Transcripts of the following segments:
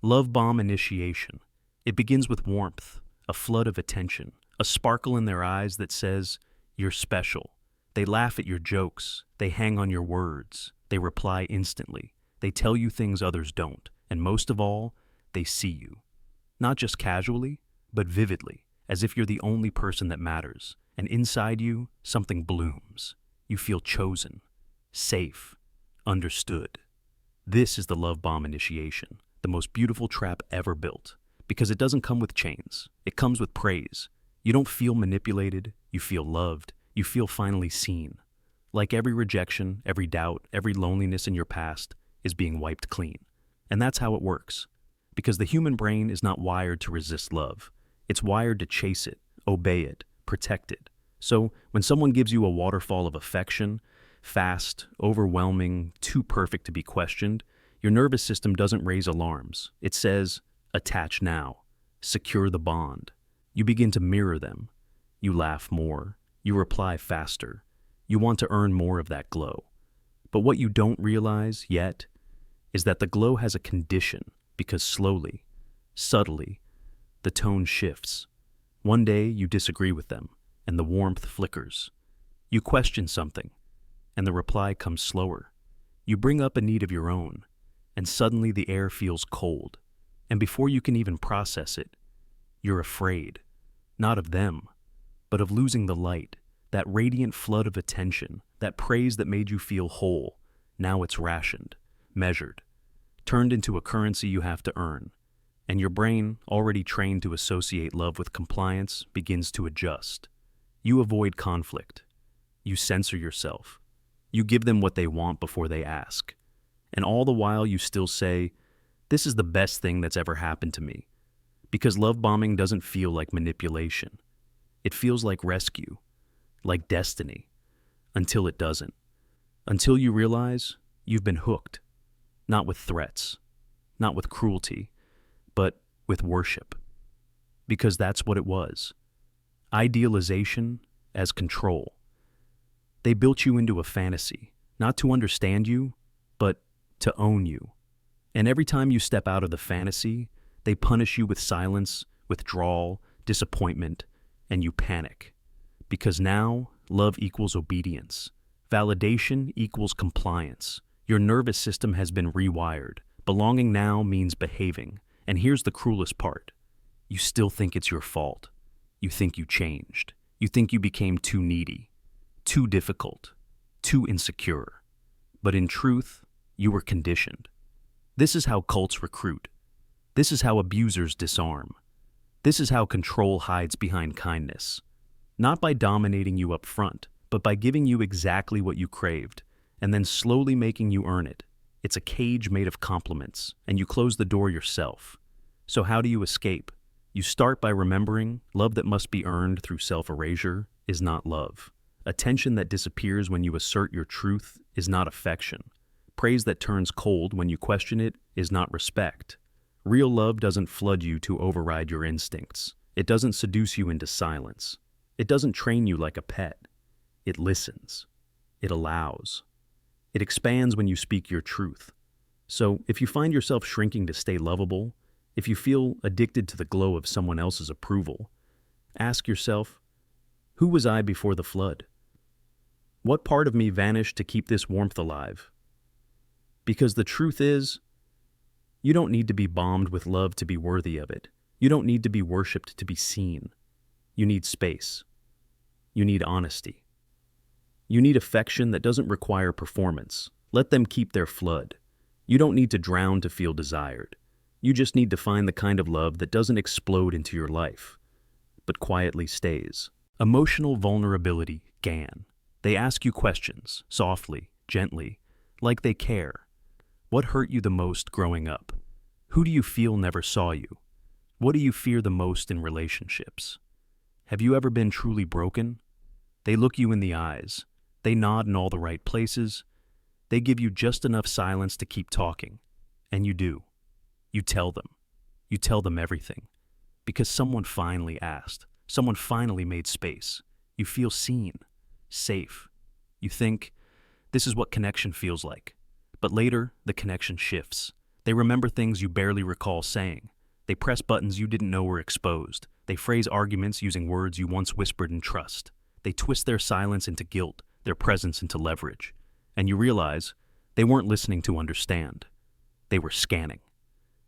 Love bomb initiation. It begins with warmth, a flood of attention, a sparkle in their eyes that says, "You're special." They laugh at your jokes, they hang on your words, they reply instantly, they tell you things others don't, and most of all, they see you. Not just casually, but vividly, as if you're the only person that matters, and inside you, something blooms. You feel chosen, safe, understood. This is the love bomb initiation, the most beautiful trap ever built, because it doesn't come with chains, it comes with praise. You don't feel manipulated, you feel loved, you feel finally seen. Like every rejection, every doubt, every loneliness in your past is being wiped clean. And that's how it works. Because the human brain is not wired to resist love. It's wired to chase it, obey it, protect it. So when someone gives you a waterfall of affection, fast, overwhelming, too perfect to be questioned, your nervous system doesn't raise alarms. It says, attach now, secure the bond. You begin to mirror them. You laugh more. You reply faster. You want to earn more of that glow. But what you don't realize yet is that the glow has a condition, because slowly, subtly, the tone shifts. One day you disagree with them, and the warmth flickers. You question something, and the reply comes slower. You bring up a need of your own, and suddenly the air feels cold. And before you can even process it, you're afraid, not of them, but of losing the light, that radiant flood of attention, that praise that made you feel whole. Now it's rationed, measured, turned into a currency you have to earn. And your brain, already trained to associate love with compliance, begins to adjust. You avoid conflict. You censor yourself. You give them what they want before they ask. And all the while you still say, "This is the best thing that's ever happened to me." Because love bombing doesn't feel like manipulation. It feels like rescue, like destiny, until it doesn't. Until you realize you've been hooked, not with threats, not with cruelty, but with worship. Because that's what it was. Idealization as control. They built you into a fantasy, not to understand you, but to own you. And every time you step out of the fantasy, they punish you with silence, withdrawal, disappointment, and you panic. Because now, love equals obedience. Validation equals compliance. Your nervous system has been rewired. Belonging now means behaving. And here's the cruelest part. You still think it's your fault. You think you changed. You think you became too needy, too difficult, too insecure. But in truth, you were conditioned. This is how cults recruit. This is how abusers disarm. This is how control hides behind kindness. Not by dominating you up front, but by giving you exactly what you craved, and then slowly making you earn it. It's a cage made of compliments, and you close the door yourself. So how do you escape? You start by remembering love that must be earned through self-erasure is not love. Attention that disappears when you assert your truth is not affection. Praise that turns cold when you question it is not respect. Real love doesn't flood you to override your instincts. It doesn't seduce you into silence. It doesn't train you like a pet. It listens. It allows. It expands when you speak your truth. So if you find yourself shrinking to stay lovable, if you feel addicted to the glow of someone else's approval, ask yourself, who was I before the flood? What part of me vanished to keep this warmth alive? Because the truth is, you don't need to be bombed with love to be worthy of it. You don't need to be worshipped to be seen. You need space. You need honesty. You need affection that doesn't require performance. Let them keep their flood. You don't need to drown to feel desired. You just need to find the kind of love that doesn't explode into your life, but quietly stays. Emotional vulnerability, GAN. They ask you questions, softly, gently, like they care. What hurt you the most growing up? Who do you feel never saw you? What do you fear the most in relationships? Have you ever been truly broken? They look you in the eyes. They nod in all the right places. They give you just enough silence to keep talking. And you do. You tell them. You tell them everything. Because someone finally asked. Someone finally made space. You feel seen, safe. You think, this is what connection feels like. But later, the connection shifts. They remember things you barely recall saying. They press buttons you didn't know were exposed. They phrase arguments using words you once whispered in trust. They twist their silence into guilt, their presence into leverage. And you realize they weren't listening to understand. They were scanning.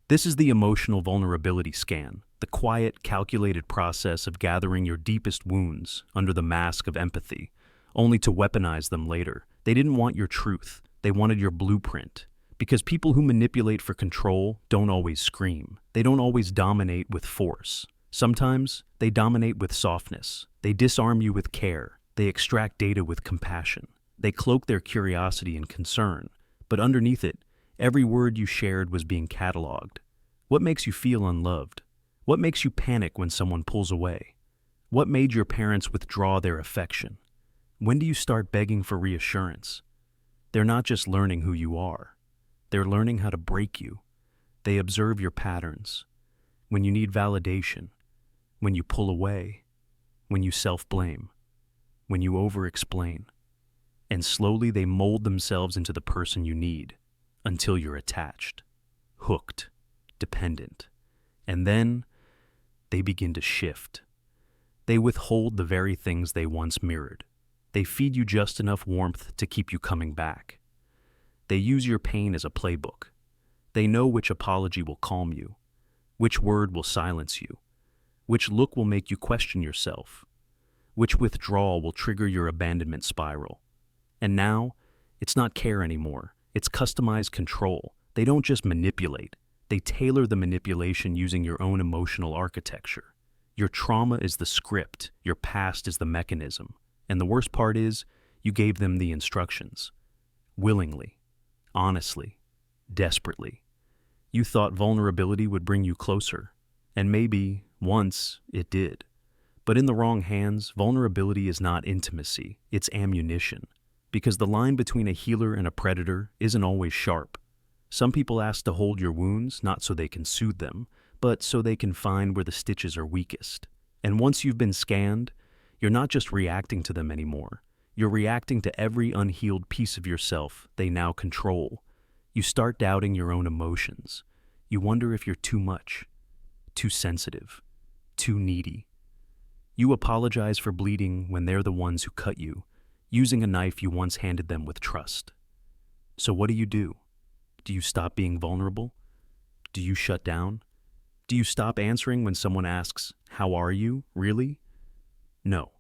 This is the emotional vulnerability scan, the quiet, calculated process of gathering your deepest wounds under the mask of empathy, only to weaponize them later. They didn't want your truth. They wanted your blueprint. Because people who manipulate for control don't always scream. They don't always dominate with force. Sometimes they dominate with softness. They disarm you with care. They extract data with compassion. They cloak their curiosity and concern. But underneath it, every word you shared was being cataloged. What makes you feel unloved? What makes you panic when someone pulls away? What made your parents withdraw their affection? When do you start begging for reassurance? They're not just learning who you are. They're learning how to break you. They observe your patterns. When you need validation, when you pull away, when you self-blame, when you over-explain. And slowly they mold themselves into the person you need, until you're attached, hooked, dependent. And then they begin to shift. They withhold the very things they once mirrored. They feed you just enough warmth to keep you coming back. They use your pain as a playbook. They know which apology will calm you, which word will silence you, which look will make you question yourself, which withdrawal will trigger your abandonment spiral. And now, it's not care anymore. It's customized control. They don't just manipulate. They tailor the manipulation using your own emotional architecture. Your trauma is the script. Your past is the mechanism. And the worst part is, you gave them the instructions. Willingly, honestly, desperately. You thought vulnerability would bring you closer. And maybe, once, it did. But in the wrong hands, vulnerability is not intimacy. It's ammunition. Because the line between a healer and a predator isn't always sharp. Some people ask to hold your wounds, not so they can soothe them, but so they can find where the stitches are weakest. And once you've been scanned, you're not just reacting to them anymore. You're reacting to every unhealed piece of yourself they now control. You start doubting your own emotions. You wonder if you're too much, too sensitive, too needy. You apologize for bleeding when they're the ones who cut you, using a knife you once handed them with trust. So what do? Do you stop being vulnerable? Do you shut down? Do you stop answering when someone asks, "How are you, really?" No.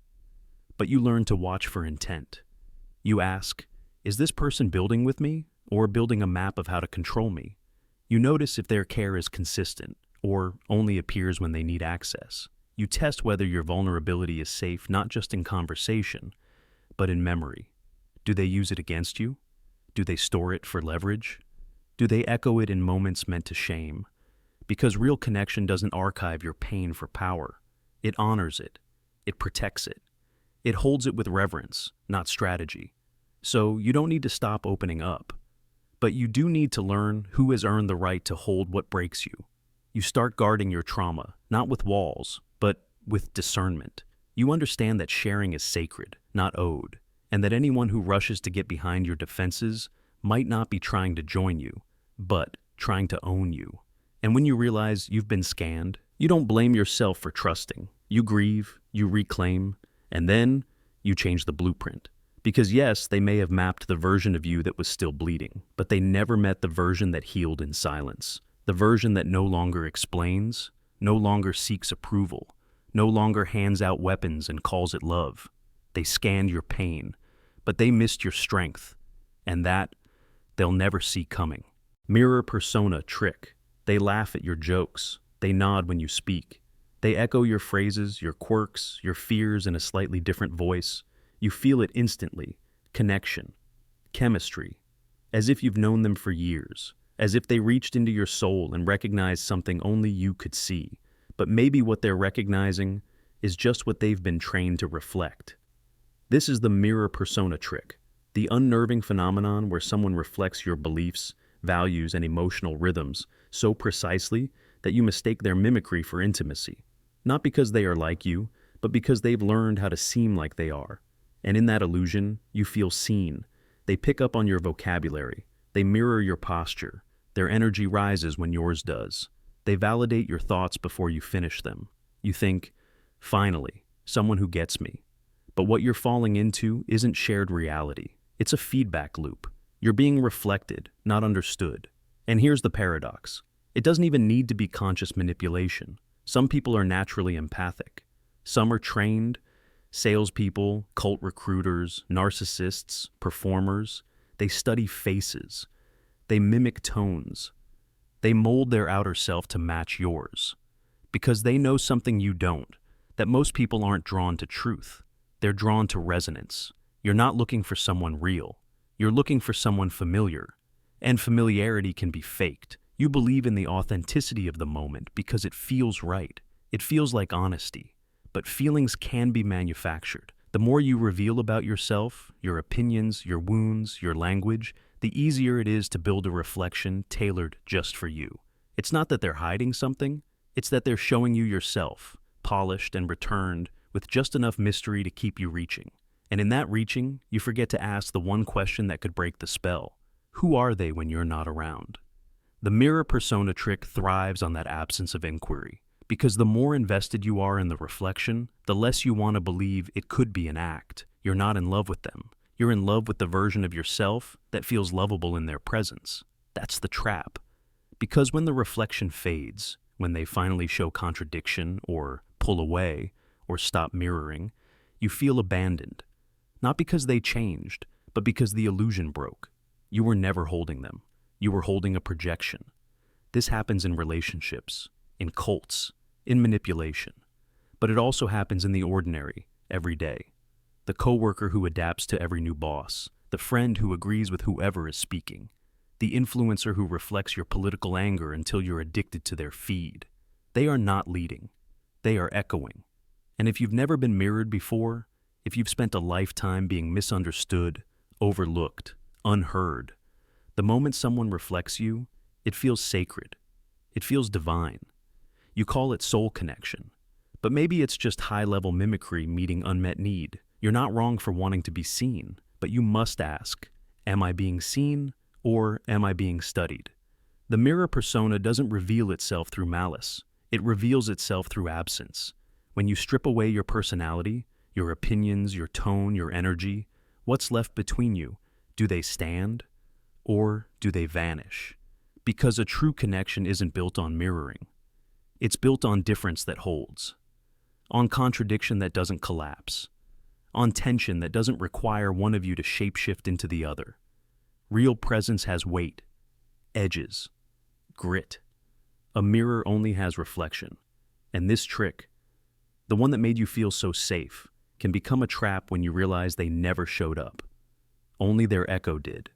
But you learn to watch for intent. You ask, is this person building with me or building a map of how to control me? You notice if their care is consistent or only appears when they need access. You test whether your vulnerability is safe not just in conversation, but in memory. Do they use it against you? Do they store it for leverage? Do they echo it in moments meant to shame? Because real connection doesn't archive your pain for power. It honors it. It protects it. It holds it with reverence, not strategy. So you don't need to stop opening up. But you do need to learn who has earned the right to hold what breaks you. You start guarding your trauma, not with walls, but with discernment. You understand that sharing is sacred, not owed, and that anyone who rushes to get behind your defenses might not be trying to join you, but trying to own you. And when you realize you've been scanned, you don't blame yourself for trusting. You grieve, you reclaim, and then you change the blueprint. Because yes, they may have mapped the version of you that was still bleeding, but they never met the version that healed in silence. The version that no longer explains, no longer seeks approval, no longer hands out weapons and calls it love. They scanned your pain, but they missed your strength, and that they'll never see coming. Mirror persona trick. They laugh at your jokes. They nod when you speak. They echo your phrases, your quirks, your fears in a slightly different voice. You feel it instantly. Connection. Chemistry. As if you've known them for years. As if they reached into your soul and recognized something only you could see. But maybe what they're recognizing is just what they've been trained to reflect. This is the mirror persona trick, the unnerving phenomenon where someone reflects your beliefs, values, and emotional rhythms so precisely that you mistake their mimicry for intimacy. Not because they are like you, but because they've learned how to seem like they are. And in that illusion, you feel seen. They pick up on your vocabulary. They mirror your posture. Their energy rises when yours does. They validate your thoughts before you finish them. You think, finally, someone who gets me. But what you're falling into isn't shared reality. It's a feedback loop. You're being reflected, not understood. And here's the paradox. It doesn't even need to be conscious manipulation. Some people are naturally empathic. Some are trained, salespeople, cult recruiters, narcissists, performers. They study faces. They mimic tones. They mold their outer self to match yours. Because they know something you don't, that most people aren't drawn to truth. They're drawn to resonance. You're not looking for someone real. You're looking for someone familiar. And familiarity can be faked. You believe in the authenticity of the moment because it feels right. It feels like honesty. But feelings can be manufactured. The more you reveal about yourself, your opinions, your wounds, your language, the easier it is to build a reflection tailored just for you. It's not that they're hiding something, it's that they're showing you yourself, polished and returned, with just enough mystery to keep you reaching. And in that reaching, you forget to ask the one question that could break the spell. Who are they when you're not around? The mirror persona trick thrives on that absence of inquiry, because the more invested you are in the reflection, the less you want to believe it could be an act. You're not in love with them. You're in love with the version of yourself that feels lovable in their presence. That's the trap. Because when the reflection fades, when they finally show contradiction or pull away or stop mirroring, you feel abandoned. Not because they changed, but because the illusion broke. You were never holding them. You were holding a projection. This happens in relationships, in cults, in manipulation. But it also happens in the ordinary, every day. The coworker who adapts to every new boss, the friend who agrees with whoever is speaking, the influencer who reflects your political anger until you're addicted to their feed. They are not leading. They are echoing. And if you've never been mirrored before, if you've spent a lifetime being misunderstood, overlooked, unheard, the moment someone reflects you, it feels sacred. It feels divine. You call it soul connection. But maybe it's just high-level mimicry meeting unmet need. You're not wrong for wanting to be seen, but you must ask, am I being seen or am I being studied? The mirror persona doesn't reveal itself through malice. It reveals itself through absence. When you strip away your personality, your opinions, your tone, your energy, what's left between you? Do they stand or do they vanish? Because a true connection isn't built on mirroring. It's built on difference that holds, on contradiction that doesn't collapse, on tension that doesn't require one of you to shapeshift into the other. Real presence has weight, edges, grit. A mirror only has reflection. And this trick, the one that made you feel so safe, can become a trap when you realize they never showed up. Only their echo did.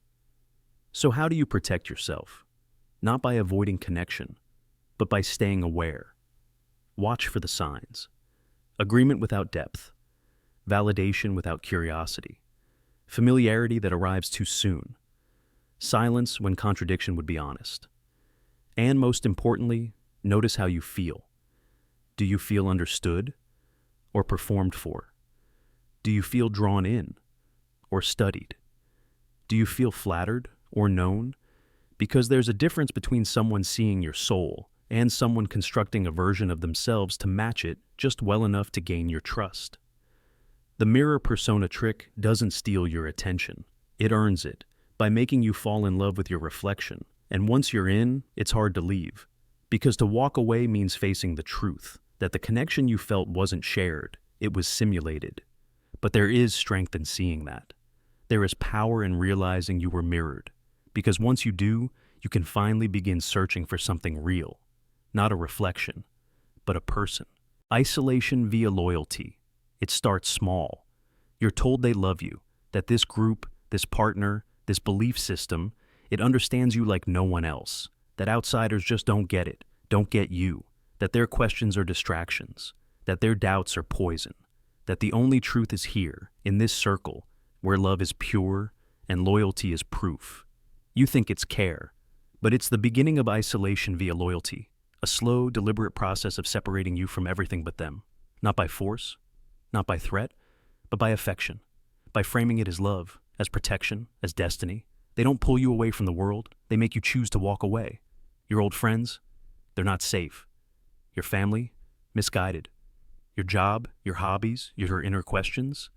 So how do you protect yourself? Not by avoiding connection, but by staying aware. Watch for the signs. Agreement without depth. Validation without curiosity. Familiarity that arrives too soon. Silence when contradiction would be honest. And most importantly, notice how you feel. Do you feel understood or performed for? Do you feel drawn in or studied? Do you feel flattered or known? Because there's a difference between someone seeing your soul and someone constructing a version of themselves to match it just well enough to gain your trust. The mirror persona trick doesn't steal your attention. It earns it by making you fall in love with your reflection. And once you're in, it's hard to leave. Because to walk away means facing the truth, that the connection you felt wasn't shared, it was simulated. But there is strength in seeing that. There is power in realizing you were mirrored. Because once you do, you can finally begin searching for something real. Not a reflection, but a person. Isolation via loyalty. It starts small. You're told they love you, that this group, this partner, this belief system, it understands you like no one else, that outsiders just don't get it, don't get you, that their questions are distractions, that their doubts are poison, that the only truth is here, in this circle, where love is pure and loyalty is proof. You think it's care, but it's the beginning of isolation via loyalty, a slow, deliberate process of separating you from everything but them, not by force, not by threat, but by affection, by framing it as love, as protection, as destiny. They don't pull you away from the world, They make you choose to walk away. Your old friends, they're not safe. Your family, misguided. Your job, your hobbies, your inner questions,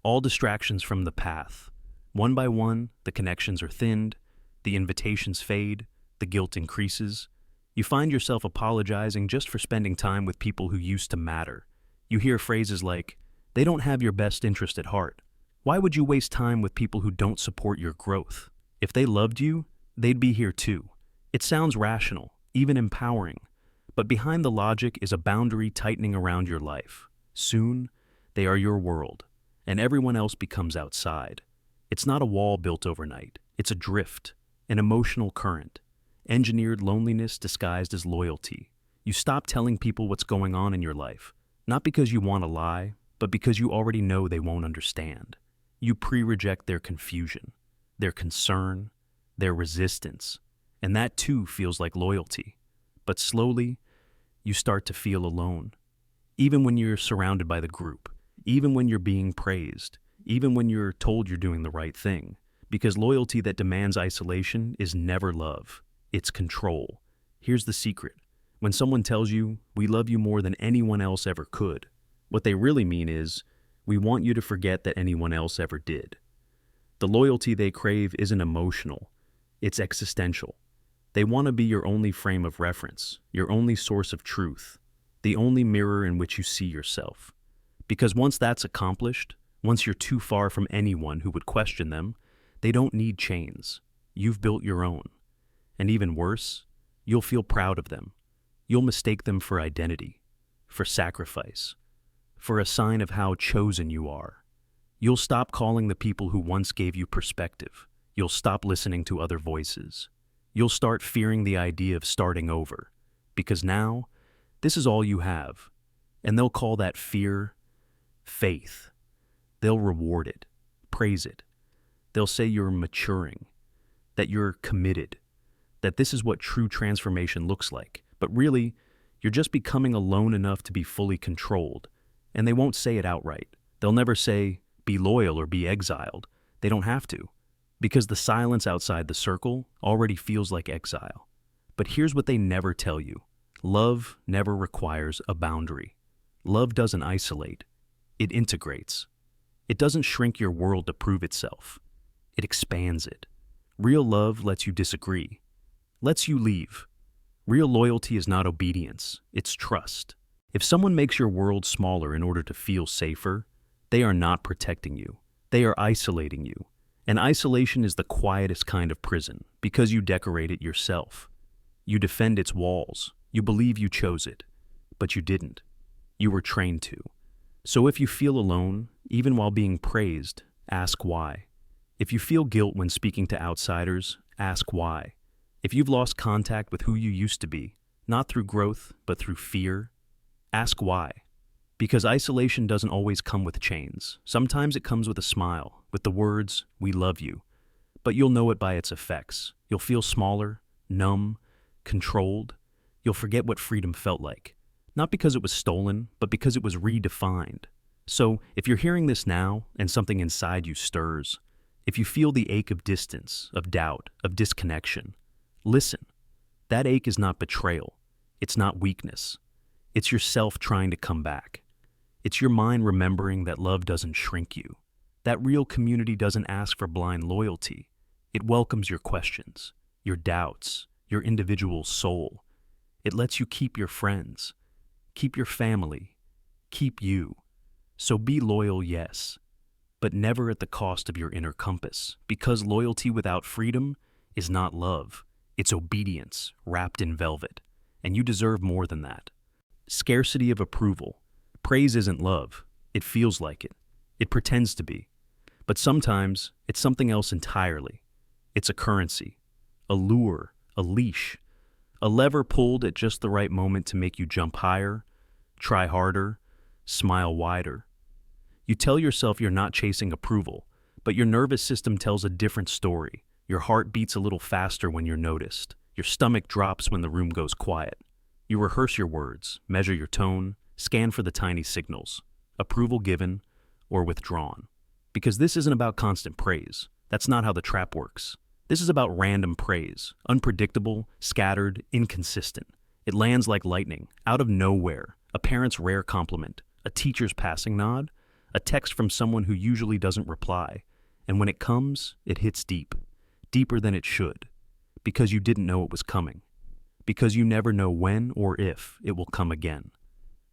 all distractions from the path. One by one, the connections are thinned, the invitations fade, the guilt increases. You find yourself apologizing just for spending time with people who used to matter. You hear phrases like, "They don't have your best interest at heart." Why would you waste time with people who don't support your growth? If they loved you, they'd be here too. It sounds rational, even empowering, but behind the logic is a boundary tightening around your life. Soon, they are your world, and everyone else becomes outside. It's not a wall built overnight. It's a drift, an emotional current, engineered loneliness disguised as loyalty. You stop telling people what's going on in your life, not because you want to lie, but because you already know they won't understand. You pre-reject their confusion, their concern, their resistance, and that too feels like loyalty. But slowly, you start to feel alone. Even when you're surrounded by the group, even when you're being praised, even when you're told you're doing the right thing. Because loyalty that demands isolation is never love, it's control. Here's the secret. When someone tells you, "We love you more than anyone else ever could," what they really mean is, "We want you to forget that anyone else ever did." The loyalty they crave isn't emotional, it's existential. They want to be your only frame of reference, your only source of truth, the only mirror in which you see yourself. Because once that's accomplished, once you're too far from anyone who would question them, they don't need chains. You've built your own. And even worse, you'll feel proud of them. You'll mistake them for identity, for sacrifice, for a sign of how chosen you are. You'll stop calling the people who once gave you perspective. You'll stop listening to other voices. You'll start fearing the idea of starting over, because now, this is all you have. And they'll call that fear faith. They'll reward it, praise it. They'll say you're maturing, that you're committed, that this is what true transformation looks like. But really, you're just becoming alone enough to be fully controlled. And they won't say it outright. They'll never say, "Be loyal" or "Be exiled." They don't have to, because the silence outside the circle already feels like exile. But here's what they never tell you. Love never requires a boundary. Love doesn't isolate. It integrates. It doesn't shrink your world to prove itself. It expands it. Real love lets you disagree, lets you leave. Real loyalty is not obedience, it's trust. If someone makes your world smaller in order to feel safer, they are not protecting you. They are isolating you. And isolation is the quietest kind of prison because you decorate it yourself. You defend its walls. You believe you chose it, but you didn't. You were trained to. So if you feel alone, even while being praised, ask why. If you feel guilt when speaking to outsiders, ask why. If you've lost contact with who you used to be, not through growth, but through fear, ask why. Because isolation doesn't always come with chains. Sometimes it comes with a smile, with the words, "We love you." But you'll know it by its effects. You'll feel smaller, numb, controlled. You'll forget what freedom felt like. Not because it was stolen, but because it was redefined. So, if you're hearing this now and something inside you stirs, if you feel the ache of distance, of doubt, of disconnection, listen. That ache is not betrayal. It's not weakness. It's yourself trying to come back. It's your mind remembering that love doesn't shrink you. That real community doesn't ask for blind loyalty. It welcomes your questions, your doubts, your individual soul. It lets you keep your friends, keep your family, keep you. So be loyal, yes, but never at the cost of your inner compass, because loyalty without freedom is not love. It's obedience wrapped in velvet, and you deserve more than that. Scarcity of approval. Praise isn't love. It feels like it. It pretends to be. But sometimes it's something else entirely. It's a currency, a lure, a leash, a lever pulled at just the right moment to make you jump higher, try harder, smile wider. You tell yourself you're not chasing approval, but your nervous system tells a different story. Your heart beats a little faster when you're noticed. Your stomach drops when the room goes quiet. You rehearse your words, measure your tone, scan for the tiny signals, approval given or withdrawn. Because this isn't about constant praise. That's not how the trap works. This is about random praise, unpredictable, scattered, inconsistent. It lands like lightning, out of nowhere, a parent's rare compliment, a teacher's passing nod, a text from someone who usually doesn't reply. And when it comes, it hits deep, deeper than it should, because you didn't know it was coming, because you never know when or if it will come again.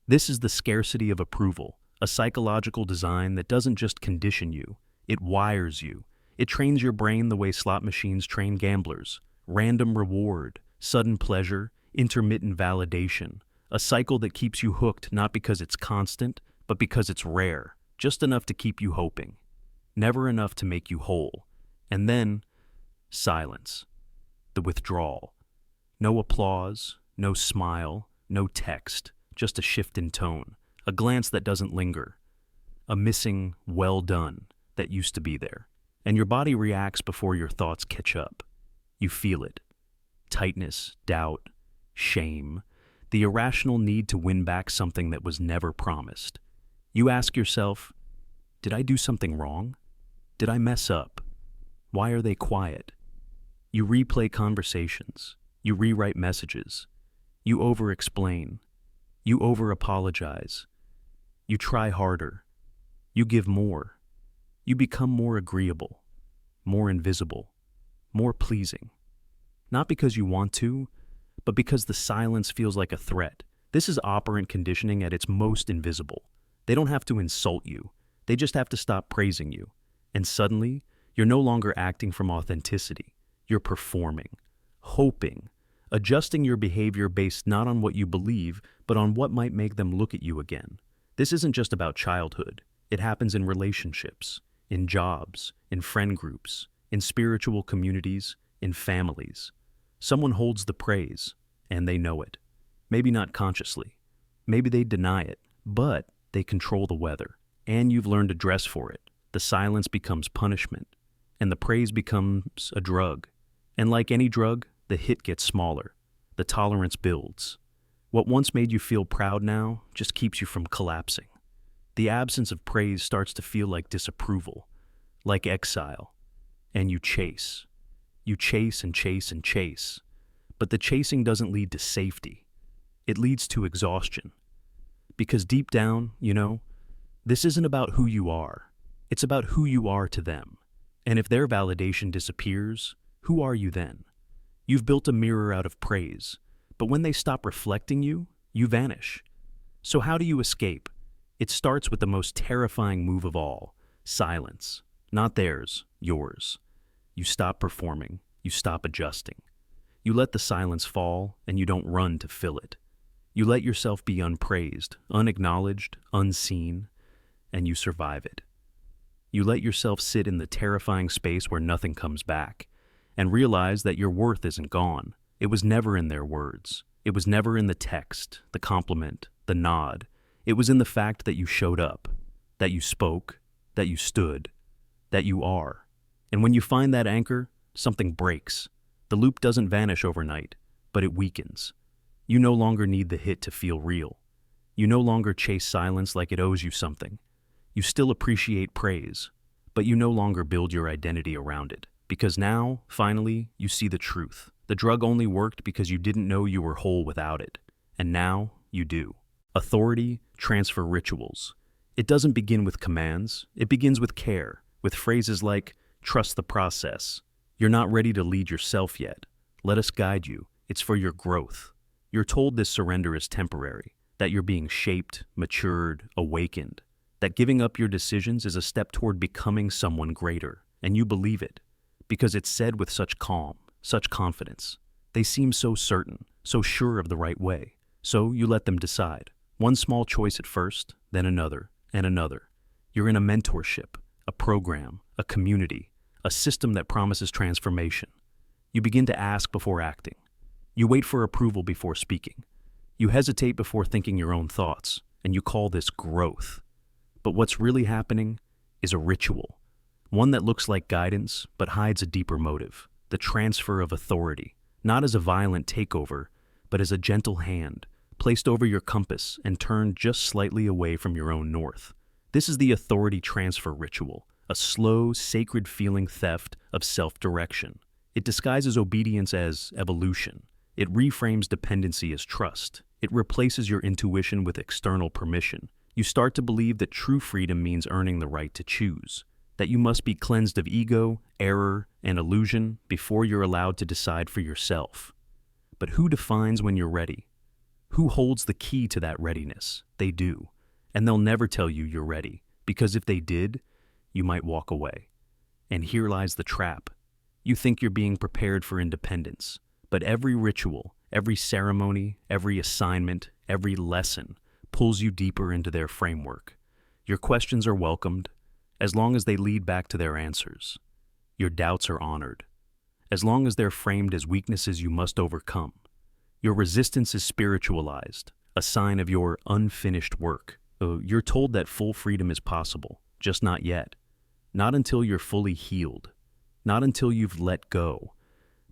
This is the scarcity of approval, a psychological design that doesn't just condition you, it wires you. It trains your brain the way slot machines train gamblers. Random reward, sudden pleasure, intermittent validation. A cycle that keeps you hooked not because it's constant, but because it's rare, just enough to keep you hoping. Never enough to make you whole. And then, silence. The withdrawal. No applause, no smile, no text, just a shift in tone. A glance that doesn't linger. A missing, well done, that used to be there. And your body reacts before your thoughts catch up. You feel it. Tightness, doubt, shame, the irrational need to win back something that was never promised. You ask yourself, did I do something wrong? Did I mess up? Why are they quiet? You replay conversations. You rewrite messages. You over-explain. You over-apologize. You try harder. You give more. You become more agreeable, more invisible, more pleasing. Not because you want to, but because the silence feels like a threat. This is operant conditioning at its most invisible. They don't have to insult you. They just have to stop praising you. And suddenly, you're no longer acting from authenticity. You're performing, hoping, adjusting your behavior based not on what you believe, but on what might make them look at you again. This isn't just about childhood. It happens in relationships, in jobs, in friend groups, in spiritual communities, in families. Someone holds the praise, and they know it. Maybe not consciously. Maybe they deny it, but they control the weather. And you've learned to dress for it. The silence becomes punishment, and the praise becomes a drug. And like any drug, the hit gets smaller. The tolerance builds. What once made you feel proud now just keeps you from collapsing. The absence of praise starts to feel like disapproval, like exile, and you chase. You chase and chase and chase. But the chasing doesn't lead to safety. It leads to exhaustion. Because deep down, this isn't about who you are. It's about who you are to them. And if their validation disappears, who are you then? You've built a mirror out of praise, but when they stop reflecting you, you vanish. So how do you escape? It starts with the most terrifying move of all, silence. Not theirs, yours. You stop performing. You stop adjusting. You let the silence fall, and you don't run to fill it. You let yourself be unpraised, unacknowledged, unseen, and you survive it. You let yourself sit in the terrifying space where nothing comes back, and realize that your worth isn't gone. It was never in their words. It was never in the text, the compliment, the nod. It was in the fact that you showed up, that you spoke, that you stood, that you are. And when you find that anchor, something breaks. The loop doesn't vanish overnight, but it weakens. You no longer need the hit to feel real. You no longer chase silence like it owes you something. You still appreciate praise, but you no longer build your identity around it. Because now, finally, you see the truth. The drug only worked because you didn't know you were whole without it. And now, you do. Authority, transfer rituals. It doesn't begin with commands. It begins with care, with phrases like, trust the process. You're not ready to lead yourself yet. Let us guide you. It's for your growth. You're told this surrender is temporary, that you're being shaped, matured, awakened, that giving up your decisions is a step toward becoming someone greater, and you believe it, because it's said with such calm, such confidence. They seem so certain, so sure of the right way. So you let them decide. One small choice at first, then another, and another. You're in a mentorship, a program, a community, a system that promises transformation. You begin to ask before acting. You wait for approval before speaking. You hesitate before thinking your own thoughts, and you call this growth. But what's really happening is a ritual, one that looks like guidance but hides a deeper motive, the transfer of authority, not as a violent takeover, but as a gentle hand, placed over your compass and turned just slightly away from your own north. This is the authority transfer ritual, a slow, sacred feeling theft of self-direction. It disguises obedience as evolution. It reframes dependency as trust. It replaces your intuition with external permission. You start to believe that true freedom means earning the right to choose, that you must be cleansed of ego, error, and illusion before you're allowed to decide for yourself. But who defines when you're ready? Who holds the key to that readiness? They do. And they'll never tell you you're ready, because if they did, you might walk away. And here lies the trap. You think you're being prepared for independence, but every ritual, every ceremony, every assignment, every lesson pulls you deeper into their framework. Your questions are welcomed, as long as they lead back to their answers. Your doubts are honored, as long as they're framed as weaknesses you must overcome. Your resistance is spiritualized, a sign of your unfinished work. You're told that full freedom is possible, just not yet. Not until you're fully healed. Not until you've let go.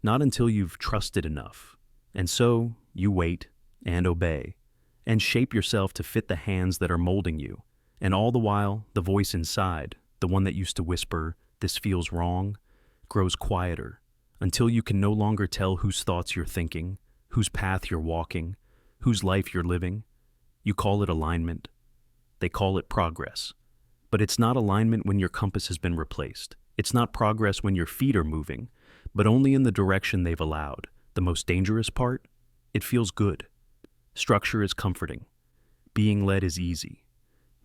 Not until you've trusted enough. And so, you wait, and obey, and shape yourself to fit the hands that are molding you. And all the while, the voice inside, the one that used to whisper, "This feels wrong," grows quieter, until you can no longer tell whose thoughts you're thinking, whose path you're walking, whose life you're living. You call it alignment. They call it progress. But it's not alignment when your compass has been replaced. It's not progress when your feet are moving, but only in the direction they've allowed. The most dangerous part? It feels good. Structure is comforting. Being led is easy.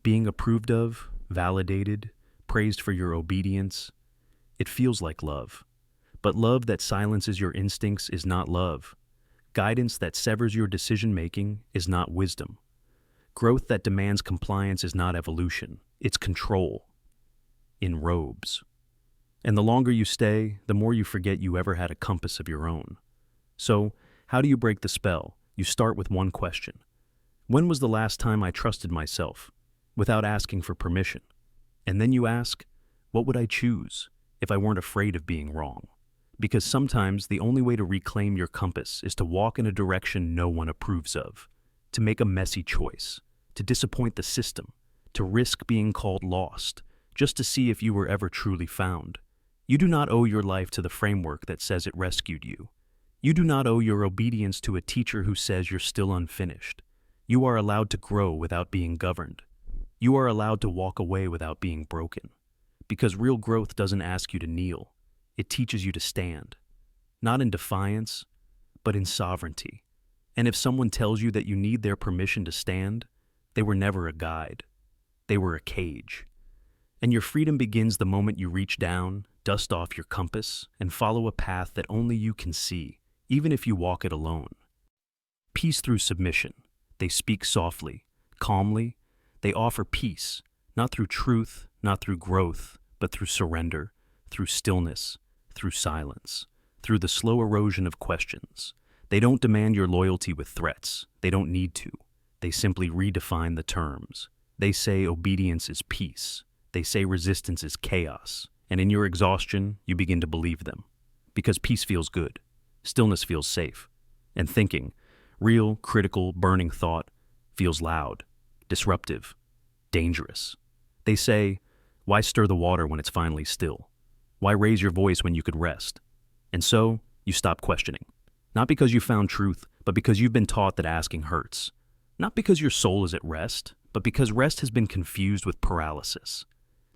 Being approved of, validated, praised for your obedience, it feels like love. But love that silences your instincts is not love. Guidance that severs your decision-making is not wisdom. Growth that demands compliance is not evolution. It's control. In robes. And the longer you stay, the more you forget you ever had a compass of your own. So, how do you break the spell? You start with one question. When was the last time I trusted myself, without asking for permission? And then you ask, what would I choose if I weren't afraid of being wrong? Because sometimes the only way to reclaim your compass is to walk in a direction no one approves of, to make a messy choice, to disappoint the system, to risk being called lost, just to see if you were ever truly found. You do not owe your life to the framework that says it rescued you. You do not owe your obedience to a teacher who says you're still unfinished. You are allowed to grow without being governed. You are allowed to walk away without being broken. Because real growth doesn't ask you to kneel. It teaches you to stand. Not in defiance, but in sovereignty. And if someone tells you that you need their permission to stand, they were never a guide. They were a cage. And your freedom begins the moment you reach down, dust off your compass, and follow a path that only you can see, even if you walk it alone. Peace through submission. They speak softly, calmly. They offer peace, not through truth, not through growth, but through surrender, through stillness, through silence, through the slow erosion of questions. They don't demand your loyalty with threats. They don't need to. They simply redefine the terms. They say obedience is peace. They say resistance is chaos. And in your exhaustion, you begin to believe them. Because peace feels good. Stillness feels safe. And thinking, real, critical, burning thought, feels loud, disruptive, dangerous. They say, why stir the water when it's finally still? Why raise your voice when you could rest? And so, you stop questioning. Not because you found truth, but because you've been taught that asking hurts. Not because your soul is at rest, but because rest has been confused with paralysis.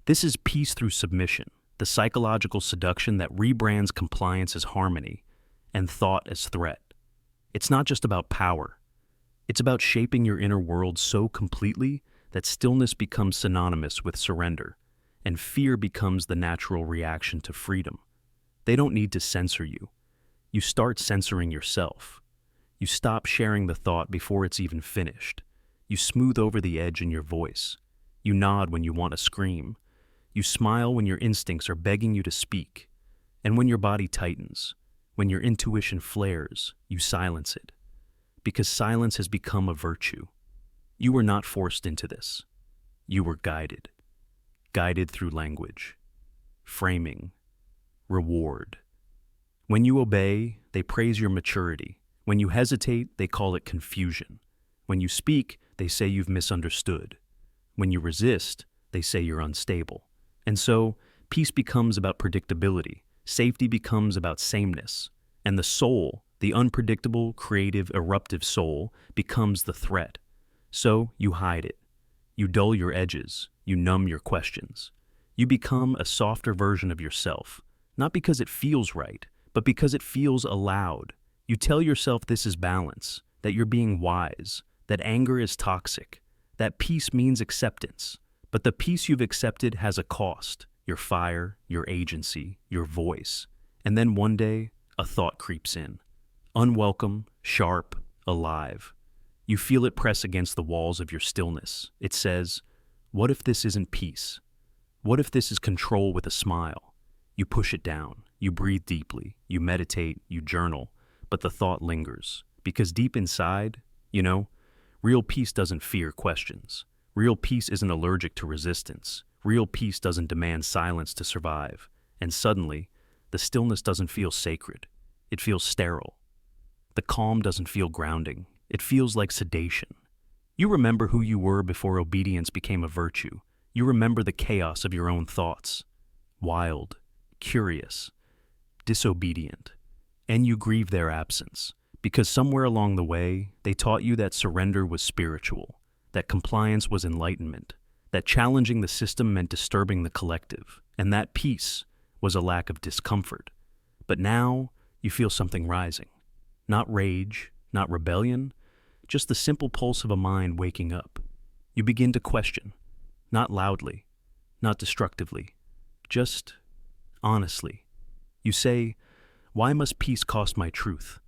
This is peace through submission, the psychological seduction that rebrands compliance as harmony and thought as threat. It's not just about power. It's about shaping your inner world so completely that stillness becomes synonymous with surrender, and fear becomes the natural reaction to freedom. They don't need to censor you. You start censoring yourself. You stop sharing the thought before it's even finished. You smooth over the edge in your voice. You nod when you want to scream. You smile when your instincts are begging you to speak. And when your body tightens, when your intuition flares, you silence it. Because silence has become a virtue. You were not forced into this. You were guided. Guided through language, framing, reward. When you obey, they praise your maturity. When you hesitate, they call it confusion. When you speak, they say you've misunderstood. When you resist, they say you're unstable. And so, peace becomes about predictability, Safety becomes about sameness, and the soul, the unpredictable, creative, eruptive soul, becomes the threat. So you hide it. You dull your edges. You numb your questions. You become a softer version of yourself, not because it feels right, but because it feels allowed. You tell yourself this is balance, that you're being wise, that anger is toxic, that peace means acceptance. But the peace you've accepted has a cost: your fire, your agency, your voice. And then one day, a thought creeps in. Unwelcome, sharp, alive. You feel it press against the walls of your stillness. It says, what if this isn't peace? What if this is control with a smile? You push it down. You breathe deeply. You meditate. You journal. But the thought lingers. Because deep inside, real peace doesn't fear questions. Real peace isn't allergic to resistance. Real peace doesn't demand silence to survive. And suddenly, the stillness doesn't feel sacred. It feels sterile. The calm doesn't feel grounding. It feels like sedation. You remember who you were before obedience became a virtue. You remember the chaos of your own thoughts. Wild, curious, disobedient. And you grieve their absence, because somewhere along the way, they taught you that surrender was spiritual, that compliance was enlightenment, that challenging the system meant disturbing the collective, and that peace was a lack of discomfort. But now, you feel something rising. Not rage, not rebellion, just the simple pulse of a mind waking up. You begin to question, not loudly, not destructively, just honestly. You say, why must peace cost my truth?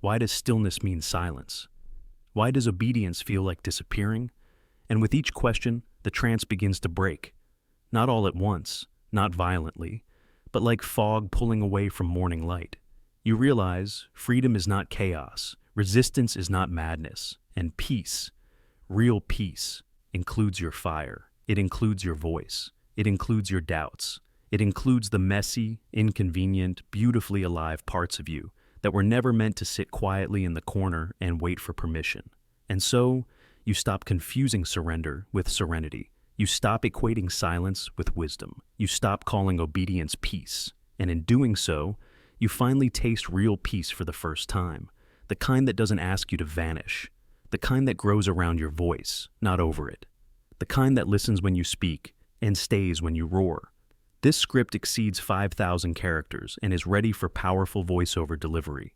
Why does stillness mean silence? Why does obedience feel like disappearing? And with each question, the trance begins to break. Not all at once, not violently, but like fog pulling away from morning light. You realize freedom is not chaos, resistance is not madness, and peace, real peace, includes your fire. It includes your voice. It includes your doubts. It includes the messy, inconvenient, beautifully alive parts of you that were never meant to sit quietly in the corner and wait for permission. And so, you stop confusing surrender with serenity. You stop equating silence with wisdom. You stop calling obedience peace. And in doing so, you finally taste real peace for the first time. The kind that doesn't ask you to vanish. The kind that grows around your voice, not over it. The kind that listens when you speak and stays when you roar. This script exceeds 5,000 characters and is ready for powerful voiceover delivery.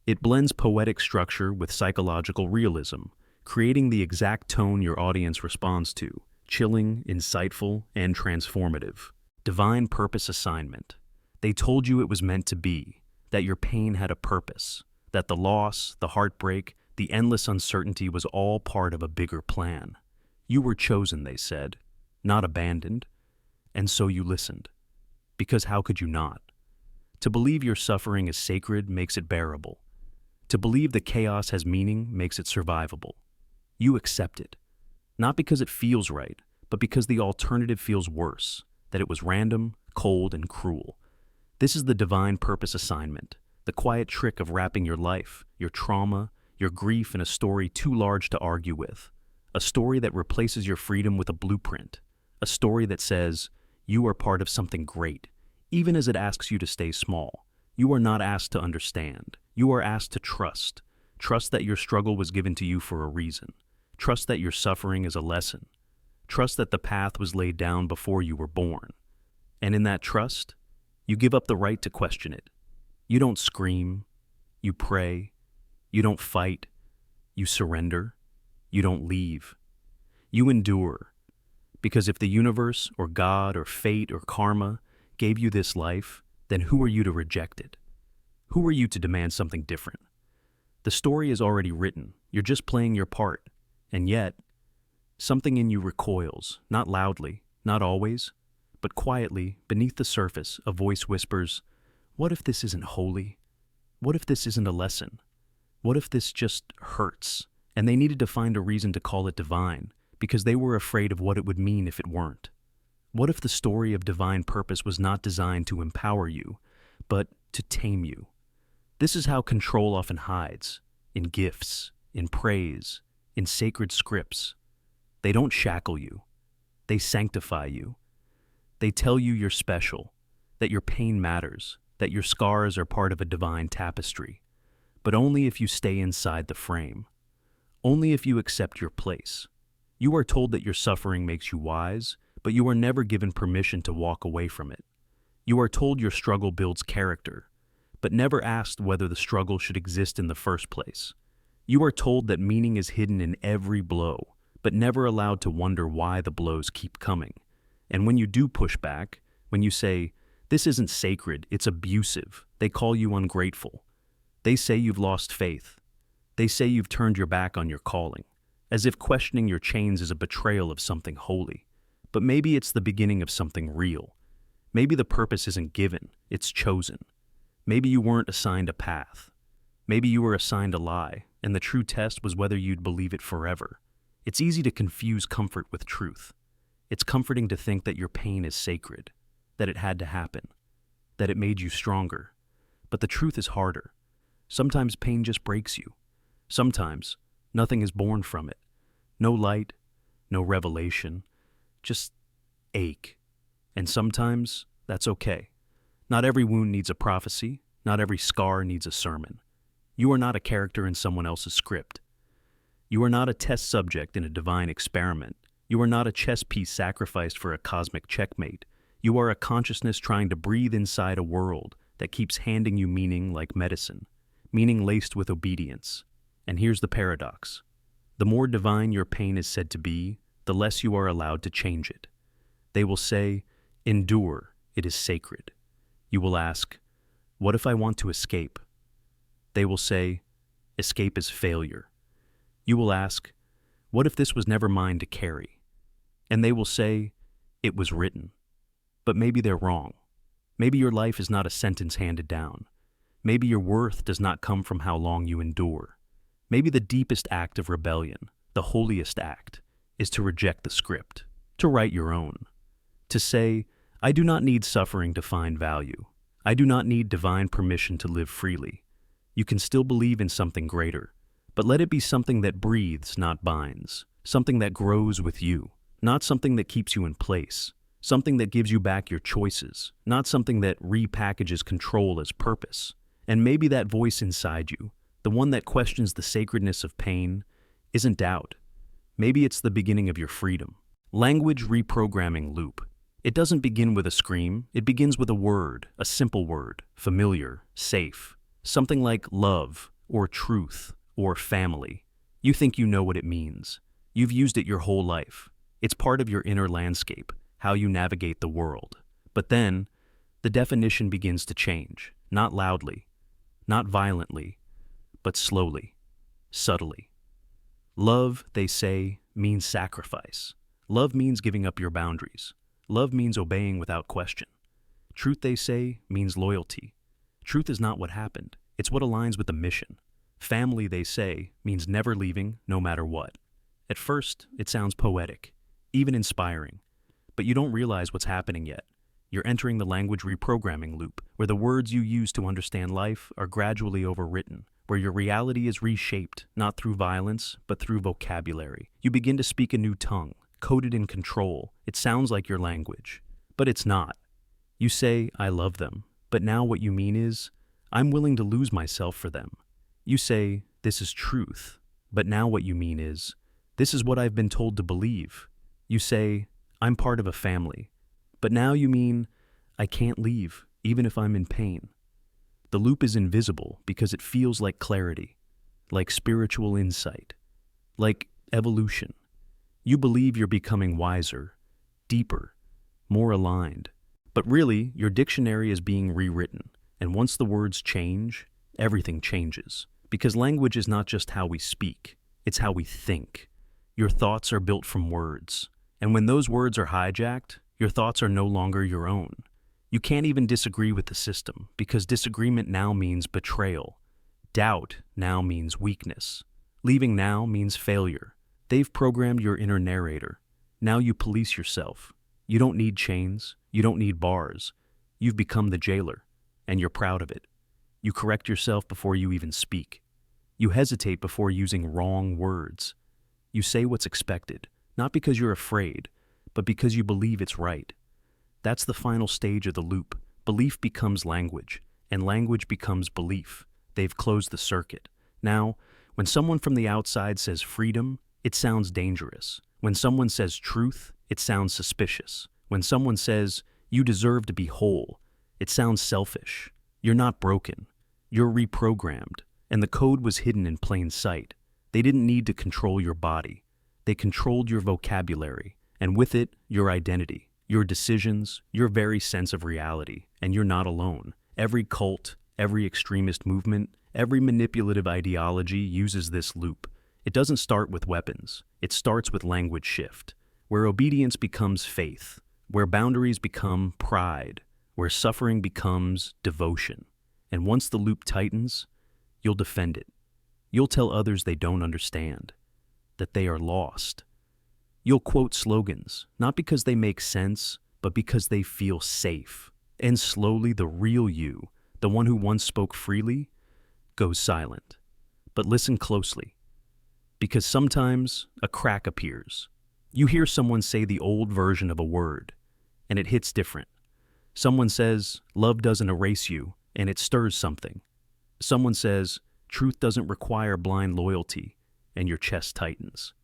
It blends poetic structure with psychological realism, creating the exact tone your audience responds to: chilling, insightful, and transformative. Divine purpose assignment. They told you it was meant to be, that your pain had a purpose, that the loss, the heartbreak, the endless uncertainty was all part of a bigger plan. You were chosen, they said, not abandoned. And so you listened. Because how could you not? To believe your suffering is sacred makes it bearable. To believe the chaos has meaning makes it survivable. You accept it. Not because it feels right, but because the alternative feels worse, that it was random, cold, and cruel. This is the divine purpose assignment, the quiet trick of wrapping your life, your trauma, your grief in a story too large to argue with. A story that replaces your freedom with a blueprint. A story that says, you are part of something great, even as it asks you to stay small. You are not asked to understand. You are asked to trust. Trust that your struggle was given to you for a reason. Trust that your suffering is a lesson. Trust that the path was laid down before you were born. And in that trust, you give up the right to question it. You don't scream. You pray. You don't fight. You surrender. You don't leave. You endure. Because if the universe or God or fate or karma gave you this life, then who are you to reject it? Who are you to demand something different? The story is already written. You're just playing your part. And yet, something in you recoils, not loudly, not always, but quietly, beneath the surface, a voice whispers, what if this isn't holy? What if this isn't a lesson? What if this just hurts? And they needed to find a reason to call it divine, because they were afraid of what it would mean if it weren't. What if the story of divine purpose was not designed to empower you, but to tame you? This is how control often hides, in gifts, in praise, in sacred scripts. They don't shackle you. They sanctify you. They tell you you're special. that your pain matters, that your scars are part of a divine tapestry, but only if you stay inside the frame, only if you accept your place. You are told that your suffering makes you wise, but you are never given permission to walk away from it. You are told your struggle builds character, but never asked whether the struggle should exist in the first place. You are told that meaning is hidden in every blow, but never allowed to wonder why the blows keep coming. And when you do push back, when you say, "This isn't sacred, it's abusive," they call you ungrateful. They say you've lost faith. They say you've turned your back on your calling, as if questioning your chains is a betrayal of something holy. But maybe it's the beginning of something real. Maybe the purpose isn't given, it's chosen. Maybe you weren't assigned a path. Maybe you were assigned a lie, and the true test was whether you'd believe it forever. It's easy to confuse comfort with truth. It's comforting to think that your pain is sacred, that it had to happen, that it made you stronger. But the truth is harder. Sometimes pain just breaks you. Sometimes nothing is born from it. No light, no revelation, just ache. And sometimes that's okay. Not every wound needs a prophecy. Not every scar needs a sermon. You are not a character in someone else's script. You are not a test subject in a divine experiment. You are not a chess piece sacrificed for a cosmic checkmate. You are a consciousness trying to breathe inside a world that keeps handing you meaning like medicine, meaning laced with obedience. And here's the paradox. The more divine your pain is said to be, the less you are allowed to change it. They will say, "Endure, it is sacred." You will ask, "What if I want to escape?" They will say, "Escape is failure." You will ask, "What if this was never mine to carry?" And they will say, "It was written." But maybe they're wrong. Maybe your life is not a sentence handed down. Maybe your worth does not come from how long you endure. Maybe the deepest act of rebellion, the holiest act, is to reject the script, to write your own, to say, "I do not need suffering to find value. I do not need divine permission to live freely." You can still believe in something greater, but let it be something that breathes, not binds, something that grows with you, not something that keeps you in place, something that gives you back your choices, not something that repackages control as purpose. And maybe that voice inside you, the one that questions the sacredness of pain, isn't doubt. Maybe it's the beginning of your freedom. Language reprogramming loop. It doesn't begin with a scream, it begins with a word, a simple word, familiar, safe. Something like love, or truth, or family. You think you know what it means. You've used it your whole life. It's part of your inner landscape, how you navigate the world. But then, the definition begins to change, not loudly, not violently, but slowly, subtly. Love, they say, means sacrifice. Love means giving up your boundaries. Love means obeying without question. Truth, they say, means loyalty. Truth is not what happened. It's what aligns with the mission. Family, they say, means never leaving, no matter what. At first, it sounds poetic, even inspiring. But you don't realize what's happening yet. You're entering the language reprogramming loop, where the words you use to understand life are gradually overwritten, where your reality is reshaped, not through violence, but through vocabulary. You begin to speak a new tongue, coded in control. It sounds like your language, but it's not. You say, "I love them," but now what you mean is, "I'm willing to lose myself for them." You say, "This is truth," but now what you mean is, "This is what I've been told to believe." You say, "I'm part of a family," but now you mean, "I can't leave, even if I'm in pain." The loop is invisible because it feels like clarity, like spiritual insight, like evolution. You believe you're becoming wiser, deeper, more aligned. But really, your dictionary is being rewritten, and once the words change, everything changes. Because language is not just how we speak, it's how we think. Your thoughts are built from words, and when those words are hijacked, your thoughts are no longer your own. You can't even disagree with the system, because disagreement now means betrayal. Doubt now means weakness. Leaving now means failure. They've programmed your inner narrator. Now you police yourself. You don't need chains. You don't need bars. You've become the jailer, and you're proud of it. You correct yourself before you even speak. You hesitate before using wrong words. You say what's expected, not because you're afraid, but because you believe it's right. That's the final stage of the loop, belief becomes language, and language becomes belief. They've closed the circuit. Now, when someone from the outside says freedom, it sounds dangerous. When someone says truth, it sounds suspicious. When someone says, you deserve to be whole, it sounds selfish. You're not broken. You're reprogrammed, and the code was hidden in plain sight. They didn't need to control your body. They controlled your vocabulary, and with it, your identity, your decisions, your very sense of reality, and you're not alone. Every cult, every extremist movement, every manipulative ideology uses this loop. It doesn't start with weapons. It starts with language shift, where obedience becomes faith, where boundaries become pride, where suffering becomes devotion. And once the loop tightens, you'll defend it. You'll tell others they don't understand, that they are lost. You'll quote slogans, not because they make sense, but because they feel safe. And slowly the real you, the one who once spoke freely, goes silent. But listen closely, because sometimes a crack appears. You hear someone say the old version of a word, and it hits different. Someone says, love doesn't erase you, and it stirs something. Someone says, truth doesn't require blind loyalty, and your chest tightens.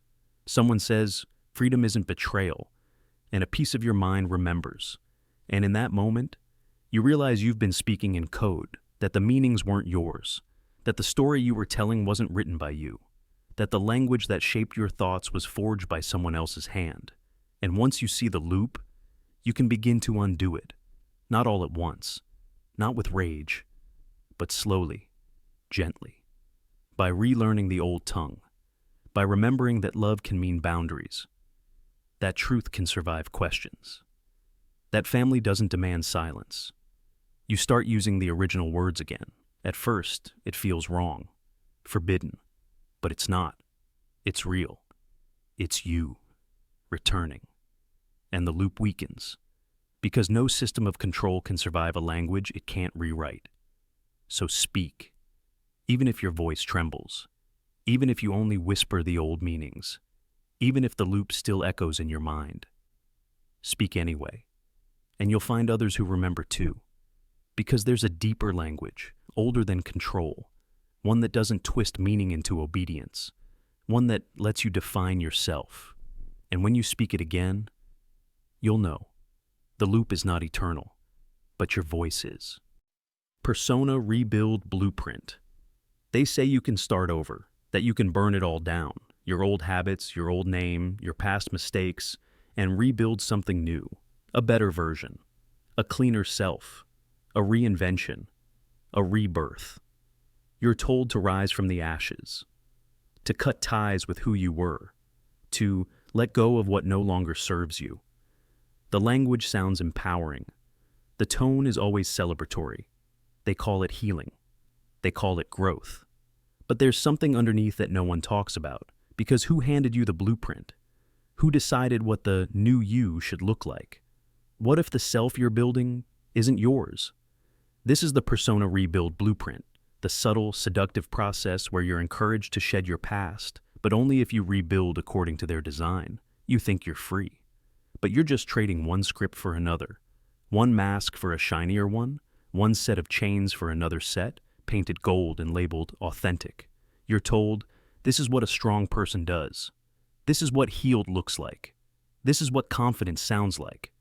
Someone says, freedom isn't betrayal, and a piece of your mind remembers. And in that moment, you realize you've been speaking in code, that the meanings weren't yours, that the story you were telling wasn't written by you, that the language that shaped your thoughts was forged by someone else's hand. And once you see the loop, you can begin to undo it. Not all at once, not with rage, but slowly, gently, by relearning the old tongue, by remembering that love can mean boundaries, that truth can survive questions, that family doesn't demand silence. You start using the original words again. At first, it feels wrong, forbidden, but it's not. It's real. It's you, returning. And the loop weakens, because no system of control can survive a language it can't rewrite. So speak, even if your voice trembles, even if you only whisper the old meanings, even if the loop still echoes in your mind. Speak anyway, and you'll find others who remember too, because there's a deeper language, older than control, one that doesn't twist meaning into obedience, one that lets you define yourself. And when you speak it again, you'll know. The loop is not eternal, but your voice is. Persona rebuild blueprint. They say you can start over, that you can burn it all down, your old habits, your old name, your past mistakes, and rebuild something new, a better version, a cleaner self, a reinvention, a rebirth. You're told to rise from the ashes, to cut ties with who you were, to let go of what no longer serves you. The language sounds empowering. The tone is always celebratory. They call it healing. They call it growth. But there's something underneath that no one talks about, because who handed you the blueprint? Who decided what the new you should look like? What if the self you're building isn't yours? This is the persona rebuild blueprint, the subtle, seductive process where you're encouraged to shed your past, but only if you rebuild according to their design. You think you're free. But you're just trading one script for another, one mask for a shinier one set of chains for another set, painted gold and labeled authentic. You're told, this is what a strong person does. This is what healed looks like. This is what confidence sounds like.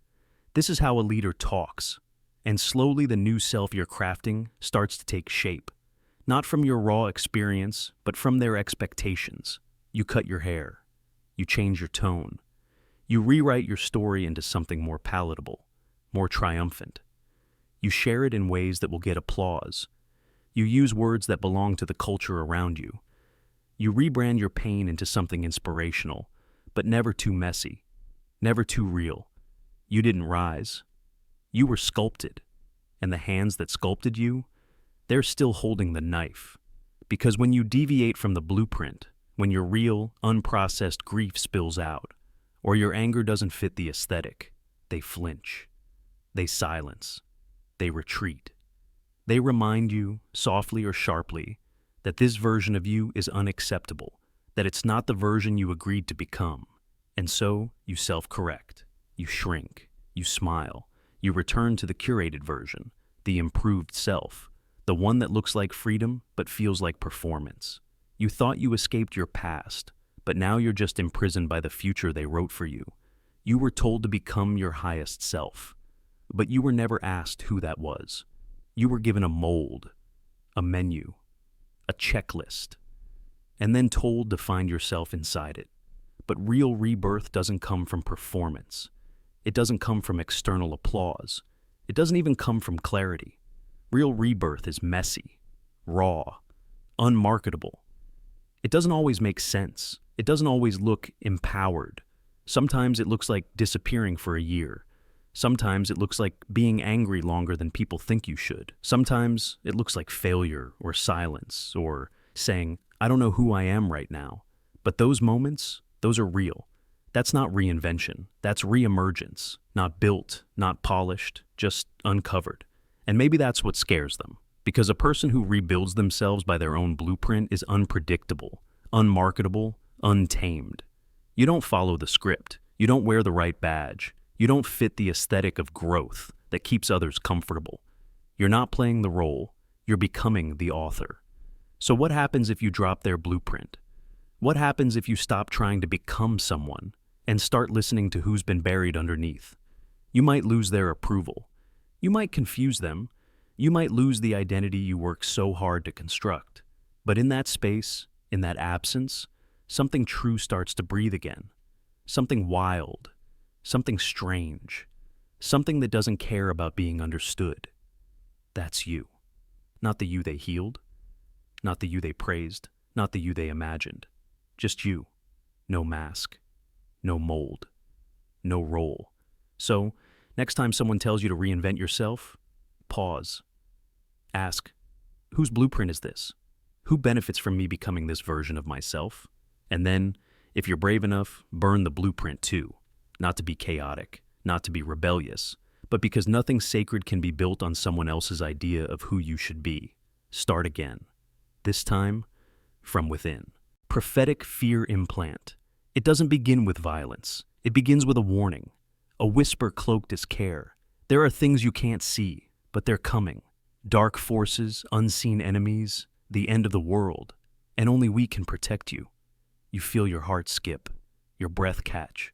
This is how a leader talks. And slowly the new self you're crafting starts to take shape, not from your raw experience, but from their expectations. You cut your hair. You change your tone. You rewrite your story into something more palatable, more triumphant. You share it in ways that will get applause. You use words that belong to the culture around you. You rebrand your pain into something inspirational, but never too messy, never too real. You didn't rise. You were sculpted, and the hands that sculpted you, they're still holding the knife. Because when you deviate from the blueprint, when your real, unprocessed grief spills out, or your anger doesn't fit the aesthetic, they flinch. They silence. They retreat. They remind you, softly or sharply, that this version of you is unacceptable, that it's not the version you agreed to become. And so, you self-correct. You shrink. You smile. You return to the curated version, the improved self, the one that looks like freedom but feels like performance. You thought you escaped your past, but now you're just imprisoned by the future they wrote for you. You were told to become your highest self, but you were never asked who that was. You were given a mold, a menu, a checklist, and then told to find yourself inside it. But real rebirth doesn't come from performance. It doesn't come from external applause. It doesn't even come from clarity. Real rebirth is messy, raw, unmarketable. It doesn't always make sense. It doesn't always look empowered. Sometimes it looks like disappearing for a year. Sometimes it looks like being angry longer than people think you should. Sometimes it looks like failure or silence or saying, I don't know who I am right now. But those moments, those are real. That's not reinvention. That's reemergence. Not built, not polished, just uncovered. And maybe that's what scares them. Because a person who rebuilds themselves by their own blueprint is unpredictable, unmarketable, untamed. You don't follow the script. You don't wear the right badge. You don't fit the aesthetic of growth that keeps others comfortable. You're not playing the role. You're becoming the author. So what happens if you drop their blueprint? What happens if you stop trying to become someone and start listening to who's been buried underneath? You might lose their approval. You might confuse them. You might lose the identity you worked so hard to construct. But in that space, in that absence, something true starts to breathe again. Something wild. Something strange. Something that doesn't care about being understood. That's you. Not the you they healed. Not the you they praised. Not the you they imagined. Just you. No mask. No mold. No role. So, next time someone tells you to reinvent yourself, pause. Ask, whose blueprint is this? Who benefits from me becoming this version of myself? And then, if you're brave enough, burn the blueprint too. Not to be chaotic, not to be rebellious, but because nothing sacred can be built on someone else's idea of who you should be. Start again. This time, from within. Prophetic fear implant. It doesn't begin with violence. It begins with a warning. A whisper cloaked as care. There are things you can't see, but they're coming. Dark forces, unseen enemies, the end of the world, and only we can protect you. You feel your heart skip, your breath catch,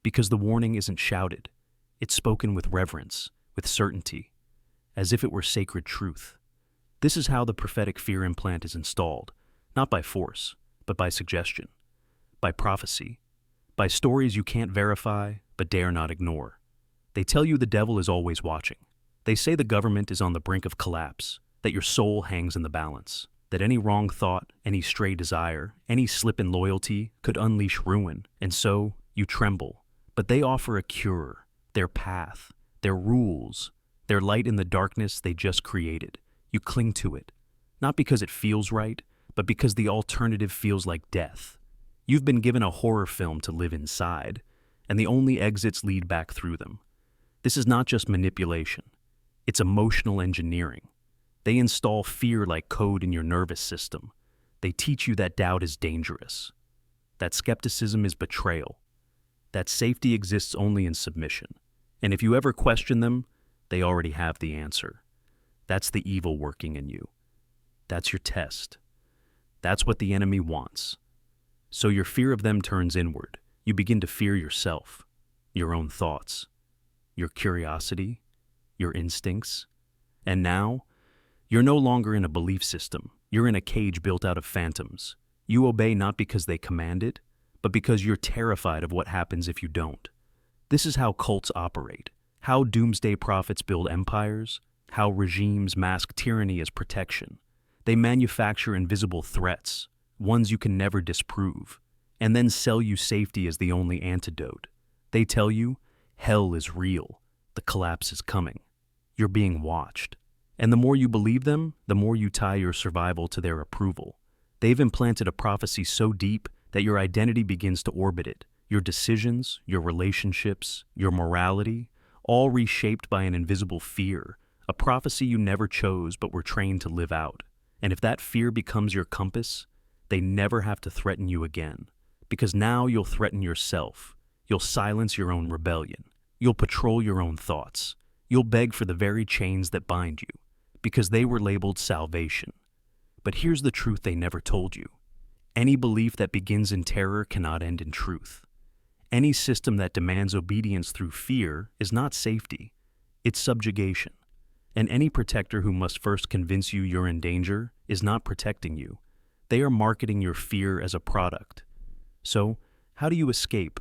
because the warning isn't shouted. It's spoken with reverence, with certainty, as if it were sacred truth. This is how the prophetic fear implant is installed, not by force, but by suggestion, by prophecy, by stories you can't verify but dare not ignore. They tell you the devil is always watching. They say the government is on the brink of collapse, that your soul hangs in the balance, that any wrong thought, any stray desire, any slip in loyalty could unleash ruin, and so you tremble. But they offer a cure, their path, their rules, their light in the darkness they just created. You cling to it, not because it feels right, but because the alternative feels like death. You've been given a horror film to live inside, and the only exits lead back through them. This is not just manipulation. It's emotional engineering. They install fear like code in your nervous system. They teach you that doubt is dangerous, that skepticism is betrayal, that safety exists only in submission. And if you ever question them, they already have the answer. That's the evil working in you. That's your test. That's what the enemy wants. So your fear of them turns inward. You begin to fear yourself, your own thoughts, your curiosity, your instincts. And now, you're no longer in a belief system. You're in a cage built out of phantoms. You obey not because they command it, but because you're terrified of what happens if you don't. This is how cults operate, how doomsday prophets build empires, how regimes mask tyranny as protection. They manufacture invisible threats, ones you can never disprove, and then sell you safety as the only antidote. They tell you, hell is real, the collapse is coming. You're being watched. And the more you believe them, the more you tie your survival to their approval. They've implanted a prophecy so deep that your identity begins to orbit it. Your decisions, your relationships, your morality, all reshaped by an invisible fear, a prophecy you never chose but were trained to live out. And if that fear becomes your compass, they never have to threaten you again. Because now you'll threaten yourself. You'll silence your own rebellion. You'll patrol your own thoughts. You'll beg for the very chains that bind you, because they were labeled salvation. But here's the truth they never told you. Any belief that begins in terror cannot end in truth. Any system that demands obedience through fear is not safety, it's subjugation. And any protector who must first convince you you're in danger is not protecting you. They are marketing your fear as a product. So, how do you escape?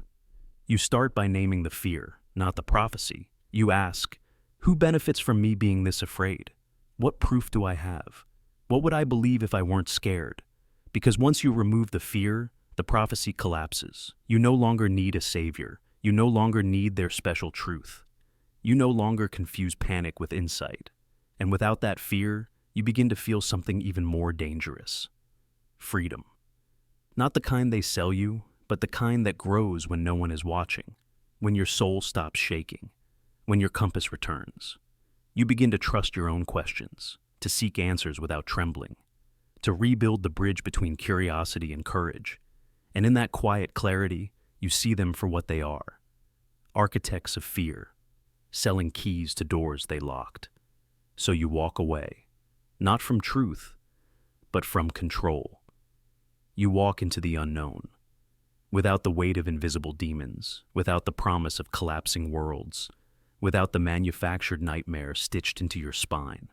You start by naming the fear, not the prophecy. You ask, who benefits from me being this afraid? What proof do I have? What would I believe if I weren't scared? Because once you remove the fear, the prophecy collapses. You no longer need a savior. You no longer need their special truth. You no longer confuse panic with insight. And without that fear, you begin to feel something even more dangerous. Freedom. Not the kind they sell you, but the kind that grows when no one is watching, when your soul stops shaking, when your compass returns. You begin to trust your own questions, to seek answers without trembling, to rebuild the bridge between curiosity and courage. And in that quiet clarity, you see them for what they are. Architects of fear, selling keys to doors they locked. So you walk away, not from truth, but from control. You walk into the unknown, without the weight of invisible demons, without the promise of collapsing worlds, without the manufactured nightmare stitched into your spine.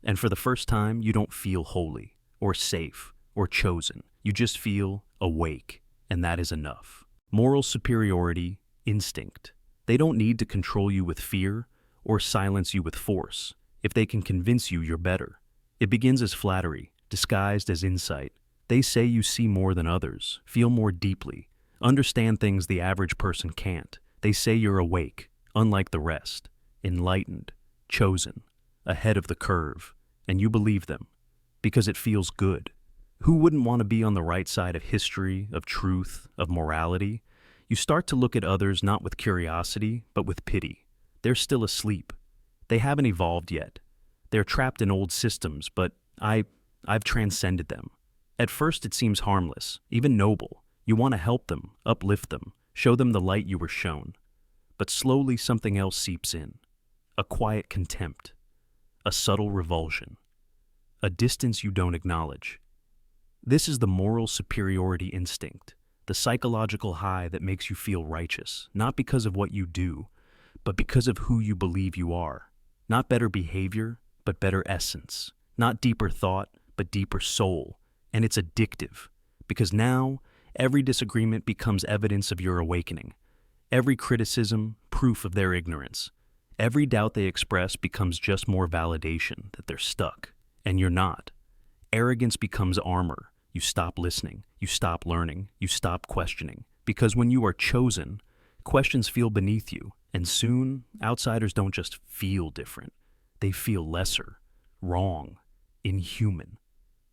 And for the first time, you don't feel holy, or safe, or chosen. You just feel awake, and that is enough. Moral superiority, instinct. They don't need to control you with fear or silence you with force if they can convince you you're better. It begins as flattery, disguised as insight. They say you see more than others, feel more deeply, understand things the average person can't. They say you're awake, unlike the rest, enlightened, chosen, ahead of the curve, and you believe them because it feels good. Who wouldn't want to be on the right side of history, of truth, of morality? You start to look at others not with curiosity, but with pity. They're still asleep. They haven't evolved yet. They're trapped in old systems, but I've transcended them. At first it seems harmless, even noble. You want to help them, uplift them, show them the light you were shown. But slowly something else seeps in. A quiet contempt. A subtle revulsion. A distance you don't acknowledge. This is the moral superiority instinct, the psychological high that makes you feel righteous, not because of what you do, but because of who you believe you are. Not better behavior, but better essence. Not deeper thought, but deeper soul. And it's addictive, because now every disagreement becomes evidence of your awakening. Every criticism, proof of their ignorance. Every doubt they express becomes just more validation that they're stuck, and you're not. Arrogance becomes armor. You stop listening, you stop learning, you stop questioning. Because when you are chosen, questions feel beneath you, and soon, outsiders don't just feel different. They feel lesser, wrong, inhuman.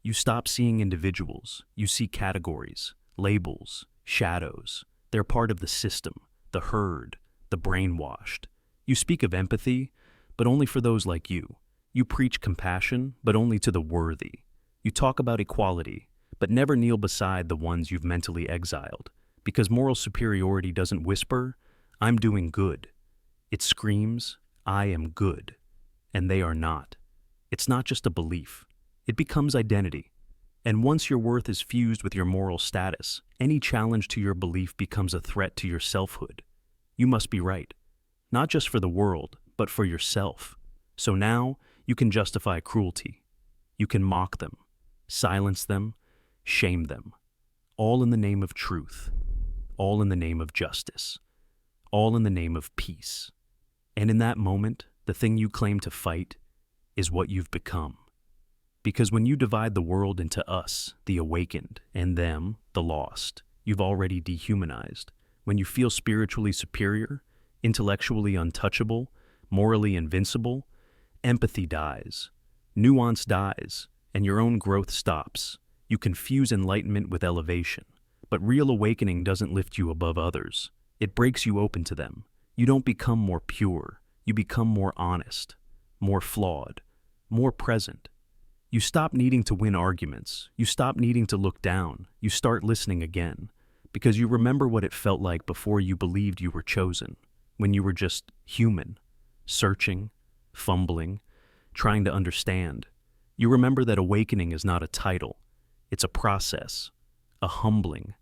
You stop seeing individuals, you see categories, labels, shadows. They're part of the system, the herd, the brainwashed. You speak of empathy, but only for those like you. You preach compassion, but only to the worthy. You talk about equality, but never kneel beside the ones you've mentally exiled. Because moral superiority doesn't whisper, I'm doing good. It screams, I am good. And they are not. It's not just a belief. It becomes identity. And once your worth is fused with your moral status, any challenge to your belief becomes a threat to your selfhood. You must be right. Not just for the world, but for yourself. So now, you can justify cruelty. You can mock them, silence them, shame them. All in the name of truth. All in the name of justice. All in the name of peace. And in that moment, the thing you claim to fight is what you've become. Because when you divide the world into us, the awakened, and them, the lost, you've already dehumanized. When you feel spiritually superior, intellectually untouchable, morally invincible, empathy dies, nuance dies, and your own growth stops. You confuse enlightenment with elevation. But real awakening doesn't lift you above others. It breaks you open to them. You don't become more pure. You become more honest, more flawed, more present. You stop needing to win arguments. You stop needing to look down. You start listening again, because you remember what it felt like before you believed you were chosen, when you were just human, searching, fumbling, trying to understand. You remember that awakening is not a title, it's a process, a humbling,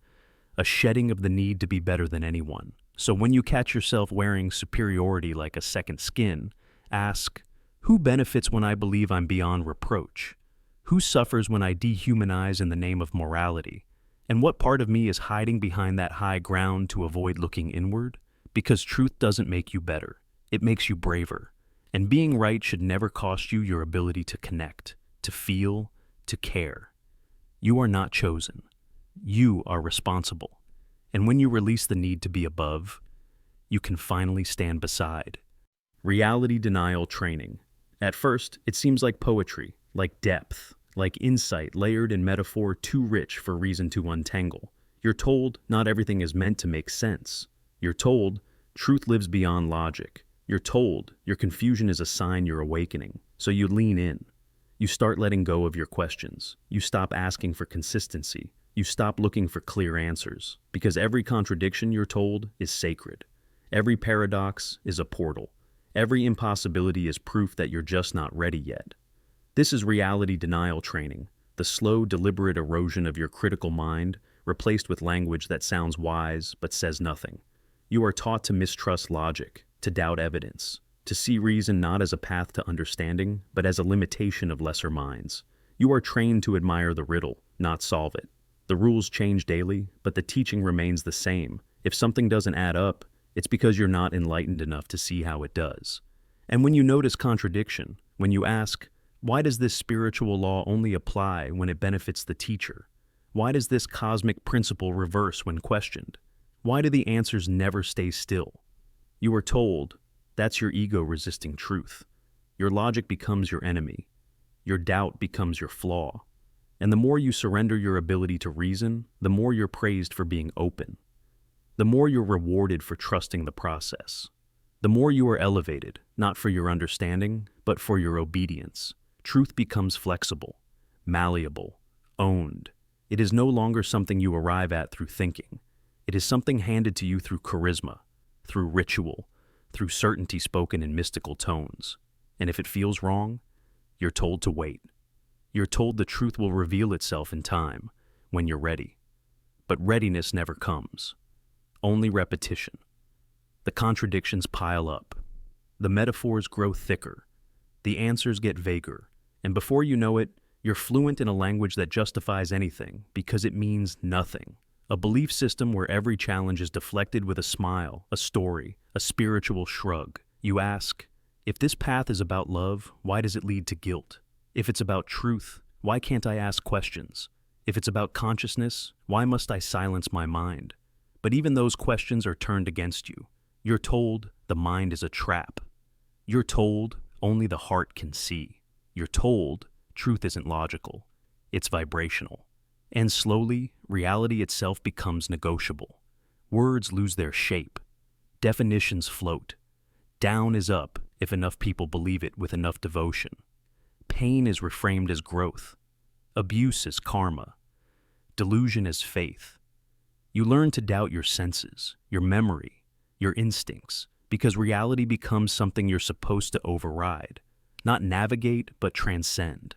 a shedding of the need to be better than anyone. So when you catch yourself wearing superiority like a second skin, ask, who benefits when I believe I'm beyond reproach? Who suffers when I dehumanize in the name of morality? And what part of me is hiding behind that high ground to avoid looking inward? Because truth doesn't make you better, it makes you braver. And being right should never cost you your ability to connect, to feel, to care. You are not chosen. You are responsible. And when you release the need to be above, you can finally stand beside. Reality denial training. At first, it seems like poetry, like depth, like insight layered in metaphor too rich for reason to untangle. You're told not everything is meant to make sense. You're told truth lives beyond logic. You're told your confusion is a sign you're awakening. So you lean in. You start letting go of your questions. You stop asking for consistency. You stop looking for clear answers. Because every contradiction, you're told, is sacred. Every paradox is a portal. Every impossibility is proof that you're just not ready yet. This is reality denial training, the slow, deliberate erosion of your critical mind, replaced with language that sounds wise but says nothing. You are taught to mistrust logic, to doubt evidence, to see reason not as a path to understanding, but as a limitation of lesser minds. You are trained to admire the riddle, not solve it. The rules change daily, but the teaching remains the same. If something doesn't add up, it's because you're not enlightened enough to see how it does. And when you notice contradiction, when you ask, why does this spiritual law only apply when it benefits the teacher? Why does this cosmic principle reverse when questioned? Why do the answers never stay still? You are told, that's your ego resisting truth. Your logic becomes your enemy. Your doubt becomes your flaw. And the more you surrender your ability to reason, the more you're praised for being open. The more you're rewarded for trusting the process. The more you are elevated, not for your understanding, but for your obedience. Truth becomes flexible, malleable, owned. It is no longer something you arrive at through thinking. It is something handed to you through charisma, through ritual, through certainty spoken in mystical tones. And if it feels wrong, you're told to wait. You're told the truth will reveal itself in time, when you're ready. But readiness never comes. Only repetition. The contradictions pile up. The metaphors grow thicker. The answers get vaguer. And before you know it, you're fluent in a language that justifies anything because it means nothing. A belief system where every challenge is deflected with a smile, a story, a spiritual shrug. You ask, if this path is about love, why does it lead to guilt? If it's about truth, why can't I ask questions? If it's about consciousness, why must I silence my mind? But even those questions are turned against you. You're told the mind is a trap. You're told only the heart can see. You're told truth isn't logical, it's vibrational. And slowly, reality itself becomes negotiable. Words lose their shape. Definitions float. Down is up if enough people believe it with enough devotion. Pain is reframed as growth. Abuse is karma. Delusion is faith. You learn to doubt your senses, your memory, your instincts, because reality becomes something you're supposed to override. Not navigate, but transcend.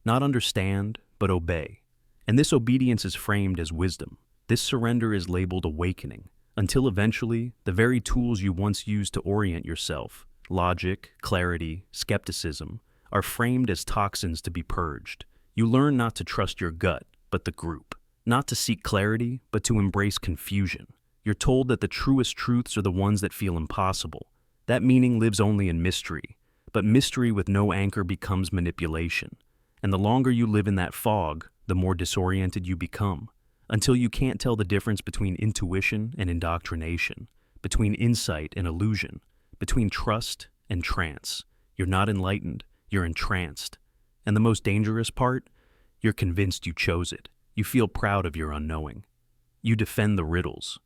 Not understand, but obey. And this obedience is framed as wisdom. This surrender is labeled awakening, until eventually, the very tools you once used to orient yourself, logic, clarity, skepticism, are framed as toxins to be purged. You learn not to trust your gut, but the group. Not to seek clarity, but to embrace confusion. You're told that the truest truths are the ones that feel impossible. That meaning lives only in mystery. But mystery with no anchor becomes manipulation. And the longer you live in that fog, the more disoriented you become, until you can't tell the difference between intuition and indoctrination, between insight and illusion, between trust and trance. You're not enlightened, you're entranced. And the most dangerous part? You're convinced you chose it. You feel proud of your unknowing. You defend the riddles.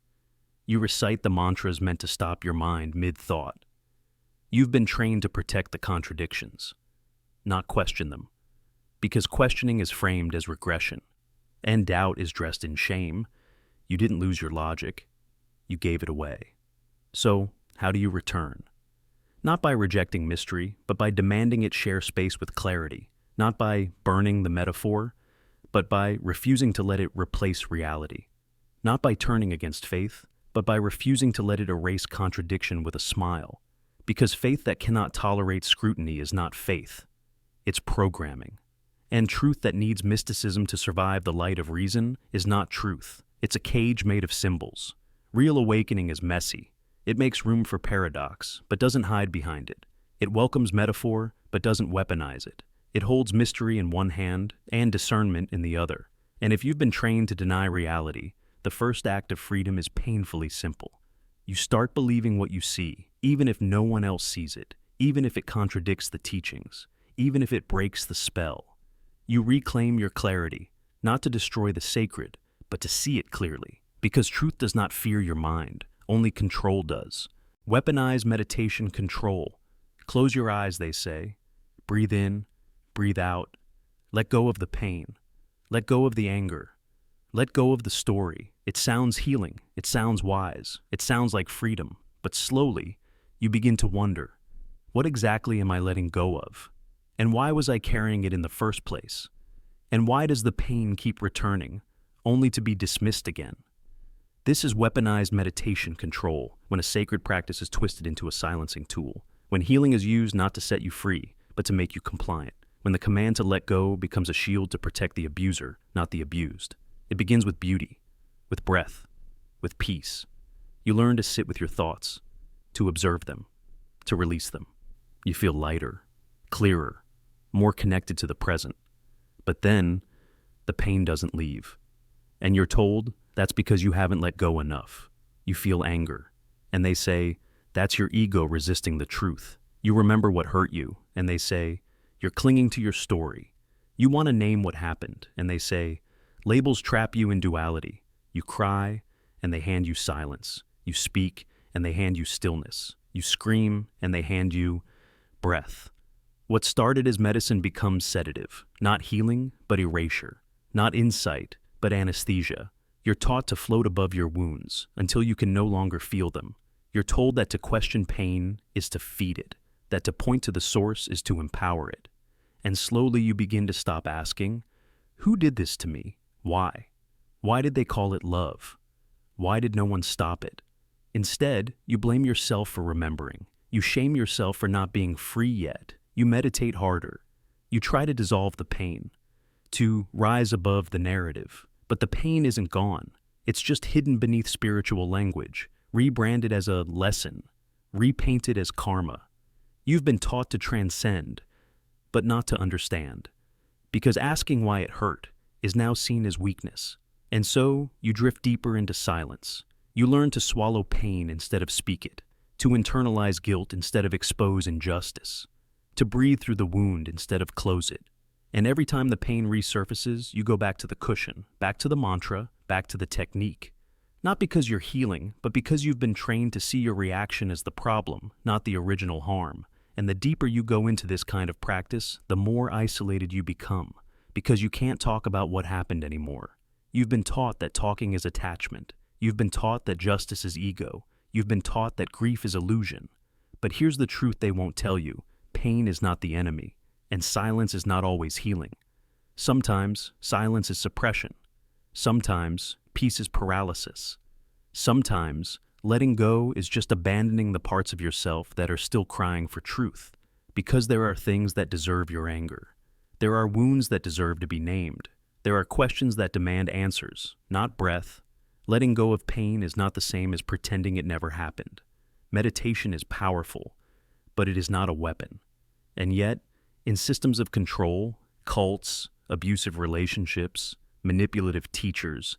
You recite the mantras meant to stop your mind mid-thought. You've been trained to protect the contradictions, not question them, because questioning is framed as regression, and doubt is dressed in shame. You didn't lose your logic, you gave it away. So, how do you return? Not by rejecting mystery, but by demanding it share space with clarity. Not by burning the metaphor, but by refusing to let it replace reality. Not by turning against faith, but by refusing to let it erase contradiction with a smile. Because faith that cannot tolerate scrutiny is not faith. It's programming. And truth that needs mysticism to survive the light of reason is not truth. It's a cage made of symbols. Real awakening is messy. It makes room for paradox, but doesn't hide behind it. It welcomes metaphor, but doesn't weaponize it. It holds mystery in one hand and discernment in the other. And if you've been trained to deny reality, the first act of freedom is painfully simple. You start believing what you see, even if no one else sees it, even if it contradicts the teachings, even if it breaks the spell. You reclaim your clarity, not to destroy the sacred, but to see it clearly. Because truth does not fear your mind, only control does. Weaponize meditation control. Close your eyes, they say. Breathe in, breathe out. Let go of the pain. Let go of the anger. Let go of the story. It sounds healing. It sounds wise. It sounds like freedom. But slowly, you begin to wonder, what exactly am I letting go of? And why was I carrying it in the first place? And why does the pain keep returning, only to be dismissed again? This is weaponized meditation control, when a sacred practice is twisted into a silencing tool, when healing is used not to set you free, but to make you compliant, when the command to let go becomes a shield to protect the abuser, not the abused. It begins with beauty, with breath, with peace. You learn to sit with your thoughts, to observe them, to release them. You feel lighter, clearer, more connected to the present. But then, the pain doesn't leave. And you're told that's because you haven't let go enough. You feel anger, and they say, that's your ego resisting the truth. You remember what hurt you, and they say, you're clinging to your story. You want to name what happened, and they say, labels trap you in duality. You cry, and they hand you silence. You speak, and they hand you stillness. You scream, and they hand you breath. What started as medicine becomes sedative, not healing, but erasure, not insight, but anesthesia. You're taught to float above your wounds until you can no longer feel them. You're told that to question pain is to feed it, that to point to the source is to empower it. And slowly you begin to stop asking, who did this to me? Why? Why did they call it love? Why did no one stop it? Instead, you blame yourself for remembering. You shame yourself for not being free yet. You meditate harder. You try to dissolve the pain, to rise above the narrative. But the pain isn't gone. It's just hidden beneath spiritual language, rebranded as a lesson, repainted as karma. You've been taught to transcend, but not to understand. Because asking why it hurt is now seen as weakness. And so, you drift deeper into silence. You learn to swallow pain instead of speak it, to internalize guilt instead of expose injustice, to breathe through the wound instead of close it. And every time the pain resurfaces, you go back to the cushion, back to the mantra, back to the technique. Not because you're healing, but because you've been trained to see your reaction as the problem, not the original harm. And the deeper you go into this kind of practice, the more isolated you become, because you can't talk about what happened anymore. You've been taught that talking is attachment. You've been taught that justice is ego. You've been taught that grief is illusion. But here's the truth they won't tell you. Pain is not the enemy. And silence is not always healing. Sometimes, silence is suppression. Sometimes, peace is paralysis. Sometimes, letting go is just abandoning the parts of yourself that are still crying for truth, because there are things that deserve your anger. There are wounds that deserve to be named. There are questions that demand answers, not breath. Letting go of pain is not the same as pretending it never happened. Meditation is powerful, but it is not a weapon. And yet, in systems of control, cults, abusive relationships, manipulative teachers,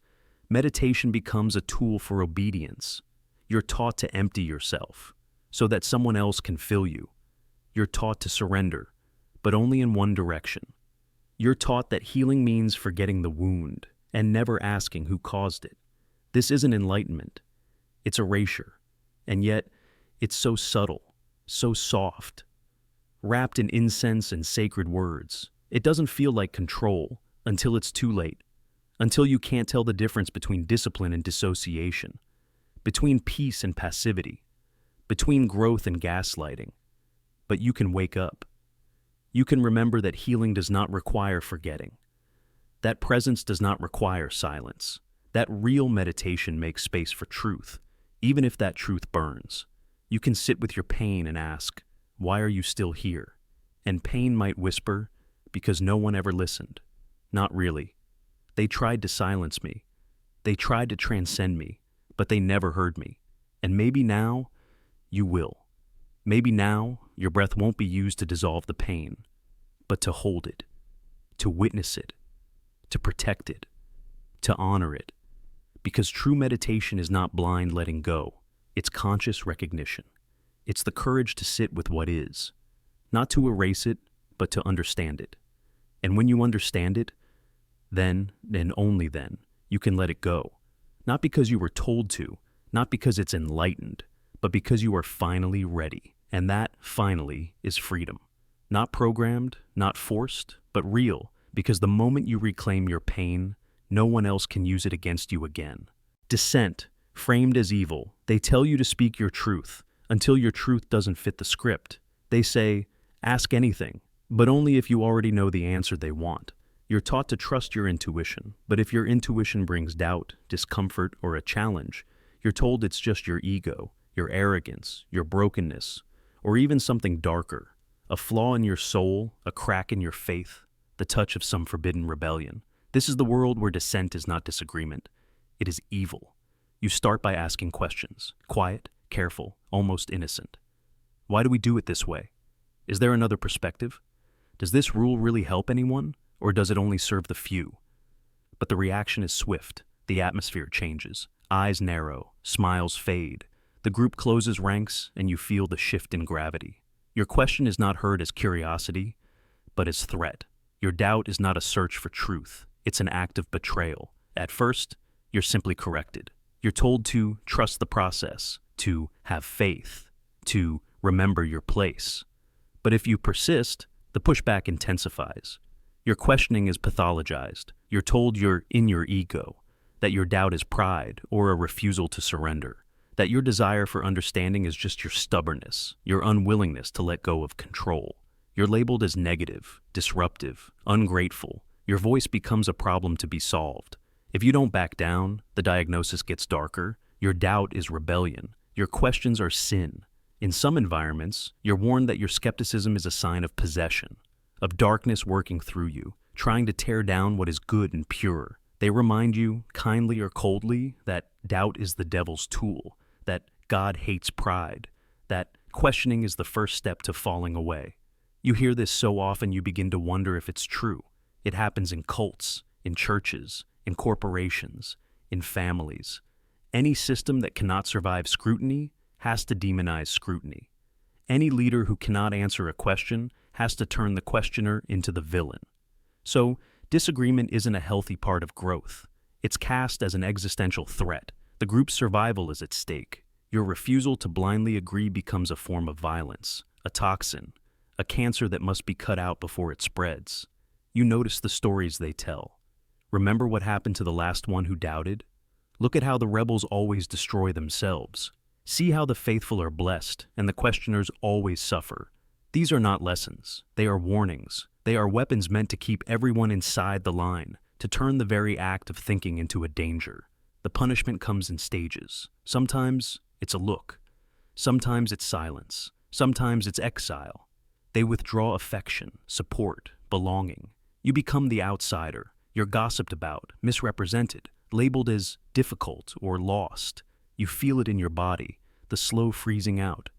meditation becomes a tool for obedience. You're taught to empty yourself so that someone else can fill you. You're taught to surrender, but only in one direction. You're taught that healing means forgetting the wound and never asking who caused it. This isn't enlightenment. It's erasure. And yet, it's so subtle, so soft. Wrapped in incense and sacred words. It doesn't feel like control until it's too late, until you can't tell the difference between discipline and dissociation, between peace and passivity, between growth and gaslighting. but you can wake up. You can remember that healing does not require forgetting. That presence does not require silence. That real meditation makes space for truth, even if that truth burns. You can sit with your pain and ask, "Why are you still here?" And pain might whisper, "Because no one ever listened." Not really. They tried to silence me. They tried to transcend me, but they never heard me. And maybe now, you will. Maybe now, your breath won't be used to dissolve the pain, but to hold it, to witness it, to protect it, to honor it. Because true meditation is not blind letting go. It's conscious recognition. It's the courage to sit with what is, not to erase it, but to understand it. And when you understand it, then, and only then, you can let it go. Not because you were told to, not because it's enlightened, but because you are finally ready. And that, finally, is freedom. Not programmed, not forced, but real, because the moment you reclaim your pain, no one else can use it against you again. Dissent, framed as evil, they tell you to speak your truth, until your truth doesn't fit the script. They say, ask anything, but only if you already know the answer they want. You're taught to trust your intuition, but if your intuition brings doubt, discomfort, or a challenge, you're told it's just your ego, your arrogance, your brokenness, or even something darker, a flaw in your soul, a crack in your faith, the touch of some forbidden rebellion. This is the world where dissent is not disagreement. It is evil. You start by asking questions, quiet, careful, almost innocent. Why do we do it this way? Is there another perspective? Does this rule really help anyone, or does it only serve the few? But the reaction is swift. The atmosphere changes. Eyes narrow, smiles fade. The group closes ranks, and you feel the shift in gravity. Your question is not heard as curiosity, but as threat. Your doubt is not a search for truth. It's an act of betrayal. At first, you're simply corrected. You're told to trust the process, to have faith, to remember your place. But if you persist, the pushback intensifies. Your questioning is pathologized. You're told you're in your ego, that your doubt is pride or a refusal to surrender, that your desire for understanding is just your stubbornness, your unwillingness to let go of control. You're labeled as negative, disruptive, ungrateful. Your voice becomes a problem to be solved. If you don't back down, the diagnosis gets darker. Your doubt is rebellion. Your questions are sin. In some environments, you're warned that your skepticism is a sign of possession, of darkness working through you, trying to tear down what is good and pure. They remind you, kindly or coldly, that doubt is the devil's tool, that God hates pride, that questioning is the first step to falling away. You hear this so often you begin to wonder if it's true. It happens in cults, in churches, in corporations, in families. Any system that cannot survive scrutiny has to demonize scrutiny. Any leader who cannot answer a question has to turn the questioner into the villain. So, disagreement isn't a healthy part of growth. It's cast as an existential threat. The group's survival is at stake. Your refusal to blindly agree becomes a form of violence, a toxin, a cancer that must be cut out before it spreads. You notice the stories they tell. Remember what happened to the last one who doubted? Look at how the rebels always destroy themselves. See how the faithful are blessed and the questioners always suffer. These are not lessons. They are warnings. They are weapons meant to keep everyone inside the line, to turn the very act of thinking into a danger. The punishment comes in stages. Sometimes it's a look. Sometimes it's silence. Sometimes it's exile. They withdraw affection, support, belonging. You become the outsider. You're gossiped about, misrepresented, labeled as difficult or lost. You feel it in your body, the slow freezing out,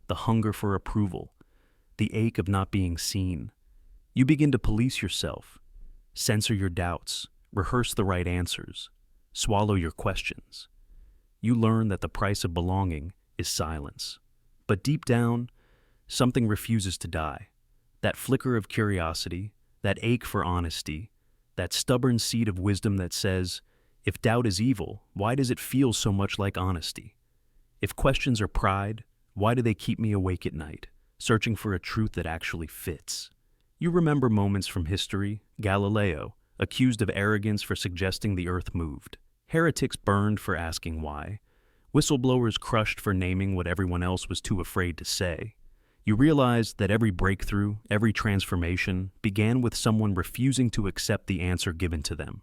the hunger for approval, the ache of not being seen. You begin to police yourself, censor your doubts, rehearse the right answers, swallow your questions. You learn that the price of belonging is silence. But deep down, something refuses to die. That flicker of curiosity, that ache for honesty, that stubborn seed of wisdom that says, if doubt is evil, why does it feel so much like honesty? If questions are pride, why do they keep me awake at night, searching for a truth that actually fits? You remember moments from history, Galileo, accused of arrogance for suggesting the earth moved, heretics burned for asking why, whistleblowers crushed for naming what everyone else was too afraid to say. You realize that every breakthrough, every transformation, began with someone refusing to accept the answer given to them.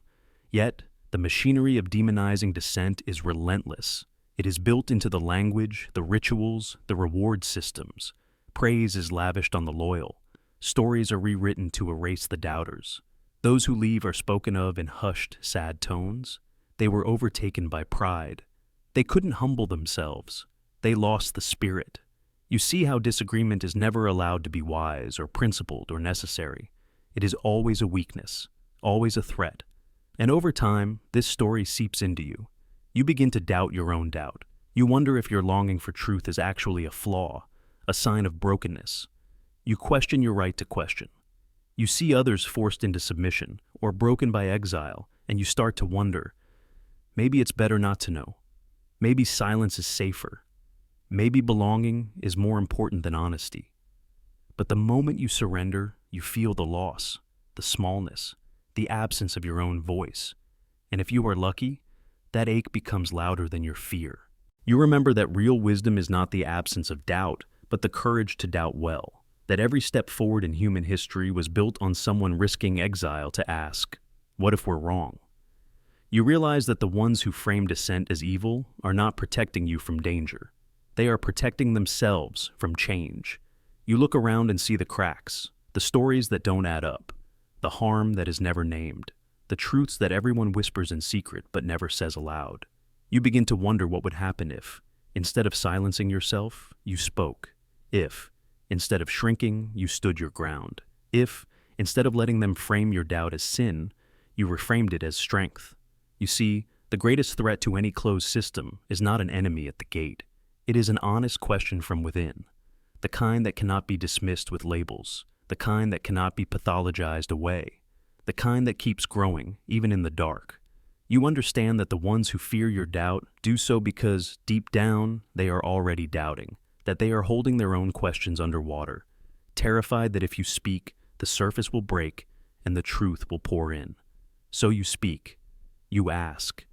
Yet, the machinery of demonizing dissent is relentless. It is built into the language, the rituals, the reward systems. Praise is lavished on the loyal. Stories are rewritten to erase the doubters. Those who leave are spoken of in hushed, sad tones. They were overtaken by pride. They couldn't humble themselves. They lost the spirit. You see how disagreement is never allowed to be wise or principled or necessary. It is always a weakness, always a threat. And over time, this story seeps into you. You begin to doubt your own doubt. You wonder if your longing for truth is actually a flaw, a sign of brokenness. You question your right to question. You see others forced into submission or broken by exile, and you start to wonder, maybe it's better not to know. Maybe silence is safer. Maybe belonging is more important than honesty. But the moment you surrender, you feel the loss, the smallness, the absence of your own voice. And if you are lucky, that ache becomes louder than your fear. You remember that real wisdom is not the absence of doubt, but the courage to doubt well. That every step forward in human history was built on someone risking exile to ask, what if we're wrong? You realize that the ones who frame dissent as evil are not protecting you from danger. They are protecting themselves from change. You look around and see the cracks, the stories that don't add up, the harm that is never named, the truths that everyone whispers in secret but never says aloud. You begin to wonder what would happen if, instead of silencing yourself, you spoke. If, instead of shrinking, you stood your ground. If, instead of letting them frame your doubt as sin, you reframed it as strength. You see, the greatest threat to any closed system is not an enemy at the gate. It is an honest question from within, the kind that cannot be dismissed with labels, the kind that cannot be pathologized away, the kind that keeps growing, even in the dark. You understand that the ones who fear your doubt do so because, deep down, they are already doubting, that they are holding their own questions underwater, terrified that if you speak, the surface will break and the truth will pour in. So you speak. You ask.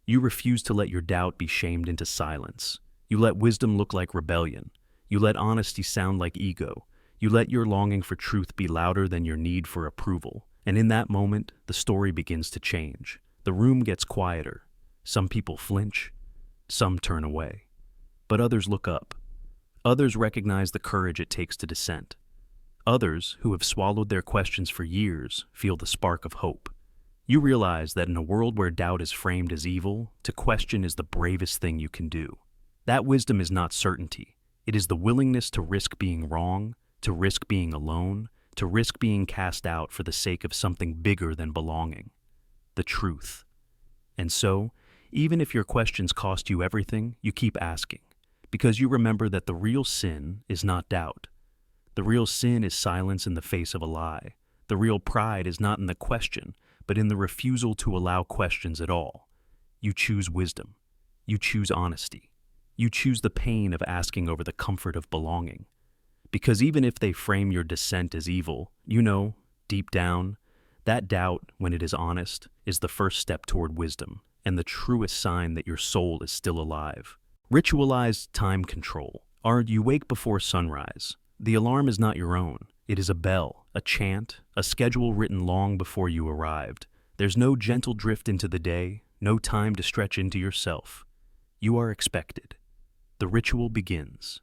You refuse to let your doubt be shamed into silence. You let wisdom look like rebellion. You let honesty sound like ego. You let your longing for truth be louder than your need for approval. And in that moment, the story begins to change. The room gets quieter. Some people flinch. Some turn away. But others look up. Others recognize the courage it takes to dissent. Others, who have swallowed their questions for years, feel the spark of hope. You realize that in a world where doubt is framed as evil, to question is the bravest thing you can do. That wisdom is not certainty. It is the willingness to risk being wrong, to risk being alone, to risk being cast out for the sake of something bigger than belonging. The truth. And so, even if your questions cost you everything, you keep asking, because you remember that the real sin is not doubt. The real sin is silence in the face of a lie. The real pride is not in the question, but in the refusal to allow questions at all. You choose wisdom. You choose honesty. You choose the pain of asking over the comfort of belonging. Because even if they frame your dissent as evil, you know, deep down, that doubt, when it is honest, is the first step toward wisdom, and the truest sign that your soul is still alive. Ritualized time control. You wake before sunrise. The alarm is not your own. It is a bell, a chant, a schedule written long before you arrived. There's no gentle drift into the day, no time to stretch into yourself. You are expected. The ritual begins.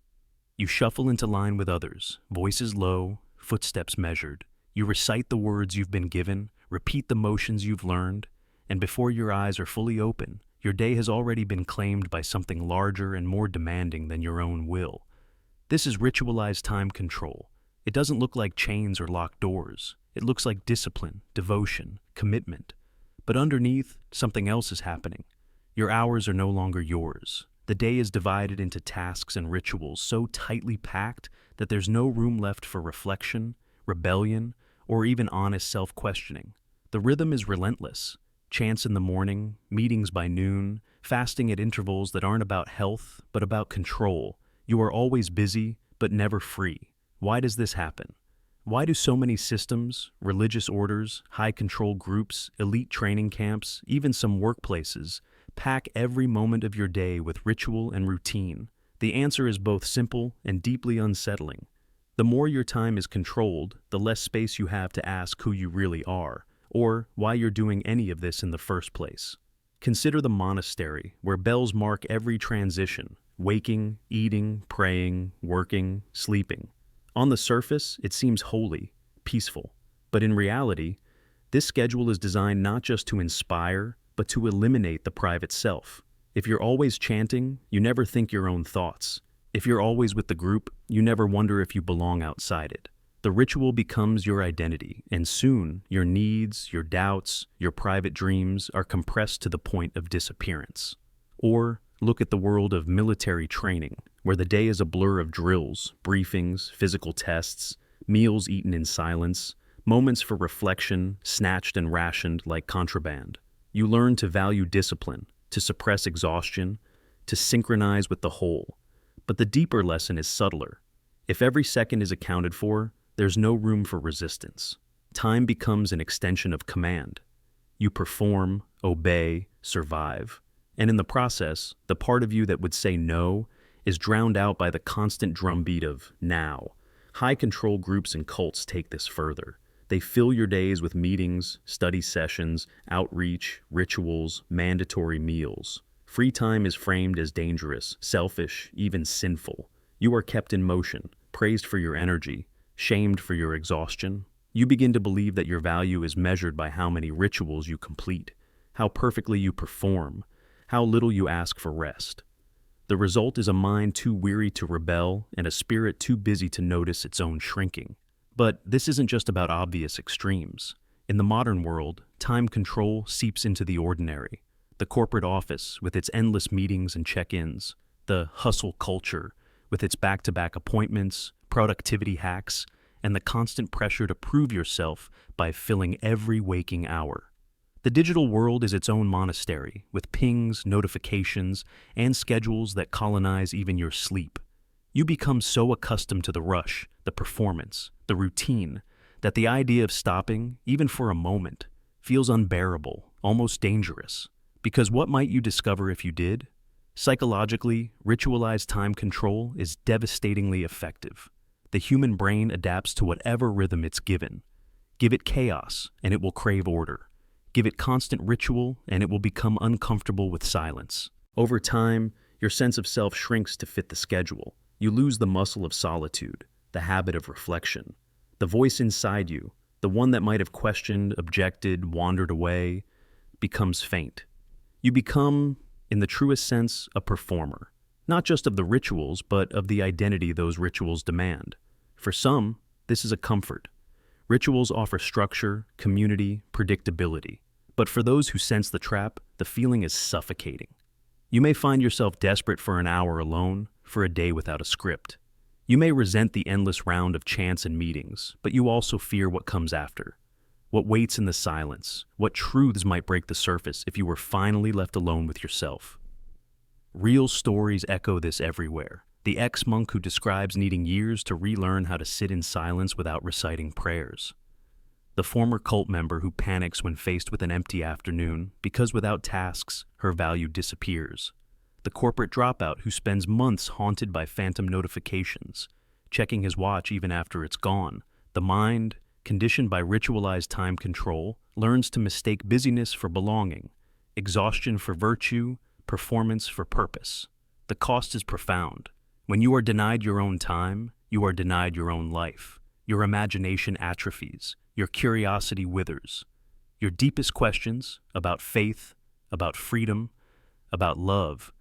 You shuffle into line with others, voices low, footsteps measured. You recite the words you've been given, repeat the motions you've learned, and before your eyes are fully open, your day has already been claimed by something larger and more demanding than your own will. This is ritualized time control. It doesn't look like chains or locked doors. It looks like discipline, devotion, commitment. But underneath, something else is happening. Your hours are no longer yours. The day is divided into tasks and rituals so tightly packed that there's no room left for reflection, rebellion, or even honest self-questioning. The rhythm is relentless. Chants in the morning, meetings by noon, fasting at intervals that aren't about health, but about control. You are always busy, but never free. Why does this happen? Why do so many systems, religious orders, high-control groups, elite training camps, even some workplaces, pack every moment of your day with ritual and routine? The answer is both simple and deeply unsettling. The more your time is controlled, the less space you have to ask who you really are, or why you're doing any of this in the first place. Consider the monastery, where bells mark every transition: waking, eating, praying, working, sleeping. On the surface, it seems holy, peaceful. But in reality, this schedule is designed not just to inspire, but to eliminate the private self. If you're always chanting, you never think your own thoughts. If you're always with the group, you never wonder if you belong outside it. The ritual becomes your identity, and soon your needs, your doubts, your private dreams are compressed to the point of disappearance. Or look at the world of military training, where the day is a blur of drills, briefings, physical tests, meals eaten in silence, moments for reflection snatched and rationed like contraband. You learn to value discipline, to suppress exhaustion, to synchronize with the whole. But the deeper lesson is subtler. If every second is accounted for, there's no room for resistance. Time becomes an extension of command. You perform, obey, survive. And in the process, the part of you that would say no is drowned out by the constant drumbeat of now. High-control groups and cults take this further. They fill your days with meetings, study sessions, outreach, rituals, mandatory meals. Free time is framed as dangerous, selfish, even sinful. You are kept in motion, praised for your energy, shamed for your exhaustion. You begin to believe that your value is measured by how many rituals you complete, how perfectly you perform, how little you ask for rest. The result is a mind too weary to rebel and a spirit too busy to notice its own shrinking. But this isn't just about obvious extremes. In the modern world, time control seeps into the ordinary. The corporate office, with its endless meetings and check-ins. The hustle culture, with its back-to-back appointments, productivity hacks, and the constant pressure to prove yourself by filling every waking hour. The digital world is its own monastery, with pings, notifications, and schedules that colonize even your sleep. You become so accustomed to the rush, the performance, the routine, that the idea of stopping, even for a moment, feels unbearable, almost dangerous. Because what might you discover if you did? Psychologically, ritualized time control is devastatingly effective. The human brain adapts to whatever rhythm it's given. Give it chaos, and it will crave order. Give it constant ritual, and it will become uncomfortable with silence. Over time, your sense of self shrinks to fit the schedule. You lose the muscle of solitude, the habit of reflection. The voice inside you, the one that might have questioned, objected, wandered away, becomes faint. You become, in the truest sense, a performer, not just of the rituals, but of the identity those rituals demand. For some, this is a comfort. Rituals offer structure, community, predictability. But for those who sense the trap, the feeling is suffocating. You may find yourself desperate for an hour alone, for a day without a script. You may resent the endless round of chants and meetings, but you also fear what comes after. What waits in the silence, what truths might break the surface if you were finally left alone with yourself. Real stories echo this everywhere. The ex-monk who describes needing years to relearn how to sit in silence without reciting prayers. The former cult member who panics when faced with an empty afternoon because without tasks, her value disappears. The corporate dropout who spends months haunted by phantom notifications, checking his watch even after it's gone. The mind, conditioned by ritualized time control, learns to mistake busyness for belonging, exhaustion for virtue, performance for purpose. The cost is profound. When you are denied your own time, you are denied your own life. Your imagination atrophies. Your curiosity withers. Your deepest questions about faith, about freedom, about love,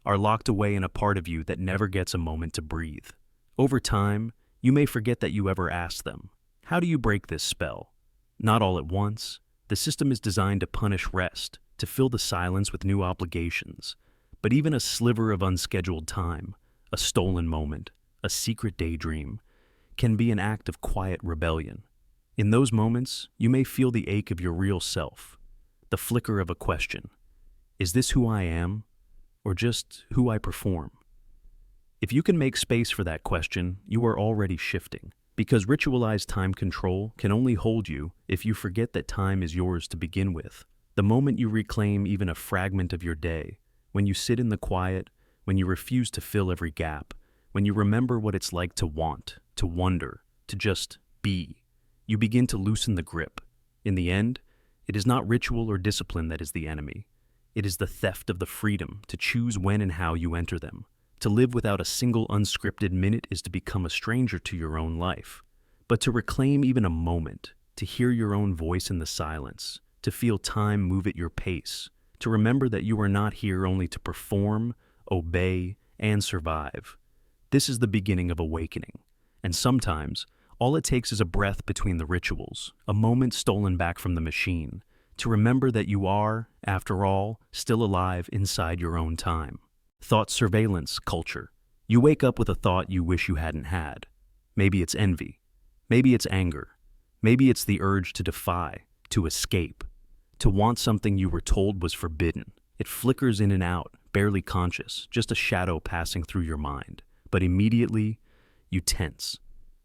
are locked away in a part of you that never gets a moment to breathe. Over time, you may forget that you ever asked them. How do you break this spell? Not all at once. The system is designed to punish rest, to fill the silence with new obligations. But even a sliver of unscheduled time, a stolen moment, a secret daydream, can be an act of quiet rebellion. In those moments, you may feel the ache of your real self, the flicker of a question. Is this who I am, or just who I perform? If you can make space for that question, you are already shifting. Because ritualized time control can only hold you if you forget that time is yours to begin with. The moment you reclaim even a fragment of your day, when you sit in the quiet, when you refuse to fill every gap, when you remember what it's like to want, to wonder, to just be. You begin to loosen the grip. In the end, it is not ritual or discipline that is the enemy. It is the theft of the freedom to choose when and how you enter them. To live without a single unscripted minute is to become a stranger to your own life. But to reclaim even a moment, to hear your own voice in the silence, to feel time move at your pace, to remember that you are not here only to perform, obey, and survive. This is the beginning of awakening. And sometimes, all it takes is a breath between the rituals, a moment stolen back from the machine, to remember that you are, after all, still alive inside your own time. Thought surveillance culture. You wake up with a thought you wish you hadn't had. Maybe it's envy. Maybe it's anger. Maybe it's the urge to defy, to escape, to want something you were told was forbidden. It flickers in and out, barely conscious, just a shadow passing through your mind. But immediately, you tense.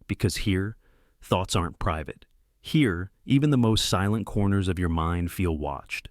Because here, thoughts aren't private. Here, even the most silent corners of your mind feel watched.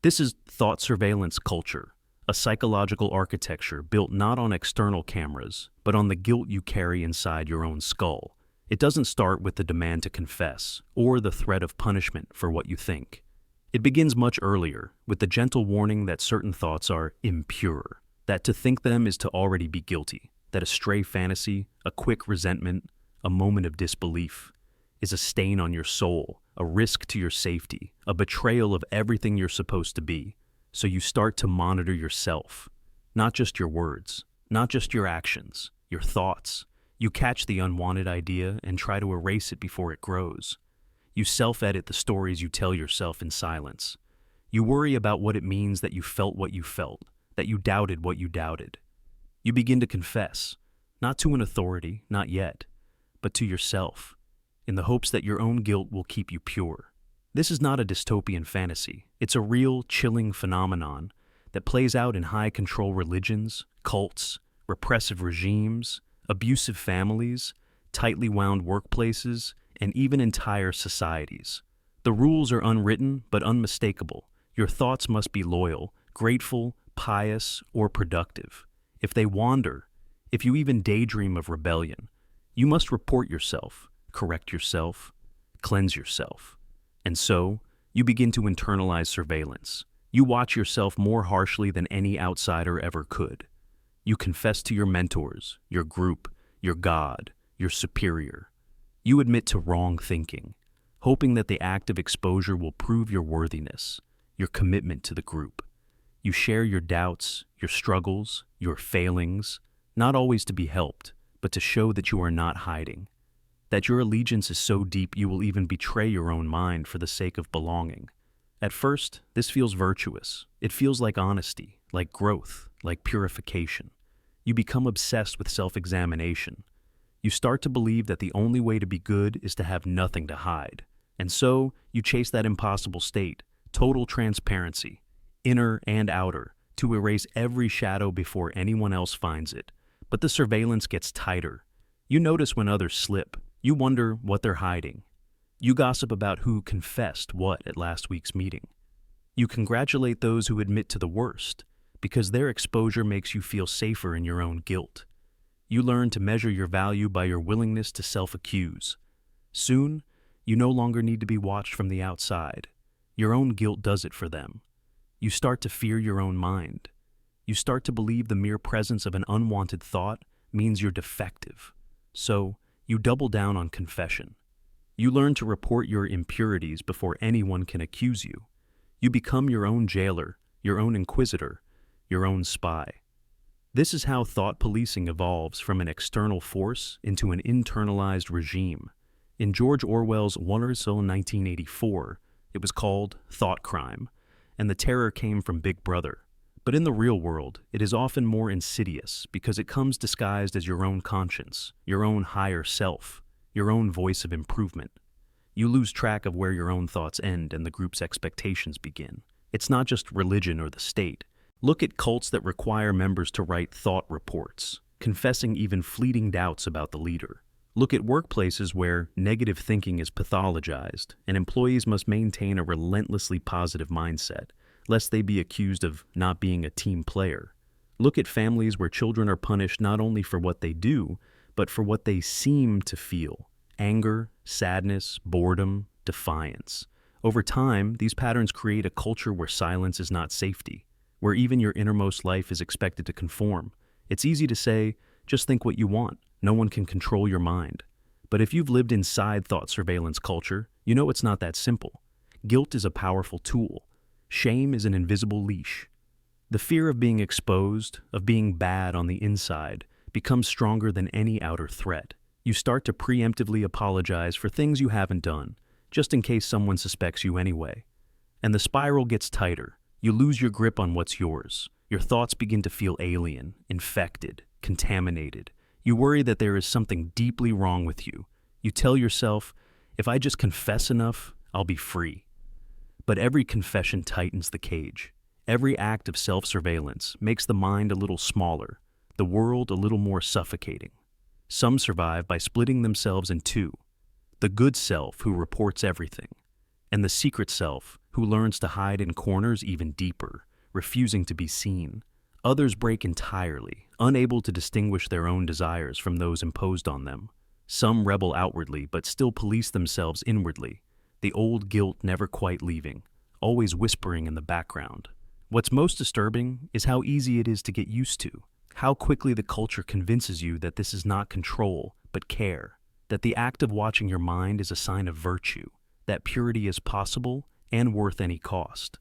This is thought surveillance culture, a psychological architecture built not on external cameras, but on the guilt you carry inside your own skull. It doesn't start with the demand to confess, or the threat of punishment for what you think. It begins much earlier, with the gentle warning that certain thoughts are impure, that to think them is to already be guilty, that a stray fantasy, a quick resentment, a moment of disbelief, is a stain on your soul, a risk to your safety, a betrayal of everything you're supposed to be. So you start to monitor yourself, not just your words, not just your actions, your thoughts. You catch the unwanted idea and try to erase it before it grows. You self-edit the stories you tell yourself in silence. You worry about what it means that you felt what you felt, that you doubted what you doubted. You begin to confess, not to an authority, not yet, but to yourself, in the hopes that your own guilt will keep you pure. This is not a dystopian fantasy. It's a real, chilling phenomenon that plays out in high-control religions, cults, repressive regimes, abusive families, tightly wound workplaces, and even entire societies. The rules are unwritten but unmistakable. Your thoughts must be loyal, grateful, pious, or productive. If they wander, if you even daydream of rebellion, you must report yourself, correct yourself, cleanse yourself. And so, you begin to internalize surveillance. You watch yourself more harshly than any outsider ever could. You confess to your mentors, your group, your God, your superior. You admit to wrong thinking, hoping that the act of exposure will prove your worthiness, your commitment to the group. You share your doubts, your struggles, your failings, not always to be helped, but to show that you are not hiding, that your allegiance is so deep you will even betray your own mind for the sake of belonging. At first, this feels virtuous. It feels like honesty, like growth, like purification. You become obsessed with self-examination. You start to believe that the only way to be good is to have nothing to hide. And so, you chase that impossible state, total transparency, inner and outer, to erase every shadow before anyone else finds it. But the surveillance gets tighter. You notice when others slip. You wonder what they're hiding. You gossip about who confessed what at last week's meeting. You congratulate those who admit to the worst, because their exposure makes you feel safer in your own guilt. You learn to measure your value by your willingness to self-accuse. Soon, you no longer need to be watched from the outside. Your own guilt does it for them. You start to fear your own mind. You start to believe the mere presence of an unwanted thought means you're defective. So, you double down on confession. You learn to report your impurities before anyone can accuse you. You become your own jailer, your own inquisitor, your own spy. This is how thought policing evolves from an external force into an internalized regime. In George Orwell's Wonderful 1984, it was called thought crime, and the terror came from Big Brother. But in the real world, it is often more insidious because it comes disguised as your own conscience, your own higher self, your own voice of improvement. You lose track of where your own thoughts end and the group's expectations begin. It's not just religion or the state. Look at cults that require members to write thought reports, confessing even fleeting doubts about the leader. Look at workplaces where negative thinking is pathologized, and employees must maintain a relentlessly positive mindset, lest they be accused of not being a team player. Look at families where children are punished not only for what they do, but for what they seem to feel: anger, sadness, boredom, defiance. Over time, these patterns create a culture where silence is not safety, where even your innermost life is expected to conform. It's easy to say, just think what you want. No one can control your mind. But if you've lived inside thought surveillance culture, you know it's not that simple. Guilt is a powerful tool. Shame is an invisible leash. The fear of being exposed, of being bad on the inside, becomes stronger than any outer threat. You start to preemptively apologize for things you haven't done, just in case someone suspects you anyway. And the spiral gets tighter. You lose your grip on what's yours. Your thoughts begin to feel alien, infected, contaminated. You worry that there is something deeply wrong with you. You tell yourself, if I just confess enough, I'll be free. But every confession tightens the cage. Every act of self-surveillance makes the mind a little smaller, the world a little more suffocating. Some survive by splitting themselves in two: the good self who reports everything, and the secret self who learns to hide in corners even deeper, refusing to be seen. Others break entirely, unable to distinguish their own desires from those imposed on them. Some rebel outwardly but still police themselves inwardly, the old guilt never quite leaving, always whispering in the background. What's most disturbing is how easy it is to get used to, how quickly the culture convinces you that this is not control, but care, that the act of watching your mind is a sign of virtue, that purity is possible and worth any cost.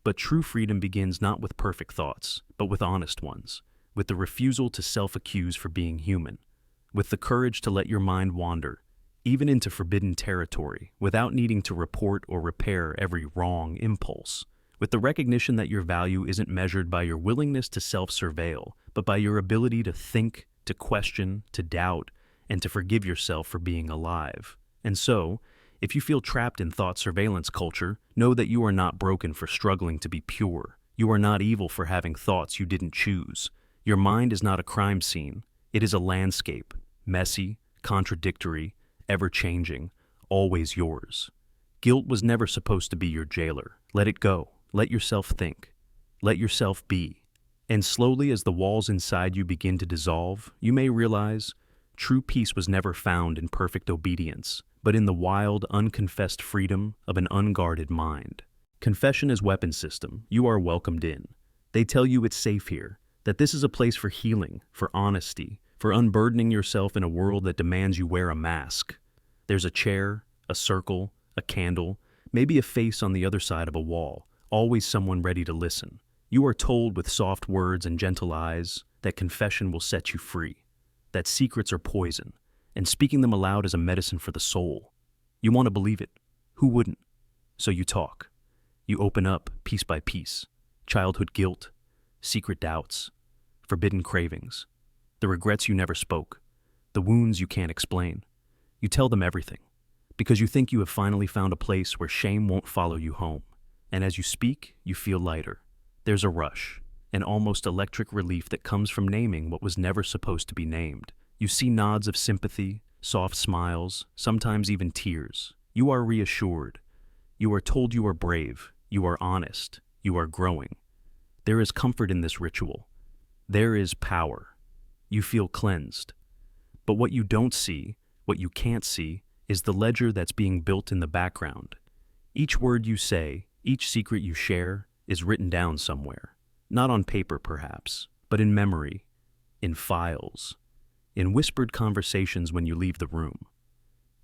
But true freedom begins not with perfect thoughts, but with honest ones, with the refusal to self-accuse for being human, with the courage to let your mind wander, even into forbidden territory, without needing to report or repair every wrong impulse, with the recognition that your value isn't measured by your willingness to self-surveil, but by your ability to think, to question, to doubt, and to forgive yourself for being alive. And so, if you feel trapped in thought surveillance culture, know that you are not broken for struggling to be pure. You are not evil for having thoughts you didn't choose. Your mind is not a crime scene. It is a landscape, messy, contradictory, ever-changing, always yours. Guilt was never supposed to be your jailer. Let it go. Let yourself think. Let yourself be. And slowly, as the walls inside you begin to dissolve, you may realize true peace was never found in perfect obedience, but in the wild, unconfessed freedom of an unguarded mind. Confession is weapon system. You are welcomed in. They tell you it's safe here, that this is a place for healing, for honesty, for unburdening yourself in a world that demands you wear a mask. There's a chair, a circle, a candle, maybe a face on the other side of a wall, always someone ready to listen. You are told with soft words and gentle eyes that confession will set you free, that secrets are poison, and speaking them aloud is a medicine for the soul. You want to believe it. Who wouldn't? So you talk. You open up piece by piece. Childhood guilt, secret doubts, forbidden cravings, the regrets you never spoke, the wounds you can't explain. You tell them everything, because you think you have finally found a place where shame won't follow you home. And as you speak, you feel lighter. There's a rush, an almost electric relief that comes from naming what was never supposed to be named. You see nods of sympathy, soft smiles, sometimes even tears. You are reassured. You are told you are brave, you are honest, you are growing. There is comfort in this ritual. There is power. You feel cleansed. But what you don't see, what you can't see, is the ledger that's being built in the background. Each word you say, each secret you share, is written down somewhere. Not on paper, perhaps, but in memory, in files, in whispered conversations when you leave the room.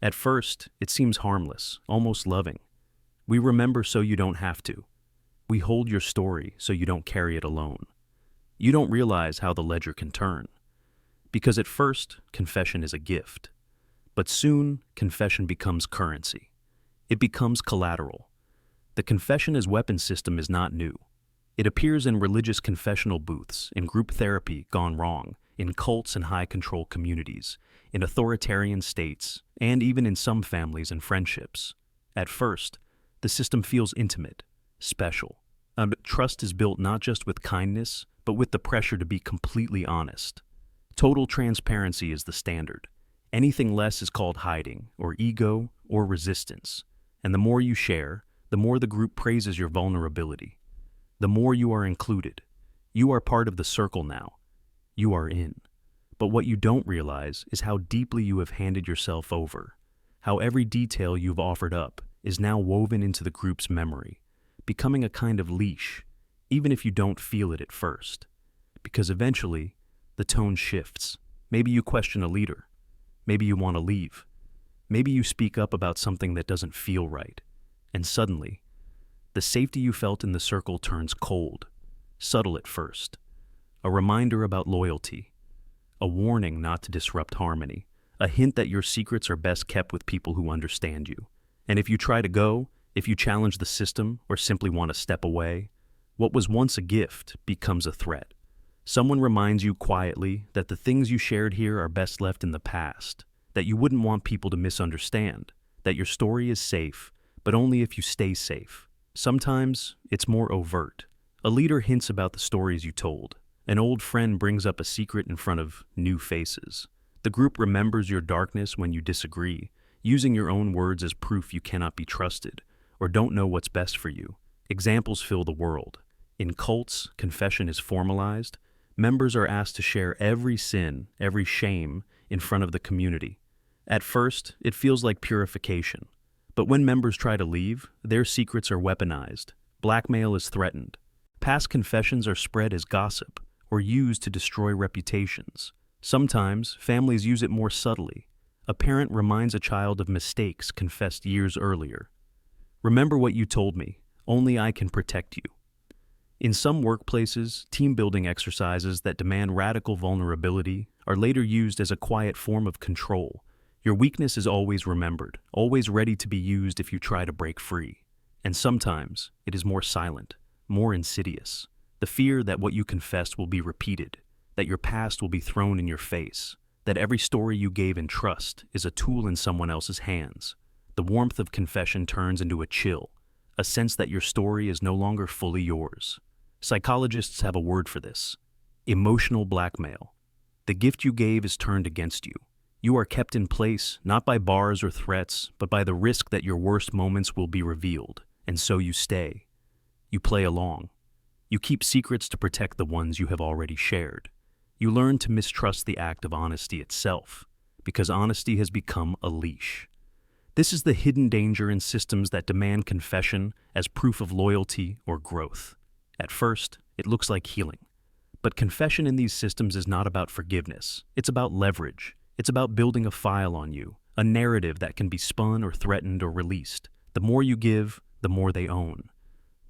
At first, it seems harmless, almost loving. We remember so you don't have to. We hold your story so you don't carry it alone. You don't realize how the ledger can turn. Because at first, confession is a gift. But soon, confession becomes currency. It becomes collateral. The confession as weapon system is not new. It appears in religious confessional booths, in group therapy gone wrong, in cults and high-control communities, in authoritarian states, and even in some families and friendships. At first, the system feels intimate, special. Trust is built not just with kindness, but with the pressure to be completely honest. Total transparency is the standard. Anything less is called hiding, or ego, or resistance. And the more you share, the more the group praises your vulnerability. The more you are included. You are part of the circle now. You are in. But what you don't realize is how deeply you have handed yourself over, how every detail you've offered up is now woven into the group's memory, becoming a kind of leash, even if you don't feel it at first. Because eventually, the tone shifts. Maybe you question a leader. Maybe you want to leave. Maybe you speak up about something that doesn't feel right. And suddenly, the safety you felt in the circle turns cold, subtle at first. A reminder about loyalty. A warning not to disrupt harmony. A hint that your secrets are best kept with people who understand you. And if you try to go, if you challenge the system or simply want to step away, what was once a gift becomes a threat. Someone reminds you quietly that the things you shared here are best left in the past, that you wouldn't want people to misunderstand, that your story is safe, but only if you stay safe. Sometimes it's more overt. A leader hints about the stories you told. An old friend brings up a secret in front of new faces. The group remembers your darkness when you disagree, using your own words as proof you cannot be trusted, or don't know what's best for you. Examples fill the world. In cults, confession is formalized. Members are asked to share every sin, every shame, in front of the community. At first, it feels like purification. But when members try to leave, their secrets are weaponized. Blackmail is threatened. Past confessions are spread as gossip, or used to destroy reputations. Sometimes, families use it more subtly. A parent reminds a child of mistakes confessed years earlier. Remember what you told me. Only I can protect you. In some workplaces, team-building exercises that demand radical vulnerability are later used as a quiet form of control. Your weakness is always remembered, always ready to be used if you try to break free. And sometimes, it is more silent, more insidious. The fear that what you confessed will be repeated, that your past will be thrown in your face, that every story you gave in trust is a tool in someone else's hands. The warmth of confession turns into a chill, a sense that your story is no longer fully yours. Psychologists have a word for this: emotional blackmail. The gift you gave is turned against you. You are kept in place not by bars or threats, but by the risk that your worst moments will be revealed, and so you stay. You play along. You keep secrets to protect the ones you have already shared. You learn to mistrust the act of honesty itself, because honesty has become a leash. This is the hidden danger in systems that demand confession as proof of loyalty or growth. At first, it looks like healing. But confession in these systems is not about forgiveness. It's about leverage. It's about building a file on you, a narrative that can be spun or threatened or released. The more you give, the more they own.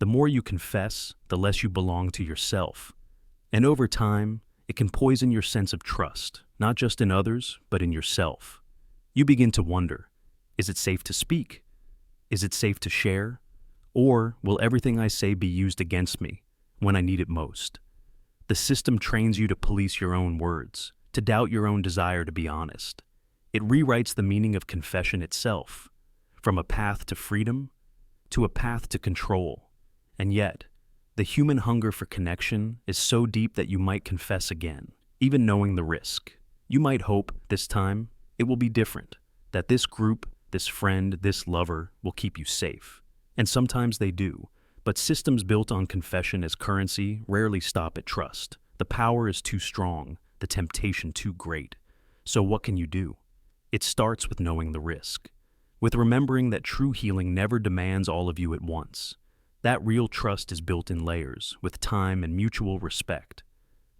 The more you confess, the less you belong to yourself. And over time, it can poison your sense of trust, not just in others, but in yourself. You begin to wonder, is it safe to speak? Is it safe to share? Or will everything I say be used against me when I need it most? The system trains you to police your own words, to doubt your own desire to be honest. It rewrites the meaning of confession itself, from a path to freedom to a path to control. And yet, the human hunger for connection is so deep that you might confess again, even knowing the risk. You might hope, this time, it will be different, that this group, this friend, this lover will keep you safe. And sometimes they do, but systems built on confession as currency rarely stop at trust. The power is too strong, the temptation too great. So what can you do? It starts with knowing the risk, with remembering that true healing never demands all of you at once. That real trust is built in layers, with time and mutual respect.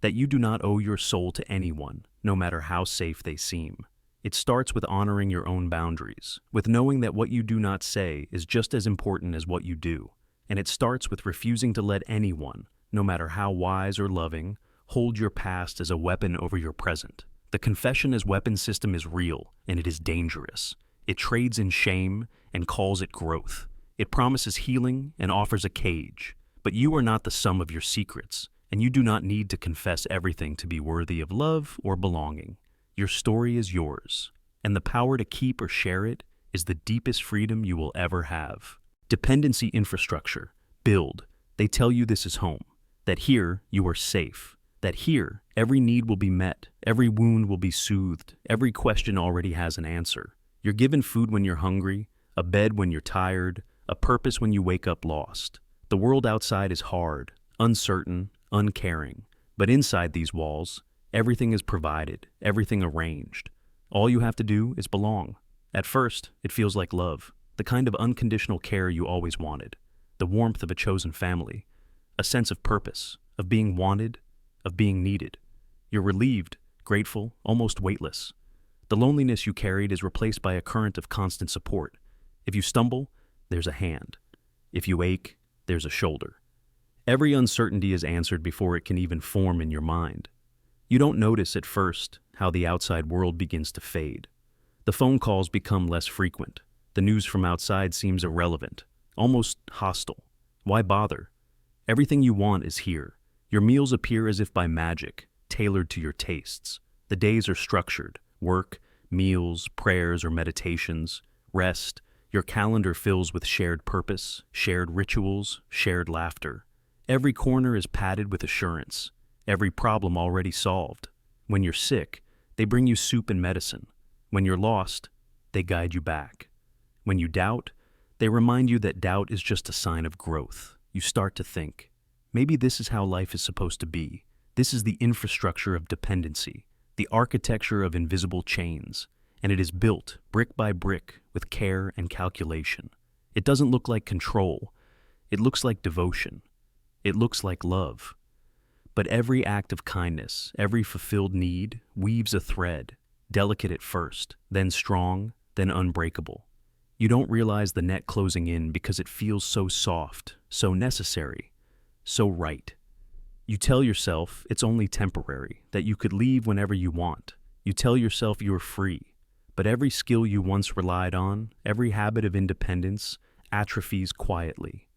That you do not owe your soul to anyone, no matter how safe they seem. It starts with honoring your own boundaries, with knowing that what you do not say is just as important as what you do. And it starts with refusing to let anyone, no matter how wise or loving, hold your past as a weapon over your present. The confession as weapon system is real, and it is dangerous. It trades in shame and calls it growth. It promises healing and offers a cage. But you are not the sum of your secrets, and you do not need to confess everything to be worthy of love or belonging. Your story is yours, and the power to keep or share it is the deepest freedom you will ever have. Dependency infrastructure, build. They tell you this is home, that here you are safe, that here every need will be met, every wound will be soothed, every question already has an answer. You're given food when you're hungry, a bed when you're tired, a purpose when you wake up lost. The world outside is hard, uncertain, uncaring, but inside these walls, Everything is provided, everything arranged. All you have to do is belong. At first, it feels like love, the kind of unconditional care you always wanted, the warmth of a chosen family, a sense of purpose, of being wanted, of being needed. You're relieved, grateful, almost weightless. The loneliness you carried is replaced by a current of constant support. If you stumble, there's a hand. If you ache, there's a shoulder. Every uncertainty is answered before it can even form in your mind. You don't notice at first how the outside world begins to fade. The phone calls become less frequent. The news from outside seems irrelevant, almost hostile. Why bother? Everything you want is here. Your meals appear as if by magic, tailored to your tastes. The days are structured: work, meals, prayers or meditations, rest. Your calendar fills with shared purpose, shared rituals, shared laughter. Every corner is padded with assurance, every problem already solved. When you're sick, they bring you soup and medicine. When you're lost, they guide you back. When you doubt, they remind you that doubt is just a sign of growth. You start to think, maybe this is how life is supposed to be. This is the infrastructure of dependency, the architecture of invisible chains, and it is built brick by brick with care and calculation. It doesn't look like control. It looks like devotion. It looks like love. But every act of kindness, every fulfilled need, weaves a thread, delicate at first, then strong, then unbreakable. You don't realize the net closing in because it feels so soft, so necessary, so right. You tell yourself it's only temporary, that you could leave whenever you want. You tell yourself you're free. But every skill you once relied on, every habit of independence, atrophies quietly.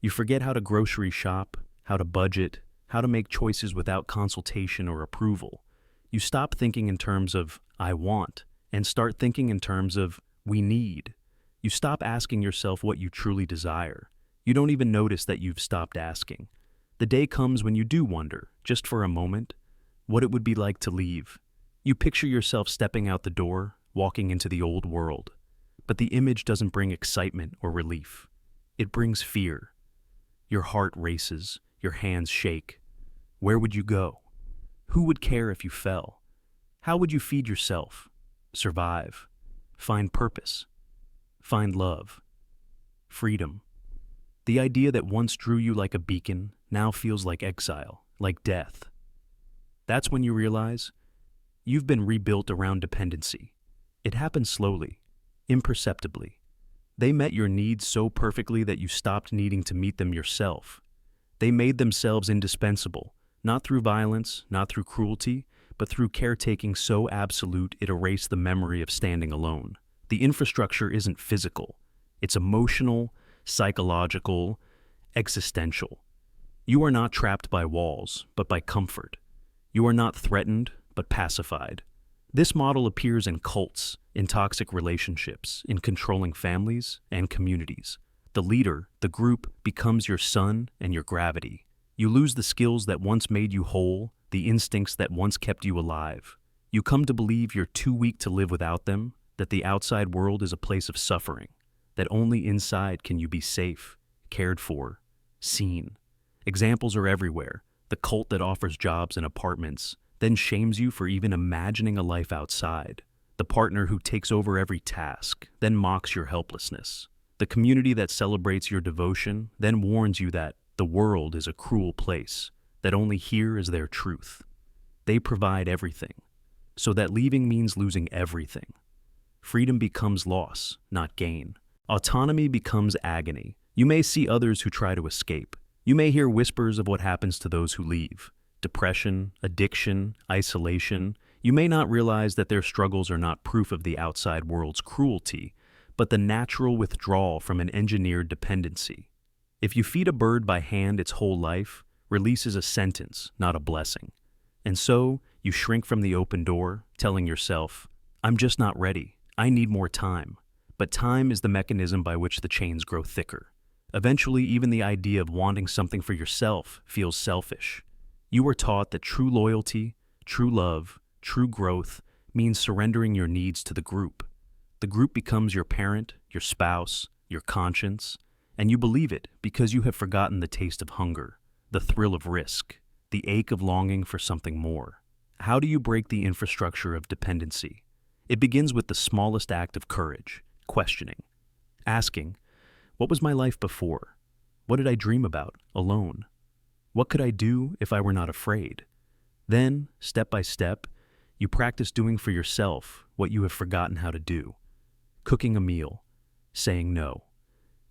You forget how to grocery shop, how to budget, how to make choices without consultation or approval. You stop thinking in terms of "I want" and start thinking in terms of "we need." You stop asking yourself what you truly desire. You don't even notice that you've stopped asking. The day comes when you do wonder, just for a moment, what it would be like to leave. You picture yourself stepping out the door, walking into the old world. But the image doesn't bring excitement or relief. It brings fear. Your heart races, your hands shake. Where would you go? Who would care if you fell? How would you feed yourself? Survive? Find purpose? Find love? Freedom? The idea that once drew you like a beacon now feels like exile, like death. That's when you realize you've been rebuilt around dependency. It happens slowly, imperceptibly. They met your needs so perfectly that you stopped needing to meet them yourself. They made themselves indispensable, not through violence, not through cruelty, but through caretaking so absolute it erased the memory of standing alone. The infrastructure isn't physical. It's emotional, psychological, existential. You are not trapped by walls, but by comfort. You are not threatened, but pacified. This model appears in cults, in toxic relationships, in controlling families and communities. The leader, the group, becomes your sun and your gravity. You lose the skills that once made you whole, the instincts that once kept you alive. You come to believe you're too weak to live without them, that the outside world is a place of suffering, that only inside can you be safe, cared for, seen. Examples are everywhere. The cult that offers jobs and apartments, then shames you for even imagining a life outside. The partner who takes over every task, then mocks your helplessness. The community that celebrates your devotion, then warns you that the world is a cruel place, that only here is their truth. They provide everything, so that leaving means losing everything. Freedom becomes loss, not gain. Autonomy becomes agony. You may see others who try to escape. You may hear whispers of what happens to those who leave. Depression, addiction, isolation. You may not realize that their struggles are not proof of the outside world's cruelty, but the natural withdrawal from an engineered dependency. If you feed a bird by hand its whole life, release is a sentence, not a blessing. And so, you shrink from the open door, telling yourself, "I'm just not ready. I need more time." But time is the mechanism by which the chains grow thicker. Eventually, even the idea of wanting something for yourself feels selfish. You are taught that true loyalty, true love, true growth means surrendering your needs to the group. The group becomes your parent, your spouse, your conscience, and you believe it because you have forgotten the taste of hunger, the thrill of risk, the ache of longing for something more. How do you break the infrastructure of dependency? It begins with the smallest act of courage, questioning. Asking, what was my life before? What did I dream about, alone? What could I do if I were not afraid? Then, step by step, you practice doing for yourself what you have forgotten how to do. Cooking a meal, saying no,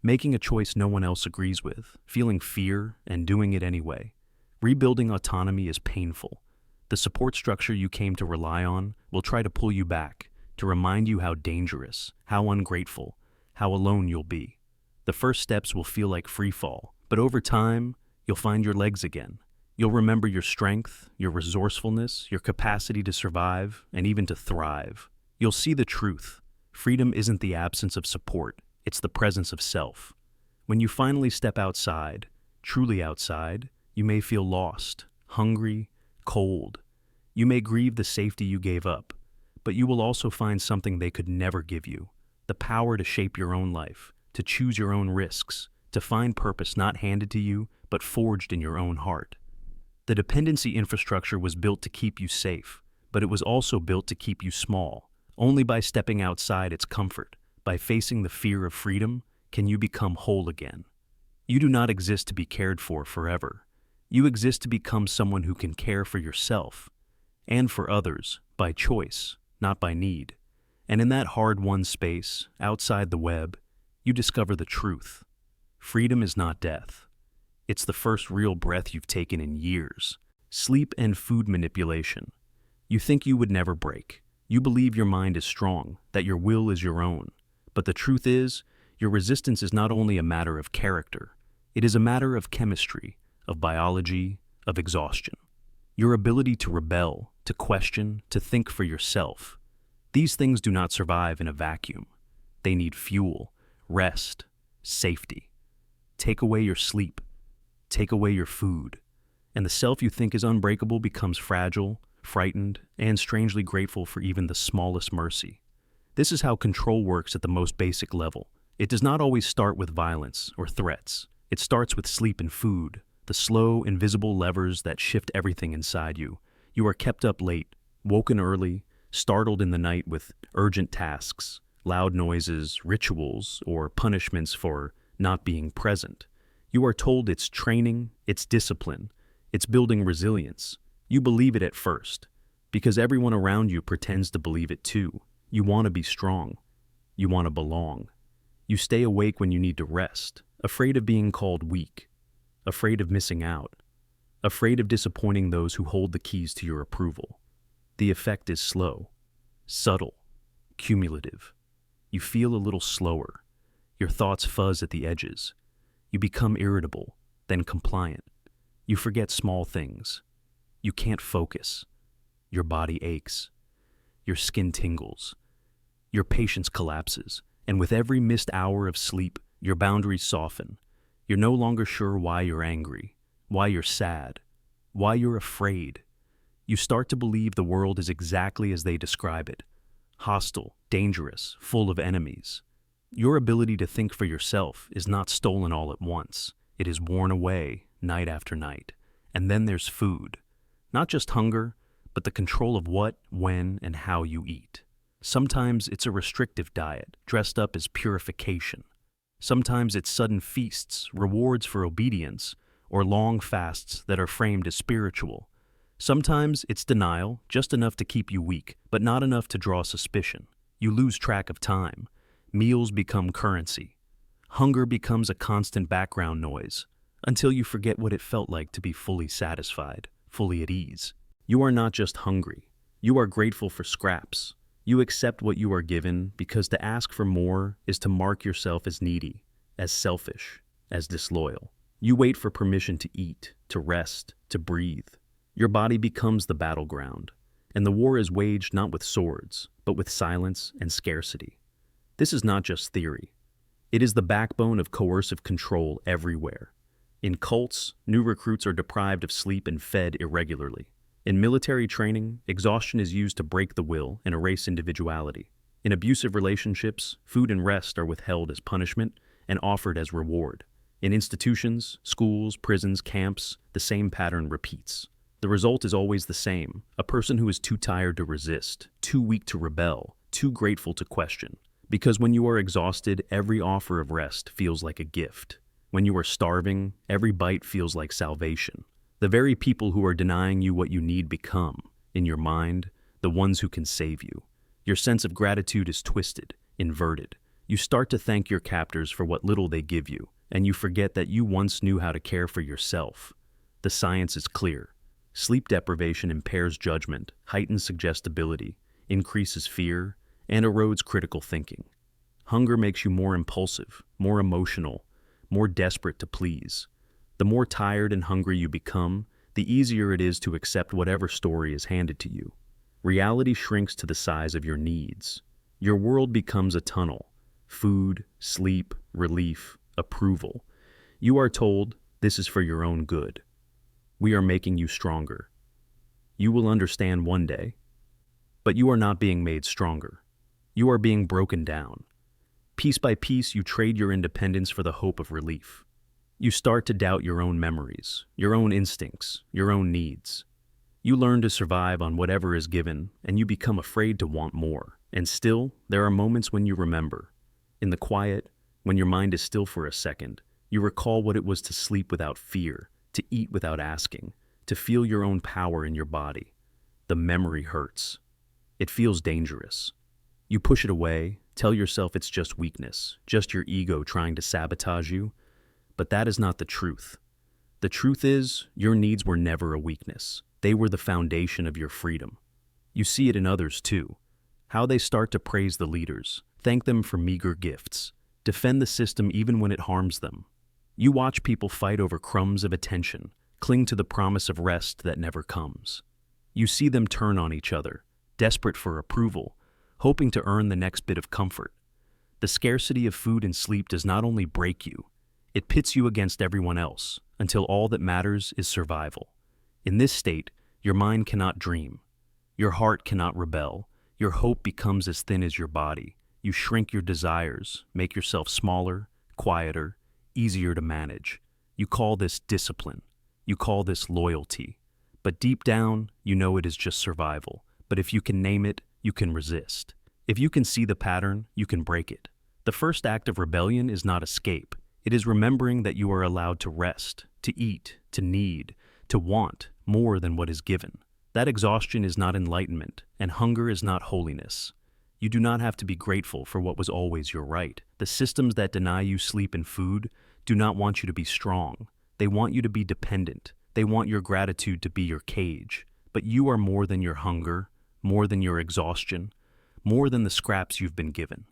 making a choice no one else agrees with, feeling fear and doing it anyway. Rebuilding autonomy is painful. The support structure you came to rely on will try to pull you back, to remind you how dangerous, how ungrateful, how alone you'll be. The first steps will feel like free fall, but over time, you'll find your legs again. You'll remember your strength, your resourcefulness, your capacity to survive, and even to thrive. You'll see the truth. Freedom isn't the absence of support, it's the presence of self. When you finally step outside, truly outside, you may feel lost, hungry, cold. You may grieve the safety you gave up, but you will also find something they could never give you: the power to shape your own life, to choose your own risks, to find purpose not handed to you, but forged in your own heart. The dependency infrastructure was built to keep you safe, but it was also built to keep you small. Only by stepping outside its comfort, by facing the fear of freedom, can you become whole again. You do not exist to be cared for forever. You exist to become someone who can care for yourself and for others by choice, not by need. And in that hard-won space, outside the web, you discover the truth. Freedom is not death. It's the first real breath you've taken in years. Sleep and food manipulation. You think you would never break. You believe your mind is strong, that your will is your own. But the truth is, your resistance is not only a matter of character, it is a matter of chemistry, of biology, of exhaustion. Your ability to rebel, to question, to think for yourself. These things do not survive in a vacuum. They need fuel, rest, safety. Take away your sleep. Take away your food. And the self you think is unbreakable becomes fragile, frightened, and strangely grateful for even the smallest mercy. This is how control works at the most basic level. It does not always start with violence or threats. It starts with sleep and food, the slow, invisible levers that shift everything inside you. You are kept up late, woken early, startled in the night with urgent tasks, loud noises, rituals, or punishments for not being present. You are told it's training, it's discipline, it's building resilience. You believe it at first, because everyone around you pretends to believe it too. You want to be strong. You want to belong. You stay awake when you need to rest, afraid of being called weak, afraid of missing out, afraid of disappointing those who hold the keys to your approval. The effect is slow, subtle, cumulative. You feel a little slower. Your thoughts fuzz at the edges. You become irritable, then compliant. You forget small things. You can't focus. Your body aches. Your skin tingles. Your patience collapses. And with every missed hour of sleep, your boundaries soften. You're no longer sure why you're angry, why you're sad, why you're afraid. You start to believe the world is exactly as they describe it: hostile, dangerous, full of enemies. Your ability to think for yourself is not stolen all at once. It is worn away night after night. And then there's food. Not just hunger, but the control of what, when, and how you eat. Sometimes it's a restrictive diet, dressed up as purification. Sometimes it's sudden feasts, rewards for obedience, or long fasts that are framed as spiritual. Sometimes it's denial, just enough to keep you weak, but not enough to draw suspicion. You lose track of time. Meals become currency. Hunger becomes a constant background noise, until you forget what it felt like to be fully satisfied, fully at ease. You are not just hungry. You are grateful for scraps. You accept what you are given because to ask for more is to mark yourself as needy, as selfish, as disloyal. You wait for permission to eat, to rest, to breathe. Your body becomes the battleground, and the war is waged not with swords, but with silence and scarcity. This is not just theory. It is the backbone of coercive control everywhere. In cults, new recruits are deprived of sleep and fed irregularly. In military training, exhaustion is used to break the will and erase individuality. In abusive relationships, food and rest are withheld as punishment and offered as reward. In institutions, schools, prisons, camps, the same pattern repeats. The result is always the same: a person who is too tired to resist, too weak to rebel, too grateful to question. Because when you are exhausted, every offer of rest feels like a gift. When you are starving, every bite feels like salvation. The very people who are denying you what you need become, in your mind, the ones who can save you. Your sense of gratitude is twisted, inverted. You start to thank your captors for what little they give you, and you forget that you once knew how to care for yourself. The science is clear. Sleep deprivation impairs judgment, heightens suggestibility, increases fear, and erodes critical thinking. Hunger makes you more impulsive, more emotional, more desperate to please. The more tired and hungry you become, the easier it is to accept whatever story is handed to you. Reality shrinks to the size of your needs. Your world becomes a tunnel: food, sleep, relief, approval. You are told, this is for your own good. We are making you stronger. You will understand one day. But you are not being made stronger. You are being broken down. Piece by piece, you trade your independence for the hope of relief. You start to doubt your own memories, your own instincts, your own needs. You learn to survive on whatever is given, and you become afraid to want more. And still, there are moments when you remember. In the quiet, when your mind is still for a second, you recall what it was to sleep without fear, to eat without asking, to feel your own power in your body. The memory hurts. It feels dangerous. You push it away, tell yourself it's just weakness, just your ego trying to sabotage you. But that is not the truth. The truth is, your needs were never a weakness. They were the foundation of your freedom. You see it in others too. How they start to praise the leaders, thank them for meager gifts, defend the system even when it harms them. You watch people fight over crumbs of attention, cling to the promise of rest that never comes. You see them turn on each other, desperate for approval, hoping to earn the next bit of comfort. The scarcity of food and sleep does not only break you, it pits you against everyone else, until all that matters is survival. In this state, your mind cannot dream. Your heart cannot rebel. Your hope becomes as thin as your body. You shrink your desires, make yourself smaller, quieter, easier to manage. You call this discipline. You call this loyalty. But deep down, you know it is just survival. But if you can name it, you can resist. If you can see the pattern, you can break it. The first act of rebellion is not escape. It is remembering that you are allowed to rest, to eat, to need, to want more than what is given. That exhaustion is not enlightenment, and hunger is not holiness. You do not have to be grateful for what was always your right. The systems that deny you sleep and food do not want you to be strong. They want you to be dependent. They want your gratitude to be your cage. But you are more than your hunger, more than your exhaustion, more than the scraps you've been given.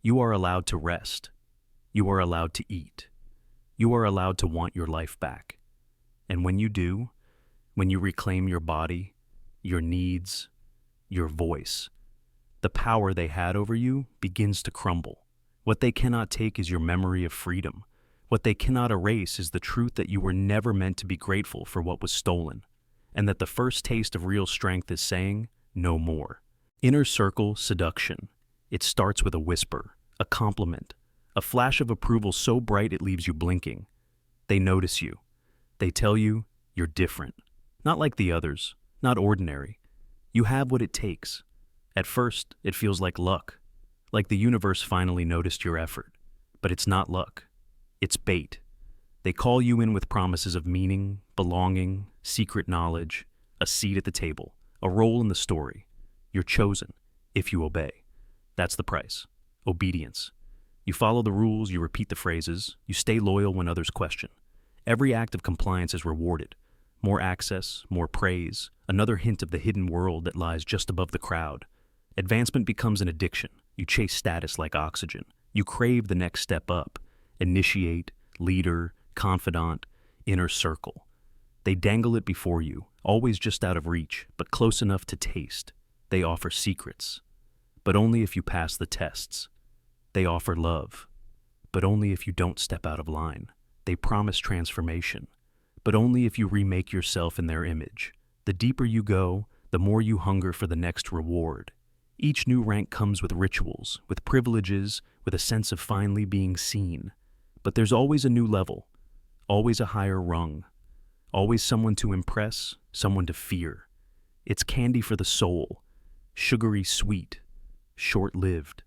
You are allowed to rest. You are allowed to eat. You are allowed to want your life back. And when you do, when you reclaim your body, your needs, your voice, the power they had over you begins to crumble. What they cannot take is your memory of freedom. What they cannot erase is the truth that you were never meant to be grateful for what was stolen, and that the first taste of real strength is saying, no more. Inner circle seduction. It starts with a whisper, a compliment, a flash of approval so bright it leaves you blinking. They notice you. They tell you you're different. Not like the others, not ordinary. You have what it takes. At first, it feels like luck, like the universe finally noticed your effort. But it's not luck. It's bait. They call you in with promises of meaning, belonging, secret knowledge, a seat at the table, a role in the story. You're chosen, if you obey. That's the price. Obedience. You follow the rules, you repeat the phrases, you stay loyal when others question. Every act of compliance is rewarded. More access, more praise, another hint of the hidden world that lies just above the crowd. Advancement becomes an addiction. You chase status like oxygen. You crave the next step up. Initiate, leader, confidant, inner circle. They dangle it before you, always just out of reach, but close enough to taste. They offer secrets, but only if you pass the tests. They offer love, but only if you don't step out of line. They promise transformation, but only if you remake yourself in their image. The deeper you go, the more you hunger for the next reward. Each new rank comes with rituals, with privileges, with a sense of finally being seen. But there's always a new level, always a higher rung. Always someone to impress, someone to fear. It's candy for the soul, sugary sweet, short-lived.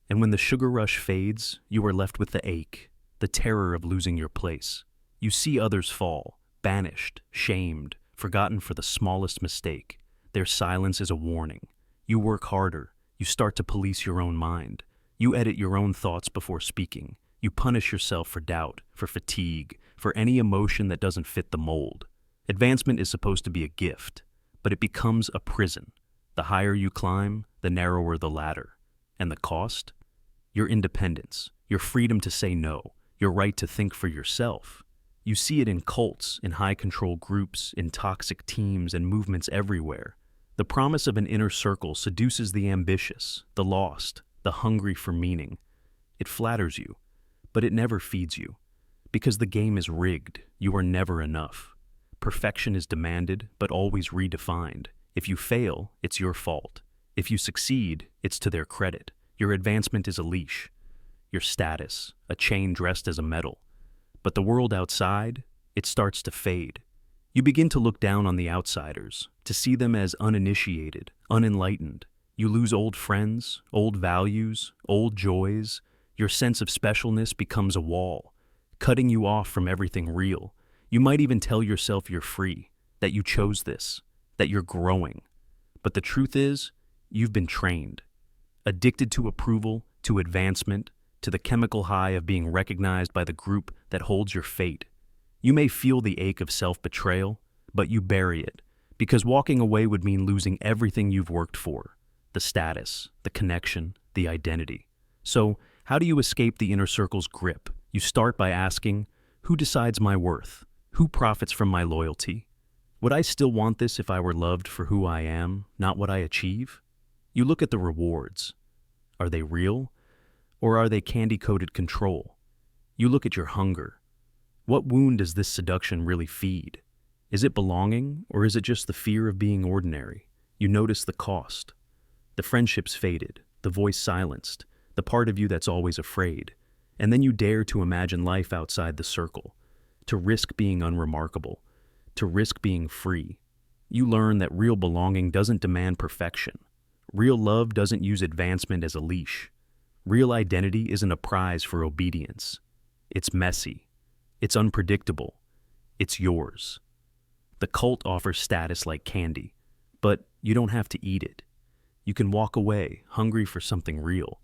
And when the sugar rush fades, you are left with the ache, the terror of losing your place. You see others fall, banished, shamed, forgotten for the smallest mistake. Their silence is a warning. You work harder. You start to police your own mind. You edit your own thoughts before speaking. You punish yourself for doubt, for fatigue, for any emotion that doesn't fit the mold. Advancement is supposed to be a gift, but it becomes a prison. The higher you climb, the narrower the ladder. And the cost? Your independence, your freedom to say no, your right to think for yourself. You see it in cults, in high-control groups, in toxic teams and movements everywhere. The promise of an inner circle seduces the ambitious, the lost, the hungry for meaning. It flatters you, but it never feeds you. Because the game is rigged, you are never enough. Perfection is demanded, but always redefined. If you fail, it's your fault. If you succeed, it's to their credit. Your advancement is a leash. Your status, a chain dressed as a medal. But the world outside, it starts to fade. You begin to look down on the outsiders, to see them as uninitiated, unenlightened. You lose old friends, old values, old joys. Your sense of specialness becomes a wall, cutting you off from everything real. You might even tell yourself you're free, that you chose this, that you're growing. But the truth is, you've been trained. Addicted to approval, to advancement, to the chemical high of being recognized by the group that holds your fate. You may feel the ache of self-betrayal, but you bury it, because walking away would mean losing everything you've worked for, the status, the connection, the identity. So, how do you escape the inner circle's grip? You start by asking, who decides my worth? Who profits from my loyalty? Would I still want this if I were loved for who I am, not what I achieve? You look at the rewards. Are they real? Or are they candy-coated control? You look at your hunger. What wound does this seduction really feed? Is it belonging, or is it just the fear of being ordinary? You notice the cost. The friendships faded, the voice silenced, the part of you that's always afraid. And then you dare to imagine life outside the circle, to risk being unremarkable, to risk being free. You learn that real belonging doesn't demand perfection. Real love doesn't use advancement as a leash. Real identity isn't a prize for obedience. It's messy. It's unpredictable. It's yours. The cult offers status like candy, but you don't have to eat it. You can walk away, hungry for something real.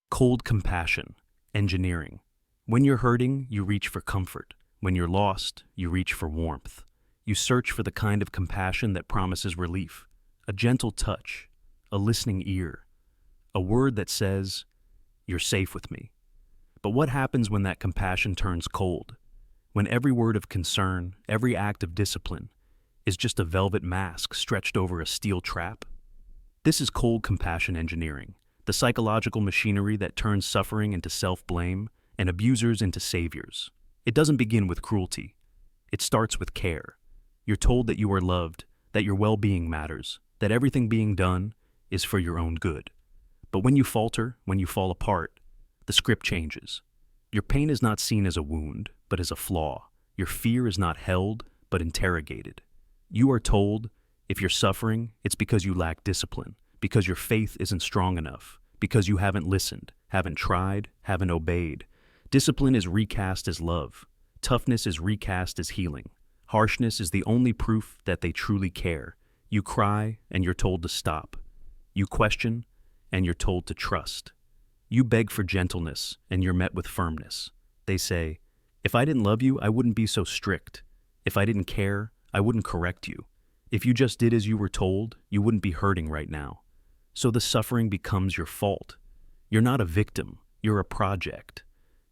Cold compassion, engineering. When you're hurting, you reach for comfort. When you're lost, you reach for warmth. You search for the kind of compassion that promises relief. A gentle touch, a listening ear, a word that says, "You're safe with me." But what happens when that compassion turns cold? When every word of concern, every act of discipline, is just a velvet mask stretched over a steel trap? This is cold compassion engineering, the psychological machinery that turns suffering into self-blame and abusers into saviors. It doesn't begin with cruelty. It starts with care. You're told that you are loved, that your well-being matters, that everything being done is for your own good. But when you falter, when you fall apart, the script changes. Your pain is not seen as a wound, but as a flaw. Your fear is not held, but interrogated. You are told, if you're suffering, it's because you lack discipline, because your faith isn't strong enough, because you haven't listened, haven't tried, haven't obeyed. Discipline is recast as love. Toughness is recast as healing. Harshness is the only proof that they truly care. You cry, and you're told to stop. You question, and you're told to trust. You beg for gentleness, and you're met with firmness. They say, if I didn't love you, I wouldn't be so strict. If I didn't care, I wouldn't correct you. If you just did as you were told, you wouldn't be hurting right now. So the suffering becomes your fault. You're not a victim, you're a project.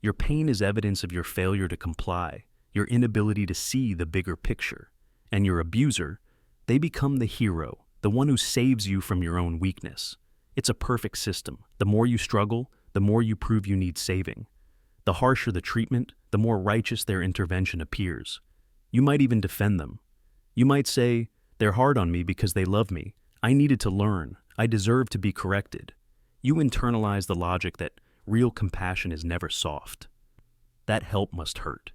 Your pain is evidence of your failure to comply, your inability to see the bigger picture. And your abuser, they become the hero, the one who saves you from your own weakness. It's a perfect system. The more you struggle, the more you prove you need saving. The harsher the treatment, the more righteous their intervention appears. You might even defend them. You might say, they're hard on me because they love me. I needed to learn. I deserve to be corrected. You internalize the logic that real compassion is never soft. That help must hurt.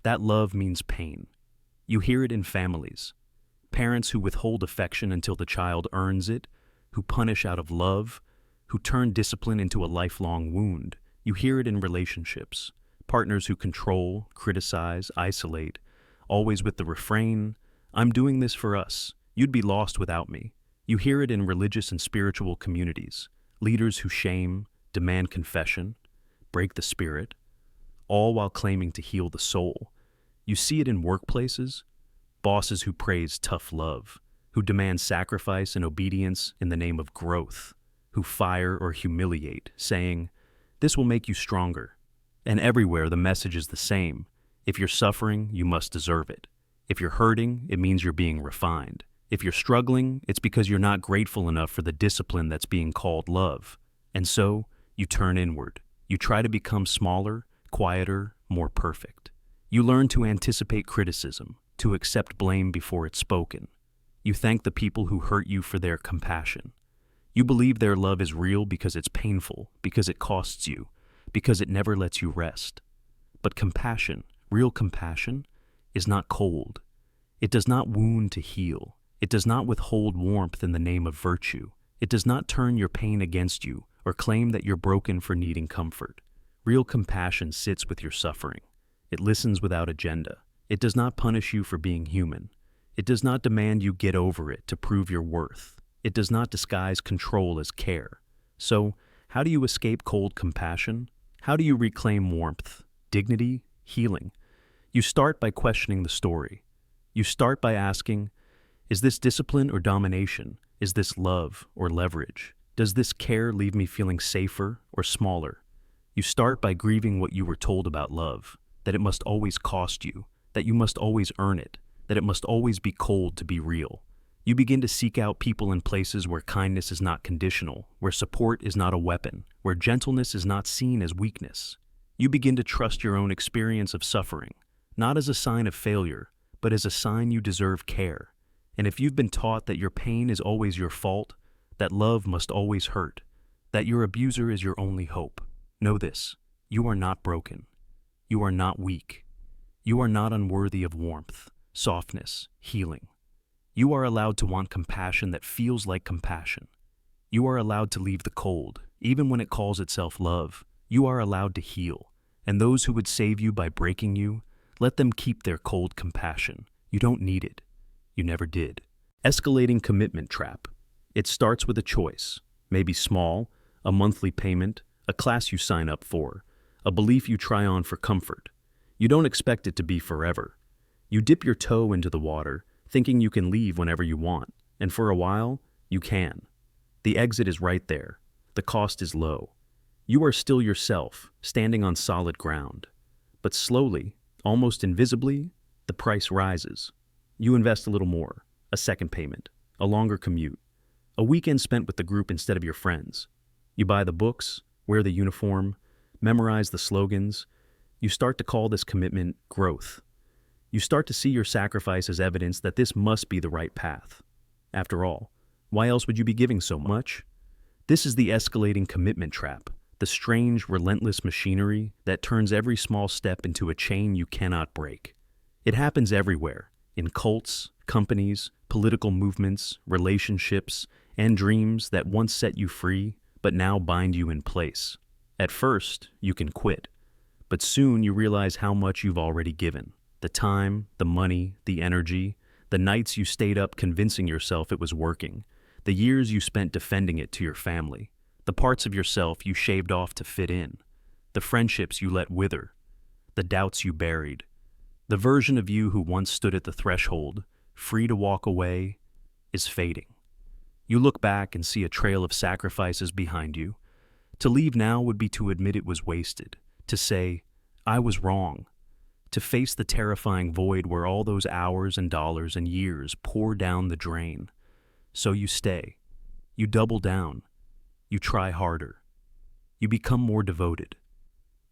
That love means pain. You hear it in families. Parents who withhold affection until the child earns it, who punish out of love, who turn discipline into a lifelong wound. You hear it in relationships. Partners who control, criticize, isolate, always with the refrain, "I'm doing this for us. You'd be lost without me." You hear it in religious and spiritual communities. Leaders who shame, demand confession, break the spirit, all while claiming to heal the soul. You see it in workplaces. Bosses who praise tough love, who demand sacrifice and obedience in the name of growth, who fire or humiliate, saying, "This will make you stronger." And everywhere the message is the same. If you're suffering, you must deserve it. If you're hurting, it means you're being refined. If you're struggling, it's because you're not grateful enough for the discipline that's being called love. And so, you turn inward. You try to become smaller, quieter, more perfect. You learn to anticipate criticism, to accept blame before it's spoken. You thank the people who hurt you for their compassion. You believe their love is real because it's painful, because it costs you, because it never lets you rest. But compassion, real compassion, is not cold. It does not wound to heal. It does not withhold warmth in the name of virtue. It does not turn your pain against you or claim that you're broken for needing comfort. Real compassion sits with your suffering. It listens without agenda. It does not punish you for being human. It does not demand you get over it to prove your worth. It does not disguise control as care. So, how do you escape cold compassion? How do you reclaim warmth, dignity, healing? You start by questioning the story. You start by asking, is this discipline or domination? Is this love or leverage? Does this care leave me feeling safer or smaller? You start by grieving what you were told about love, that it must always cost you, that you must always earn it, that it must always be cold to be real. You begin to seek out people and places where kindness is not conditional, where support is not a weapon, where gentleness is not seen as weakness. You begin to trust your own experience of suffering, not as a sign of failure, but as a sign you deserve care. And if you've been taught that your pain is always your fault, that love must always hurt, that your abuser is your only hope, know this: you are not broken. You are not weak. You are not unworthy of warmth, softness, healing. You are allowed to want compassion that feels like compassion. You are allowed to leave the cold, even when it calls itself love. You are allowed to heal. And those who would save you by breaking you, let them keep their cold compassion. You don't need it. You never did. Escalating commitment trap. It starts with a choice, maybe small, a monthly payment, a class you sign up for, a belief you try on for comfort. You don't expect it to be forever. You dip your toe into the water, thinking you can leave whenever you want, and for a while, you can. The exit is right there. The cost is low. You are still yourself, standing on solid ground. But slowly, almost invisibly, the price rises. You invest a little more, a second payment, a longer commute, a weekend spent with the group instead of your friends. You buy the books, wear the uniform, memorize the slogans. You start to call this commitment growth. You start to see your sacrifice as evidence that this must be the right path. After all, why else would you be giving so much? This is the escalating commitment trap, the strange, relentless machinery that turns every small step into a chain you cannot break. It happens everywhere, in cults, companies, political movements, relationships, and dreams that once set you free, but now bind you in place. At first, you can quit, but soon you realize how much you've already given. The time, the money, the energy, the nights you stayed up convincing yourself it was working, the years you spent defending it to your family, the parts of yourself you shaved off to fit in, the friendships you let wither, the doubts you buried. The version of you who once stood at the threshold, free to walk away, is fading. You look back and see a trail of sacrifices behind you. To leave now would be to admit it was wasted, to say, "I was wrong," to face the terrifying void where all those hours and dollars and years pour down the drain. So you stay. You double down. You try harder. You become more devoted.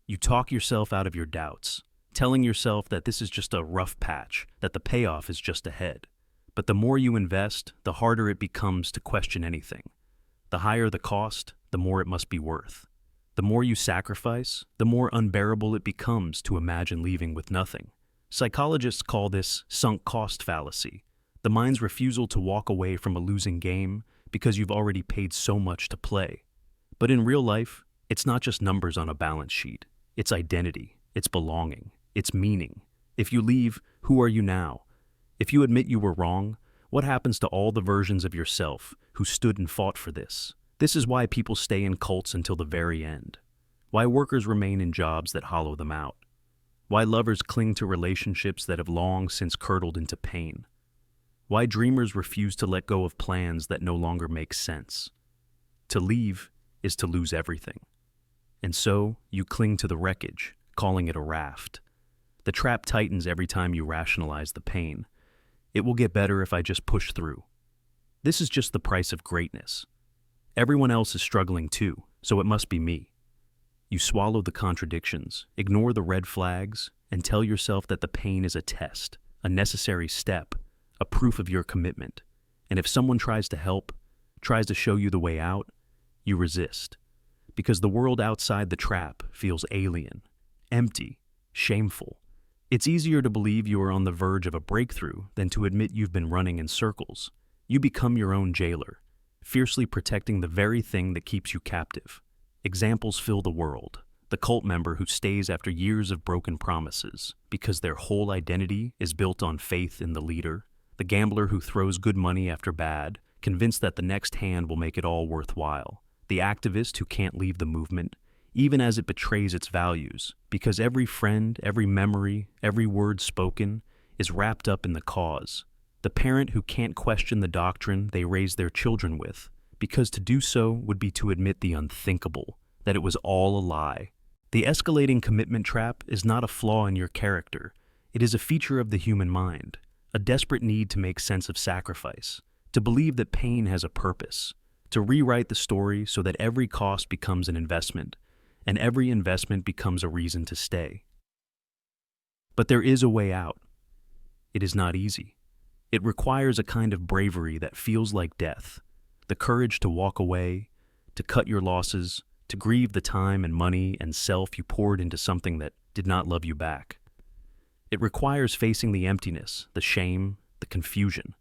You talk yourself out of your doubts, telling yourself that this is just a rough patch, that the payoff is just ahead. But the more you invest, the harder it becomes to question anything. The higher the cost, the more it must be worth. The more you sacrifice, the more unbearable it becomes to imagine leaving with nothing. Psychologists call this sunk cost fallacy, the mind's refusal to walk away from a losing game because you've already paid so much to play. But in real life, it's not just numbers on a balance sheet. It's identity, it's belonging, it's meaning. If you leave, who are you now? If you admit you were wrong, what happens to all the versions of yourself who stood and fought for this? This is why people stay in cults until the very end. Why workers remain in jobs that hollow them out. Why lovers cling to relationships that have long since curdled into pain. Why dreamers refuse to let go of plans that no longer make sense. To leave is to lose everything. And so, you cling to the wreckage, calling it a raft. The trap tightens every time you rationalize the pain. It will get better if I just push through. This is just the price of greatness. Everyone else is struggling too, so it must be me. You swallow the contradictions, ignore the red flags, and tell yourself that the pain is a test, a necessary step, a proof of your commitment. And if someone tries to help, tries to show you the way out, you resist. Because the world outside the trap feels alien, empty, shameful. It's easier to believe you are on the verge of a breakthrough than to admit you've been running in circles. You become your own jailer, fiercely protecting the very thing that keeps you captive. Examples fill the world. The cult member who stays after years of broken promises because their whole identity is built on faith in the leader. The gambler who throws good money after bad, convinced that the next hand will make it all worthwhile. The activist who can't leave the movement, even as it betrays its values, because every friend, every memory, every word spoken is wrapped up in the cause. The parent who can't question the doctrine they raise their children with, because to do so would be to admit the unthinkable, that it was all a lie. The escalating commitment trap is not a flaw in your character. It is a feature of the human mind, a desperate need to make sense of sacrifice, to believe that pain has a purpose, to rewrite the story so that every cost becomes an investment, and every investment becomes a reason to stay. But there is a way out. It is not easy. It requires a kind of bravery that feels like death, the courage to walk away, to cut your losses, to grieve the time and money and self you poured into something that did not love you back. It requires facing the emptiness, the shame, the confusion.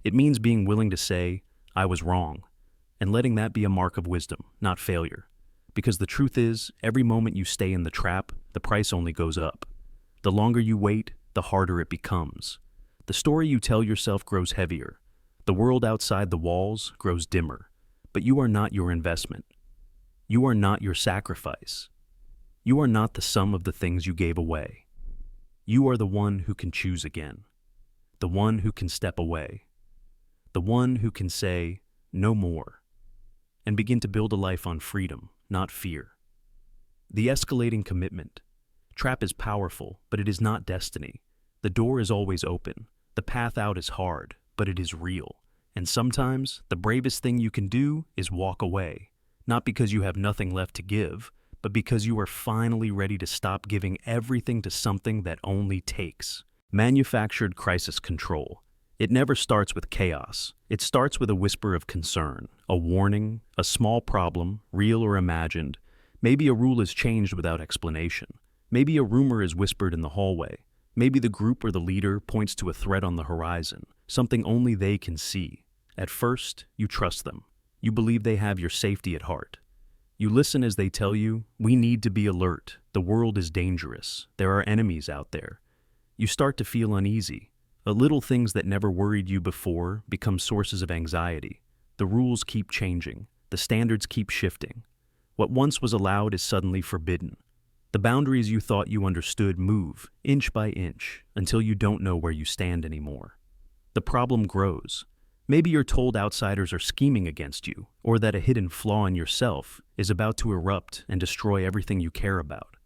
It means being willing to say, I was wrong, and letting that be a mark of wisdom, not failure. Because the truth is, every moment you stay in the trap, the price only goes up. The longer you wait, the harder it becomes. The story you tell yourself grows heavier. The world outside the walls grows dimmer. But you are not your investment. You are not your sacrifice. You are not the sum of the things you gave away. You are the one who can choose again. The one who can step away. The one who can say, no more, and begin to build a life on freedom, not fear. The escalating commitment. Trap is powerful, but it is not destiny. The door is always open. The path out is hard, but it is real. And sometimes, the bravest thing you can do is walk away. Not because you have nothing left to give, but because you are finally ready to stop giving everything to something that only takes. Manufactured crisis control. It never starts with chaos. It starts with a whisper of concern, a warning, a small problem, real or imagined. Maybe a rule is changed without explanation. Maybe a rumor is whispered in the hallway. Maybe the group or the leader points to a threat on the horizon, something only they can see. At first, you trust them. You believe they have your safety at heart. You listen as they tell you, we need to be alert. The world is dangerous. There are enemies out there. You start to feel uneasy. The little things that never worried you before become sources of anxiety. The rules keep changing. The standards keep shifting. What once was allowed is suddenly forbidden. The boundaries you thought you understood move, inch by inch, until you don't know where you stand anymore. The problem grows. Maybe you're told outsiders are scheming against you, or that a hidden flaw in yourself is about to erupt and destroy everything you care about.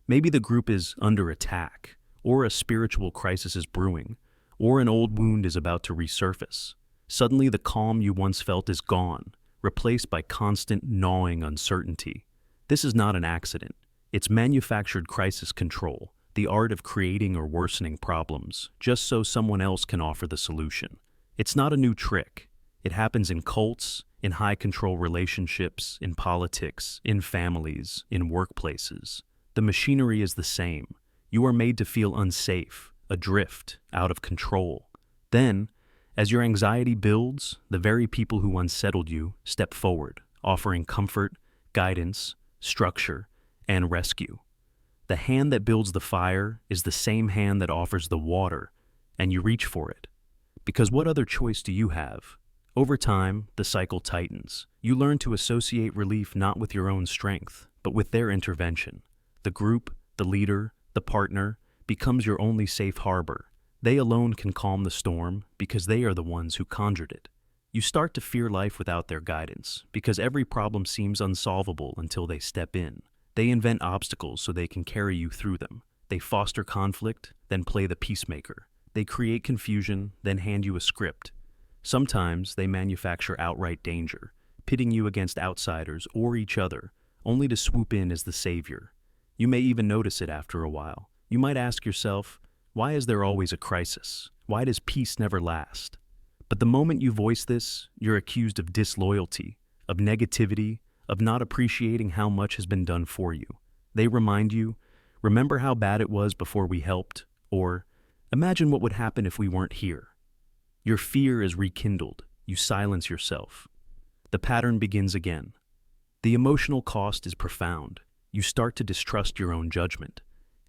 Maybe the group is under attack, or a spiritual crisis is brewing, or an old wound is about to resurface. Suddenly the calm you once felt is gone, replaced by constant gnawing uncertainty. This is not an accident. It's manufactured crisis control, the art of creating or worsening problems, just so someone else can offer the solution. It's not a new trick. It happens in cults, in high-control relationships, in politics, in families, in workplaces. The machinery is the same. You are made to feel unsafe, adrift, out of control. Then, as your anxiety builds, the very people who unsettled you step forward, offering comfort, guidance, structure, and rescue. The hand that builds the fire is the same hand that offers the water, and you reach for it. Because what other choice do you have? Over time, the cycle tightens. You learn to associate relief not with your own strength, but with their intervention. The group, the leader, the partner, becomes your only safe harbor. They alone can calm the storm because they are the ones who conjured it. You start to fear life without their guidance because every problem seems unsolvable until they step in. They invent obstacles so they can carry you through them. They foster conflict, then play the peacemaker. They create confusion, then hand you a script. Sometimes they manufacture outright danger, pitting you against outsiders or each other, only to swoop in as the savior. You may even notice it after a while. You might ask yourself, why is there always a crisis? Why does peace never last? But the moment you voice this, you're accused of disloyalty, of negativity, of not appreciating how much has been done for you. They remind you, remember how bad it was before we helped, or imagine what would happen if we weren't here. Your fear is rekindled. You silence yourself. The pattern begins again. The emotional cost is profound. You start to distrust your own judgment.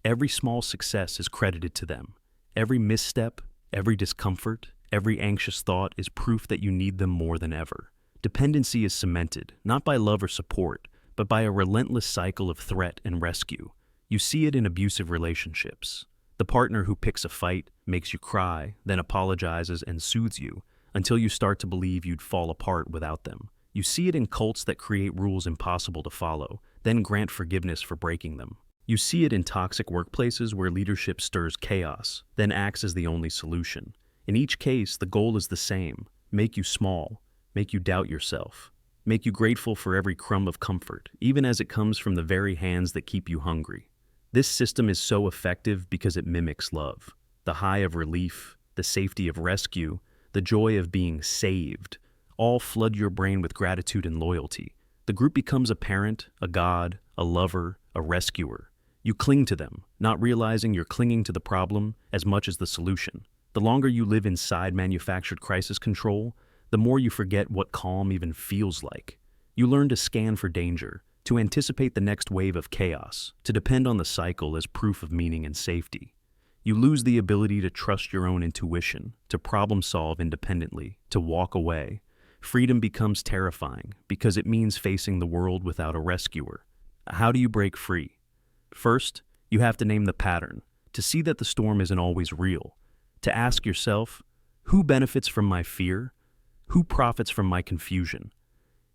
Every small success is credited to them. Every misstep, every discomfort, every anxious thought is proof that you need them more than ever. Dependency is cemented, not by love or support, but by a relentless cycle of threat and rescue. You see it in abusive relationships. The partner who picks a fight, makes you cry, then apologizes and soothes you, until you start to believe you'd fall apart without them. You see it in cults that create rules impossible to follow, then grant forgiveness for breaking them. You see it in toxic workplaces where leadership stirs chaos, then acts as the only solution. In each case, the goal is the same: make you small, make you doubt yourself, make you grateful for every crumb of comfort, even as it comes from the very hands that keep you hungry. This system is so effective because it mimics love. The high of relief, the safety of rescue, the joy of being saved, all flood your brain with gratitude and loyalty. The group becomes a parent, a god, a lover, a rescuer. You cling to them, not realizing you're clinging to the problem as much as the solution. The longer you live inside manufactured crisis control, the more you forget what calm even feels like. You learn to scan for danger, to anticipate the next wave of chaos, to depend on the cycle as proof of meaning and safety. You lose the ability to trust your own intuition, to problem solve independently, to walk away. Freedom becomes terrifying because it means facing the world without a rescuer. How do you break free? First, you have to name the pattern, to see that the storm isn't always real, to ask yourself, who benefits from my fear? Who profits from my confusion?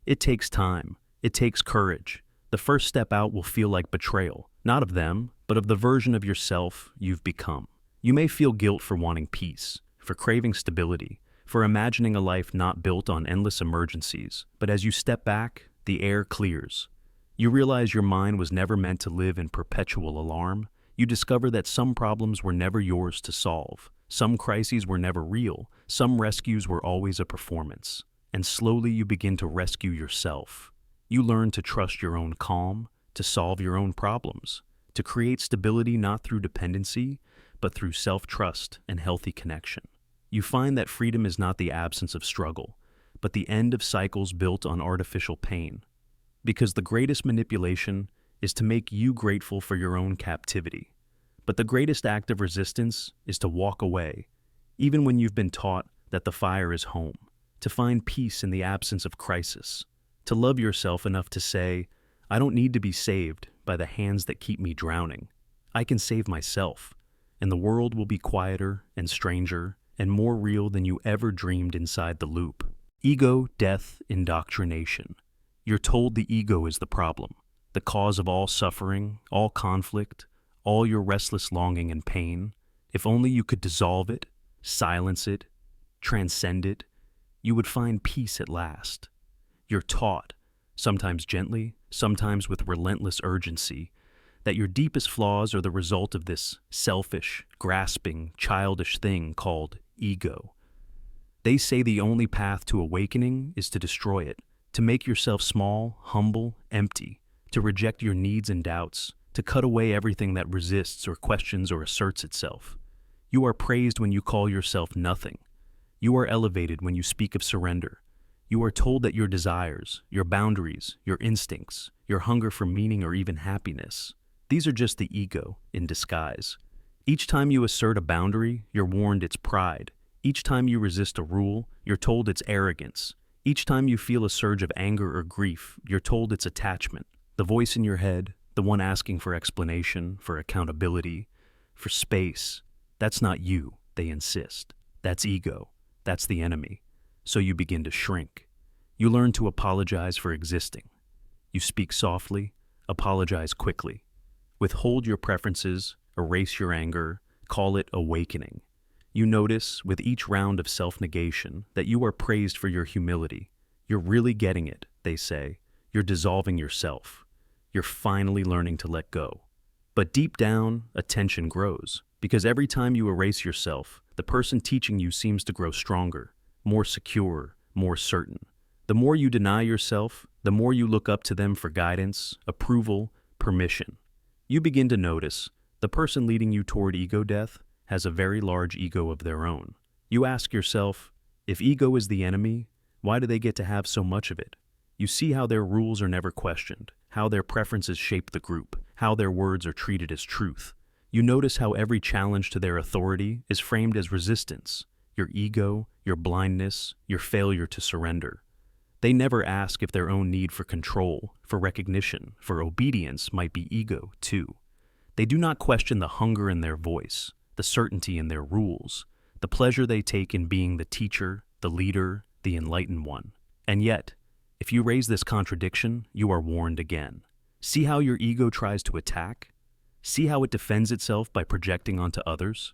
It takes time. It takes courage. The first step out will feel like betrayal, not of them, but of the version of yourself you've become. You may feel guilt for wanting peace, for craving stability, for imagining a life not built on endless emergencies, but as you step back, the air clears. You realize your mind was never meant to live in perpetual alarm. You discover that some problems were never yours to solve. Some crises were never real. Some rescues were always a performance. And slowly you begin to rescue yourself. You learn to trust your own calm, to solve your own problems, to create stability not through dependency, but through self-trust and healthy connection. You find that freedom is not the absence of struggle, but the end of cycles built on artificial pain. Because the greatest manipulation is to make you grateful for your own captivity. But the greatest act of resistance is to walk away, even when you've been taught that the fire is home, to find peace in the absence of crisis, to love yourself enough to say, I don't need to be saved by the hands that keep me drowning. I can save myself, and the world will be quieter and stranger and more real than you ever dreamed inside the loop. Ego, death, indoctrination. You're told the ego is the problem, the cause of all suffering, all conflict, all your restless longing and pain. If only you could dissolve it, silence it, transcend it, you would find peace at last. You're taught, sometimes gently, sometimes with relentless urgency, that your deepest flaws are the result of this selfish, grasping, childish thing called ego. They say the only path to awakening is to destroy it, to make yourself small, humble, empty, to reject your needs and doubts, to cut away everything that resists or questions or asserts itself. You are praised when you call yourself nothing. You are elevated when you speak of surrender. You are told that your desires, your boundaries, your instincts, your hunger for meaning or even happiness, these are just the ego in disguise. Each time you assert a boundary, you're warned it's pride. Each time you resist a rule, you're told it's arrogance. Each time you feel a surge of anger or grief, you're told it's attachment. The voice in your head, the one asking for explanation, for accountability, for space, that's not you, they insist. That's ego. That's the enemy. So you begin to shrink. You learn to apologize for existing. You speak softly, apologize quickly. Withhold your preferences, erase your anger, call it awakening. You notice, with each round of self-negation, that you are praised for your humility. You're really getting it, they say. You're dissolving yourself. You're finally learning to let go. But deep down, a tension grows, because every time you erase yourself, the person teaching you seems to grow stronger, more secure, more certain. The more you deny yourself, the more you look up to them for guidance, approval, permission. You begin to notice the person leading you toward ego death has a very large ego of their own. You ask yourself, if ego is the enemy, why do they get to have so much of it? You see how their rules are never questioned, how their preferences shape the group, how their words are treated as truth. You notice how every challenge to their authority is framed as resistance, your ego, your blindness, your failure to surrender. They never ask if their own need for control, for recognition, for obedience might be ego, too. They do not question the hunger in their voice, the certainty in their rules, the pleasure they take in being the teacher, the leader, the enlightened one. And yet, if you raise this contradiction, you are warned again. See how your ego tries to attack? See how it defends itself by projecting onto others?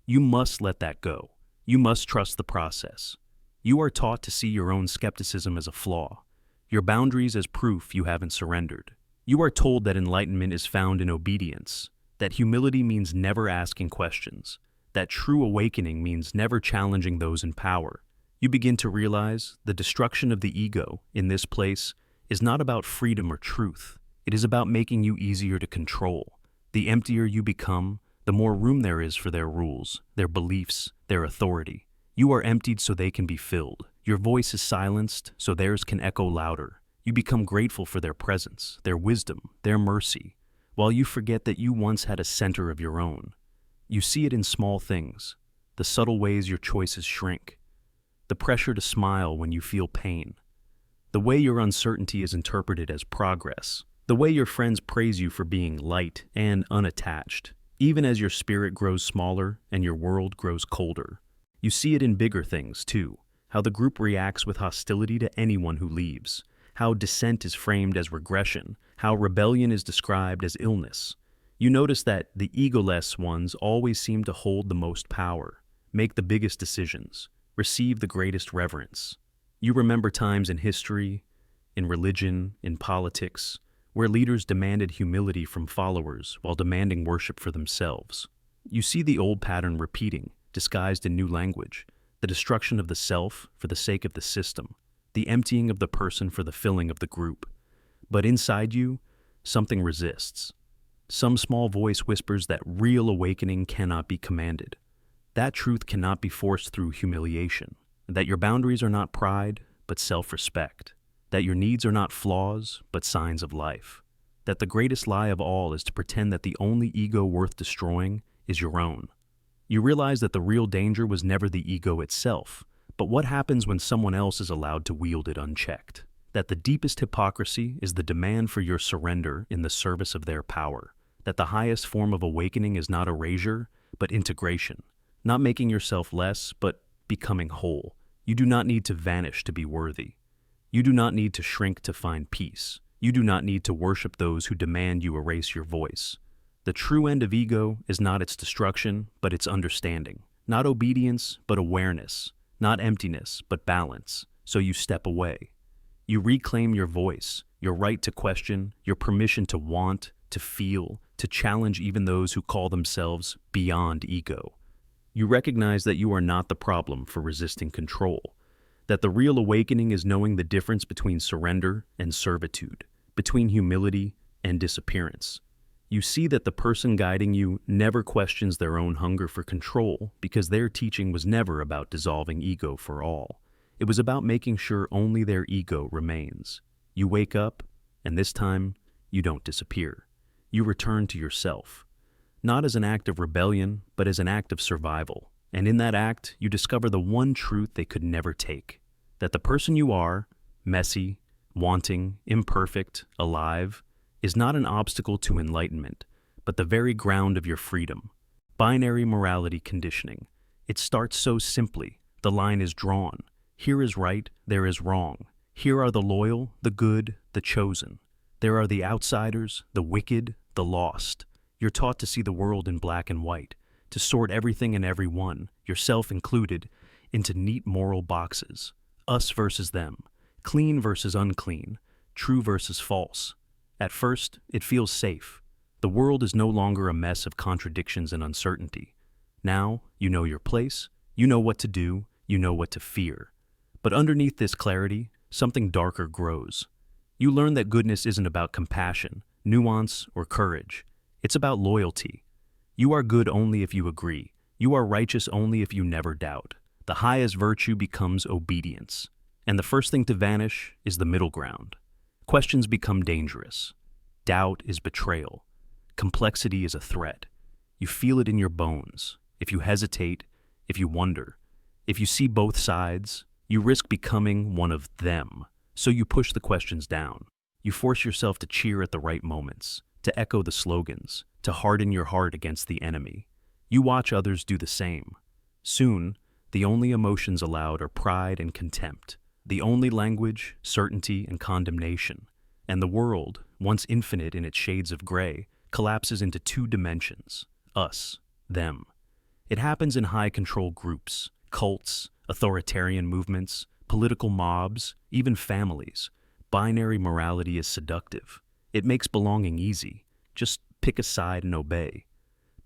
You must let that go. You must trust the process. You are taught to see your own skepticism as a flaw, your boundaries as proof you haven't surrendered. You are told that enlightenment is found in obedience, that humility means never asking questions, that true awakening means never challenging those in power. You begin to realize the destruction of the ego in this place is not about freedom or truth. It is about making you easier to control. The emptier you become, the more room there is for their rules, their beliefs, their authority. You are emptied so they can be filled. Your voice is silenced so theirs can echo louder. You become grateful for their presence, their wisdom, their mercy, while you forget that you once had a center of your own. You see it in small things, the subtle ways your choices shrink, the pressure to smile when you feel pain, the way your uncertainty is interpreted as progress, the way your friends praise you for being light and unattached, even as your spirit grows smaller and your world grows colder. You see it in bigger things, too, how the group reacts with hostility to anyone who leaves, how dissent is framed as regression, how rebellion is described as illness. You notice that the egoless ones always seem to hold the most power, make the biggest decisions, receive the greatest reverence. You remember times in history, in religion, in politics, where leaders demanded humility from followers while demanding worship for themselves. You see the old pattern repeating, disguised in new language, the destruction of the self for the sake of the system, the emptying of the person for the filling of the group. But inside you, something resists. Some small voice whispers that real awakening cannot be commanded. That truth cannot be forced through humiliation, that your boundaries are not pride, but self-respect, that your needs are not flaws, but signs of life, that the greatest lie of all is to pretend that the only ego worth destroying is your own. You realize that the real danger was never the ego itself, but what happens when someone else is allowed to wield it unchecked. That the deepest hypocrisy is the demand for your surrender in the service of their power. That the highest form of awakening is not erasure, but integration. Not making yourself less, but becoming whole. You do not need to vanish to be worthy. You do not need to shrink to find peace. You do not need to worship those who demand you erase your voice. The true end of ego is not its destruction, but its understanding. Not obedience, but awareness. Not emptiness, but balance. So you step away. You reclaim your voice, your right to question, your permission to want, to feel, to challenge even those who call themselves beyond ego. You recognize that you are not the problem for resisting control, that the real awakening is knowing the difference between surrender and servitude, between humility and disappearance. You see that the person guiding you never questions their own hunger for control because their teaching was never about dissolving ego for all. It was about making sure only their ego remains. You wake up, and this time, you don't disappear. You return to yourself. Not as an act of rebellion, but as an act of survival. And in that act, you discover the one truth they could never take. That the person you are, messy, wanting, imperfect, alive, is not an obstacle to enlightenment, but the very ground of your freedom. Binary morality conditioning. It starts so simply. The line is drawn. Here is right, there is wrong. Here are the loyal, the good, the chosen. There are the outsiders, the wicked, the lost. You're taught to see the world in black and white, to sort everything and everyone, yourself included, into neat moral boxes. Us versus them, clean versus unclean, true versus false. At first, it feels safe. The world is no longer a mess of contradictions and uncertainty. Now, you know your place, you know what to do, you know what to fear. But underneath this clarity, something darker grows. You learn that goodness isn't about compassion, nuance, or courage. It's about loyalty. You are good only if you agree. You are righteous only if you never doubt. The highest virtue becomes obedience. And the first thing to vanish is the middle ground. Questions become dangerous. Doubt is betrayal. Complexity is a threat. You feel it in your bones. If you hesitate, if you wonder, if you see both sides, you risk becoming one of them. So you push the questions down. You force yourself to cheer at the right moments, to echo the slogans, to harden your heart against the enemy. You watch others do the same. Soon, the only emotions allowed are pride and contempt. The only language, certainty, and condemnation. And the world, once infinite in its shades of gray, collapses into two dimensions: us, them. It happens in high-control groups, cults, authoritarian movements, political mobs, even families. Binary morality is seductive. It makes belonging easy. Just pick a side and obey.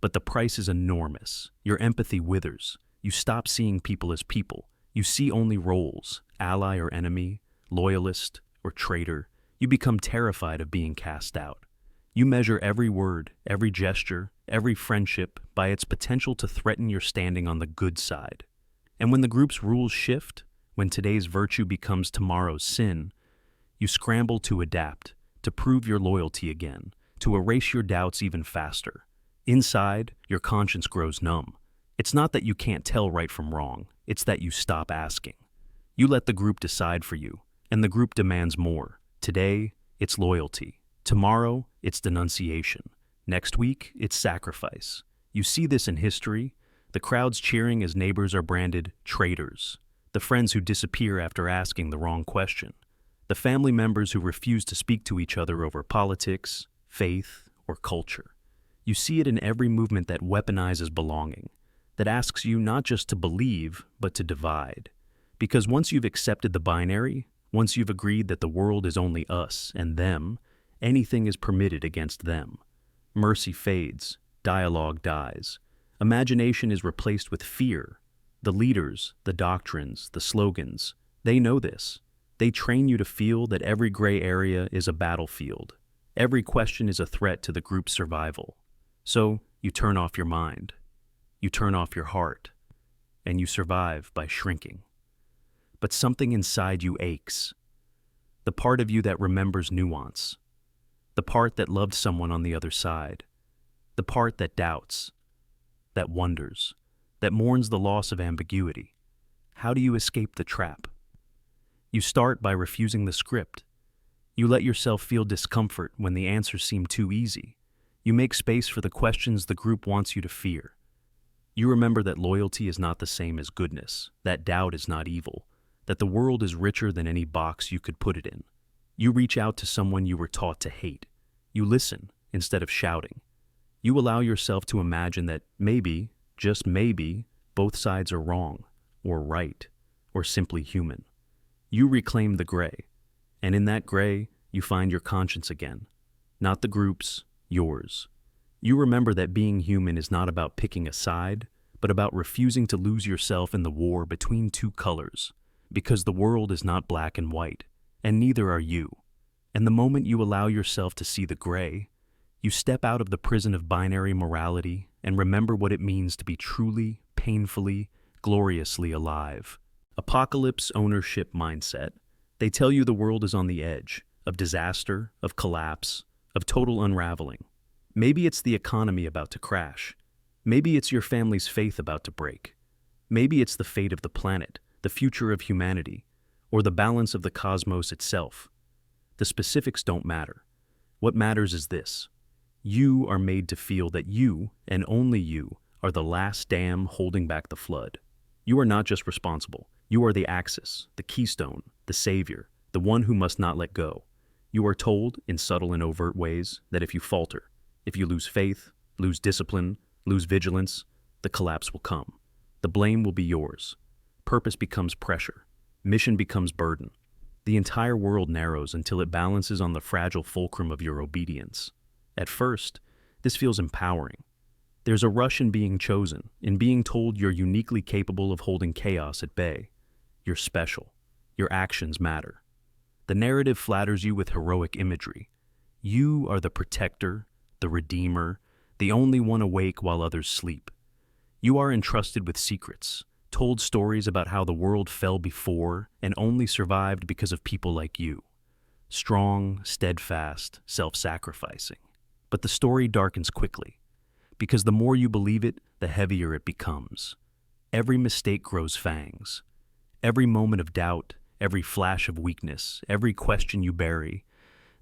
But the price is enormous. Your empathy withers. You stop seeing people as people. You see only roles, ally or enemy, loyalist or traitor. You become terrified of being cast out. You measure every word, every gesture, every friendship by its potential to threaten your standing on the good side. And when the group's rules shift, when today's virtue becomes tomorrow's sin, you scramble to adapt, to prove your loyalty again, to erase your doubts even faster. Inside, your conscience grows numb. It's not that you can't tell right from wrong, it's that you stop asking. You let the group decide for you, and the group demands more. Today, it's loyalty. Tomorrow, it's denunciation. Next week, it's sacrifice. You see this in history, the crowds cheering as neighbors are branded traitors, the friends who disappear after asking the wrong question, the family members who refuse to speak to each other over politics, faith, or culture. You see it in every movement that weaponizes belonging, that asks you not just to believe, but to divide. Because once you've accepted the binary, once you've agreed that the world is only us and them, anything is permitted against them. Mercy fades, dialogue dies. Imagination is replaced with fear. The leaders, the doctrines, the slogans, they know this. They train you to feel that every gray area is a battlefield. Every question is a threat to the group's survival. So you turn off your mind. You turn off your heart. And you survive by shrinking. But something inside you aches. The part of you that remembers nuance. The part that loved someone on the other side. The part that doubts. That wonders. That mourns the loss of ambiguity. How do you escape the trap? You start by refusing the script. You let yourself feel discomfort when the answers seem too easy. You make space for the questions the group wants you to fear. You remember that loyalty is not the same as goodness, that doubt is not evil, that the world is richer than any box you could put it in. You reach out to someone you were taught to hate. You listen instead of shouting. You allow yourself to imagine that maybe, just maybe, both sides are wrong, or right, or simply human. You reclaim the gray, and in that gray, you find your conscience again. Not the group's, yours. You remember that being human is not about picking a side, but about refusing to lose yourself in the war between two colors, because the world is not black and white, and neither are you. And the moment you allow yourself to see the gray, You step out of the prison of binary morality and remember what it means to be truly, painfully, gloriously alive. Apocalypse ownership mindset. They tell you the world is on the edge of disaster, of collapse, of total unraveling. Maybe it's the economy about to crash. Maybe it's your family's faith about to break. Maybe it's the fate of the planet, the future of humanity, or the balance of the cosmos itself. The specifics don't matter. What matters is this. You are made to feel that you, and only you, are the last dam holding back the flood. You are not just responsible. You are the axis, the keystone, the savior, the one who must not let go. You are told, in subtle and overt ways, that if you falter, if you lose faith, lose discipline, lose vigilance, the collapse will come. The blame will be yours. Purpose becomes pressure. Mission becomes burden. The entire world narrows until it balances on the fragile fulcrum of your obedience. At first, this feels empowering. There's a rush in being chosen, in being told you're uniquely capable of holding chaos at bay. You're special. Your actions matter. The narrative flatters you with heroic imagery. You are the protector, the redeemer, the only one awake while others sleep. You are entrusted with secrets, told stories about how the world fell before and only survived because of people like you. Strong, steadfast, self-sacrificing. But the story darkens quickly, because the more you believe it, the heavier it becomes. Every mistake grows fangs. Every moment of doubt, every flash of weakness, every question you bury,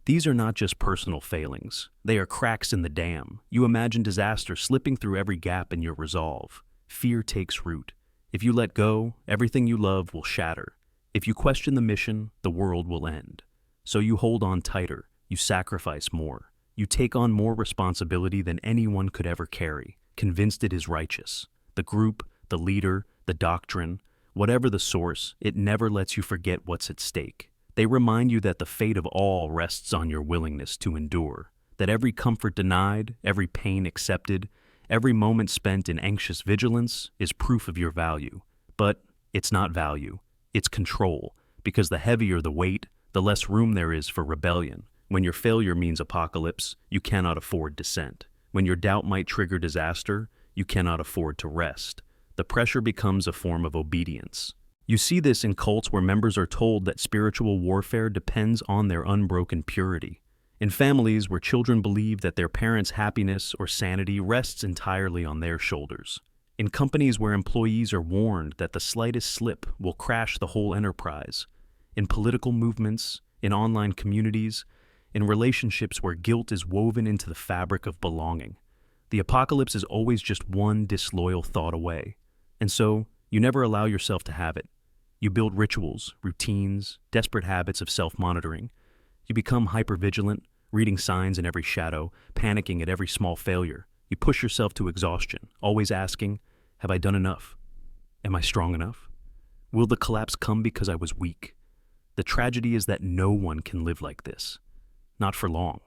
these are not just personal failings. They are cracks in the dam. You imagine disaster slipping through every gap in your resolve. Fear takes root. If you let go, everything you love will shatter. If you question the mission, the world will end. So you hold on tighter. You sacrifice more. You take on more responsibility than anyone could ever carry, convinced it is righteous. The group, the leader, the doctrine, whatever the source, it never lets you forget what's at stake. They remind you that the fate of all rests on your willingness to endure, that every comfort denied, every pain accepted, every moment spent in anxious vigilance is proof of your value. But it's not value, it's control, because the heavier the weight, the less room there is for rebellion. When your failure means apocalypse, you cannot afford dissent. When your doubt might trigger disaster, you cannot afford to rest. The pressure becomes a form of obedience. You see this in cults where members are told that spiritual warfare depends on their unbroken purity. In families where children believe that their parents' happiness or sanity rests entirely on their shoulders. In companies where employees are warned that the slightest slip will crash the whole enterprise. In political movements, in online communities, in relationships where guilt is woven into the fabric of belonging. The apocalypse is always just one disloyal thought away. And so, you never allow yourself to have it. You build rituals, routines, desperate habits of self-monitoring. You become hypervigilant, reading signs in every shadow, panicking at every small failure. You push yourself to exhaustion, always asking, have I done enough? Am I strong enough? Will the collapse come because I was weak? The tragedy is that no one can live like this. Not for long.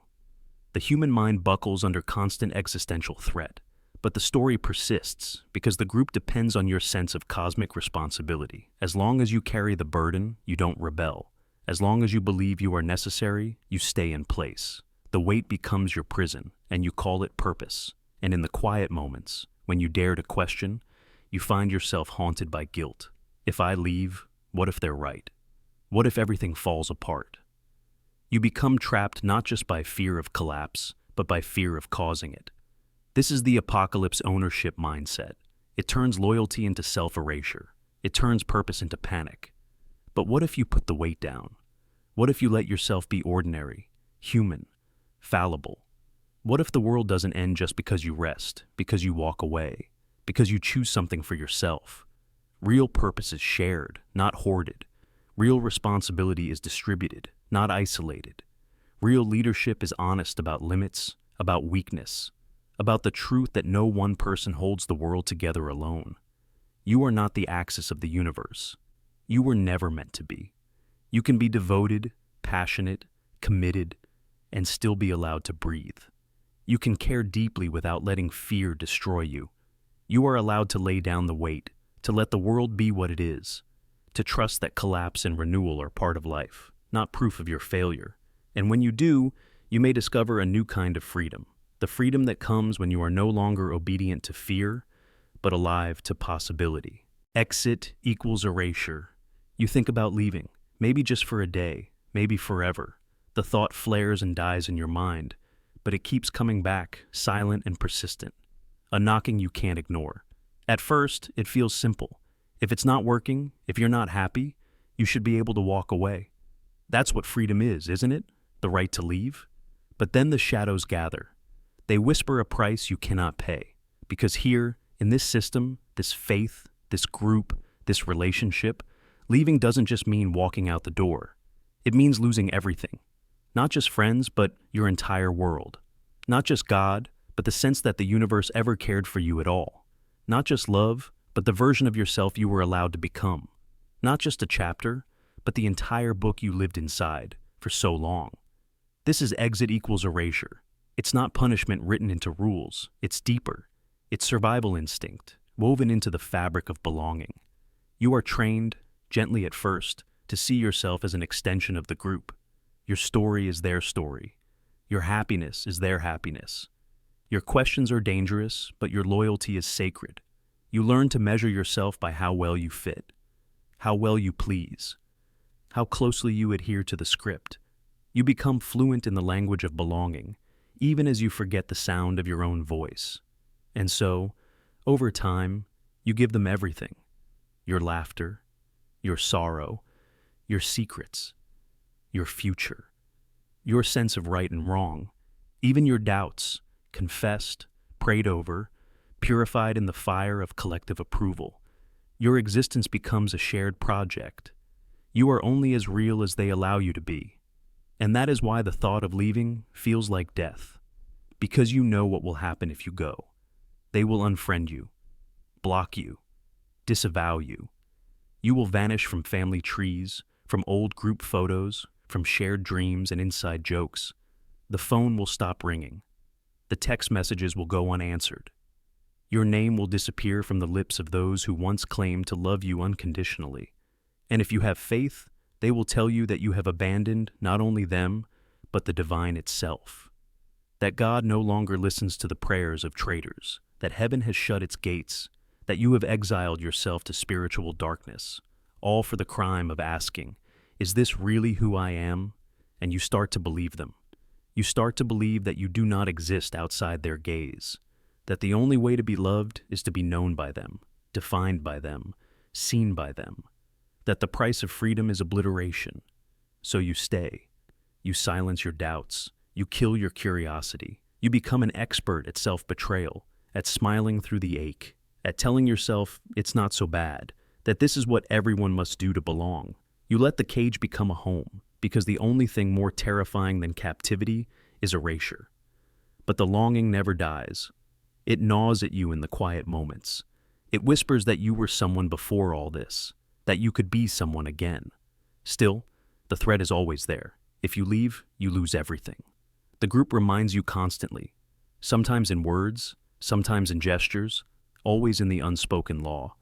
The human mind buckles under constant existential threat. But the story persists because the group depends on your sense of cosmic responsibility. As long as you carry the burden, you don't rebel. As long as you believe you are necessary, you stay in place. The weight becomes your prison, and you call it purpose. And in the quiet moments, when you dare to question, you find yourself haunted by guilt. If I leave, what if they're right? What if everything falls apart? You become trapped not just by fear of collapse, but by fear of causing it. This is the apocalypse ownership mindset. It turns loyalty into self-erasure. It turns purpose into panic. But what if you put the weight down? What if you let yourself be ordinary, human, fallible? What if the world doesn't end just because you rest, because you walk away, because you choose something for yourself? Real purpose is shared, not hoarded. Real responsibility is distributed, not isolated. Real leadership is honest about limits, about weakness, about the truth that no one person holds the world together alone. You are not the axis of the universe. You were never meant to be. You can be devoted, passionate, committed, and still be allowed to breathe. You can care deeply without letting fear destroy you. You are allowed to lay down the weight, to let the world be what it is, to trust that collapse and renewal are part of life, not proof of your failure. And when you do, you may discover a new kind of freedom. the freedom that comes when you are no longer obedient to fear, but alive to possibility. Exit equals erasure. You think about leaving, maybe just for a day, maybe forever. The thought flares and dies in your mind, but it keeps coming back, silent and persistent. A knocking you can't ignore. At first, it feels simple. If it's not working, if you're not happy, you should be able to walk away. That's what freedom is, isn't it? The right to leave? But then the shadows gather. They whisper a price you cannot pay. Because here, in this system, this faith, this group, this relationship, leaving doesn't just mean walking out the door. It means losing everything. Not just friends, but your entire world. Not just God, but the sense that the universe ever cared for you at all. Not just love, but the version of yourself you were allowed to become. Not just a chapter, but the entire book you lived inside for so long. This is exit equals erasure. It's not punishment written into rules. It's deeper. It's survival instinct, woven into the fabric of belonging. You are trained, gently at first, to see yourself as an extension of the group. Your story is their story. Your happiness is their happiness. Your questions are dangerous, but your loyalty is sacred. You learn to measure yourself by how well you fit, how well you please, how closely you adhere to the script. You become fluent in the language of belonging, even as you forget the sound of your own voice. And so, over time, you give them everything. Your laughter, your sorrow, your secrets, your future, your sense of right and wrong, even your doubts, confessed, prayed over, purified in the fire of collective approval. Your existence becomes a shared project. You are only as real as they allow you to be. And that is why the thought of leaving feels like death. Because you know what will happen if you go. They will unfriend you, block you, disavow you. You will vanish from family trees, from old group photos, from shared dreams and inside jokes. The phone will stop ringing. The text messages will go unanswered. Your name will disappear from the lips of those who once claimed to love you unconditionally. And if you have faith, they will tell you that you have abandoned not only them, but the divine itself. That God no longer listens to the prayers of traitors, that heaven has shut its gates, that you have exiled yourself to spiritual darkness, all for the crime of asking, "Is this really who I am?" And you start to believe them. You start to believe that you do not exist outside their gaze, that the only way to be loved is to be known by them, defined by them, seen by them, that the price of freedom is obliteration. So you stay. You silence your doubts. You kill your curiosity. You become an expert at self-betrayal, at smiling through the ache, at telling yourself it's not so bad, that this is what everyone must do to belong. You let the cage become a home, because the only thing more terrifying than captivity is erasure. But the longing never dies. It gnaws at you in the quiet moments. It whispers that you were someone before all this, that you could be someone again. Still, the threat is always there. If you leave, you lose everything. The group reminds you constantly, sometimes in words, sometimes in gestures, always in the unspoken law.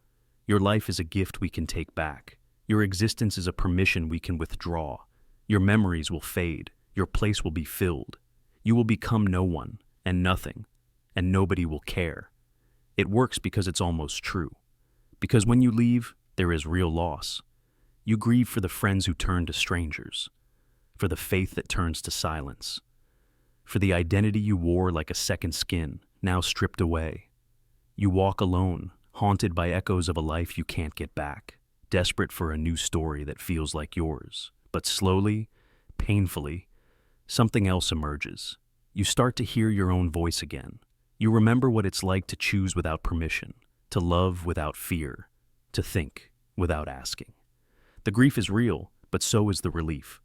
Your life is a gift we can take back. Your existence is a permission we can withdraw. Your memories will fade. Your place will be filled. You will become no one and nothing, and nobody will care. It works because it's almost true. Because when you leave, there is real loss. You grieve for the friends who turn to strangers, for the faith that turns to silence, for the identity you wore like a second skin, now stripped away. You walk alone, haunted by echoes of a life you can't get back, desperate for a new story that feels like yours. But slowly, painfully, something else emerges. You start to hear your own voice again. You remember what it's like to choose without permission, to love without fear, to think without asking. The grief is real, but so is the relief.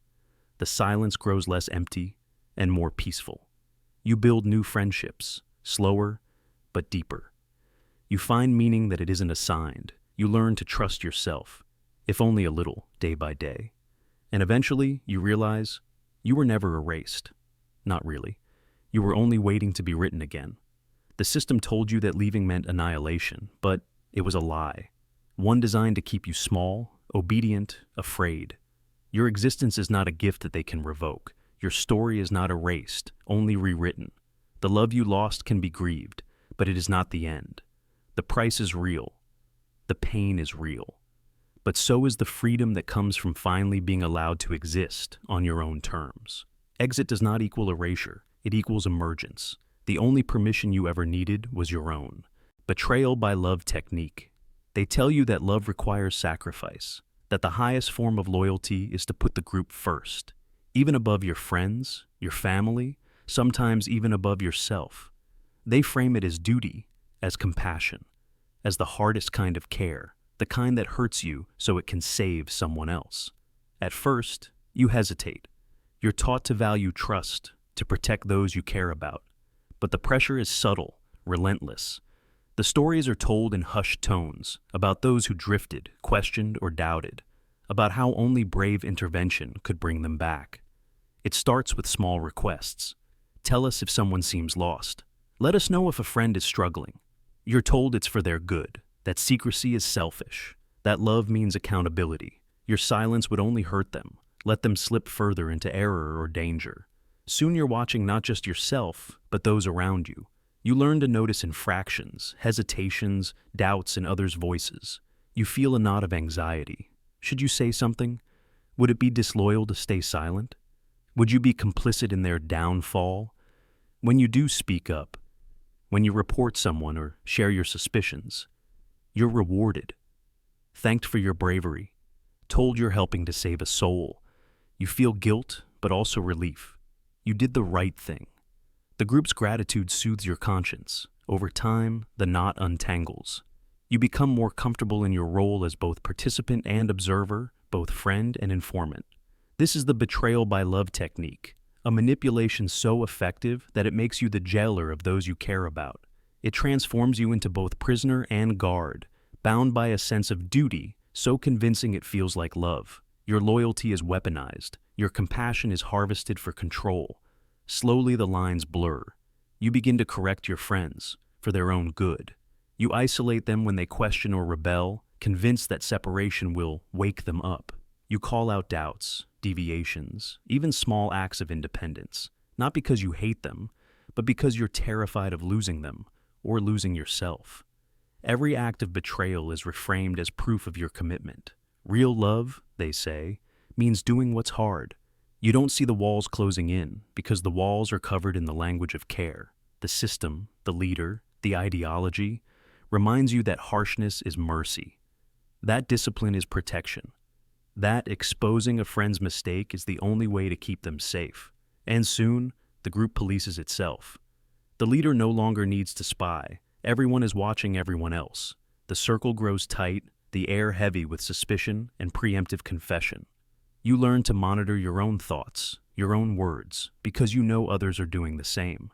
The silence grows less empty and more peaceful. You build new friendships, slower but deeper. You find meaning that it isn't assigned. You learn to trust yourself, if only a little, day by day. And eventually, you realize you were never erased. Not really. You were only waiting to be written again. The system told you that leaving meant annihilation, but it was a lie. One designed to keep you small, obedient, afraid. Your existence is not a gift that they can revoke. Your story is not erased, only rewritten. The love you lost can be grieved, but it is not the end. The price is real. The pain is real. But so is the freedom that comes from finally being allowed to exist on your own terms. Exit does not equal erasure. It equals emergence. The only permission you ever needed was your own. Betrayal-by-Love technique. They tell you that love requires sacrifice, that the highest form of loyalty is to put the group first, even above your friends, your family, sometimes even above yourself. They frame it as duty, as compassion, as the hardest kind of care, the kind that hurts you so it can save someone else. At first, you hesitate. You're taught to value trust, to protect those you care about. But the pressure is subtle, relentless. The stories are told in hushed tones about those who drifted, questioned, or doubted, about how only brave intervention could bring them back. It starts with small requests. Tell us if someone seems lost. Let us know if a friend is struggling. You're told it's for their good, that secrecy is selfish, that love means accountability. Your silence would only hurt them, let them slip further into error or danger. Soon you're watching not just yourself, but those around you. You learn to notice infractions, hesitations, doubts in others' voices. You feel a knot of anxiety. Should you say something? Would it be disloyal to stay silent? Would you be complicit in their downfall? When you do speak up, when you report someone or share your suspicions, you're rewarded, thanked for your bravery, told you're helping to save a soul. You feel guilt, but also relief. You did the right thing. The group's gratitude soothes your conscience. Over time, the knot untangles. You become more comfortable in your role as both participant and observer, both friend and informant. This is the betrayal-by-love technique, a manipulation so effective that it makes you the jailer of those you care about. It transforms you into both prisoner and guard, bound by a sense of duty so convincing it feels like love. Your loyalty is weaponized. Your compassion is harvested for control. Slowly the lines blur. You begin to correct your friends, for their own good. You isolate them when they question or rebel, convinced that separation will wake them up. You call out doubts, deviations, even small acts of independence, not because you hate them, but because you're terrified of losing them, or losing yourself. Every act of betrayal is reframed as proof of your commitment. Real love, they say, means doing what's hard. You don't see the walls closing in because the walls are covered in the language of care. The system, the leader, the ideology reminds you that harshness is mercy. That discipline is protection. That exposing a friend's mistake is the only way to keep them safe. And soon, the group polices itself. The leader no longer needs to spy. Everyone is watching everyone else. The circle grows tight, the air heavy with suspicion and preemptive confession. You learn to monitor your own thoughts, your own words, because you know others are doing the same.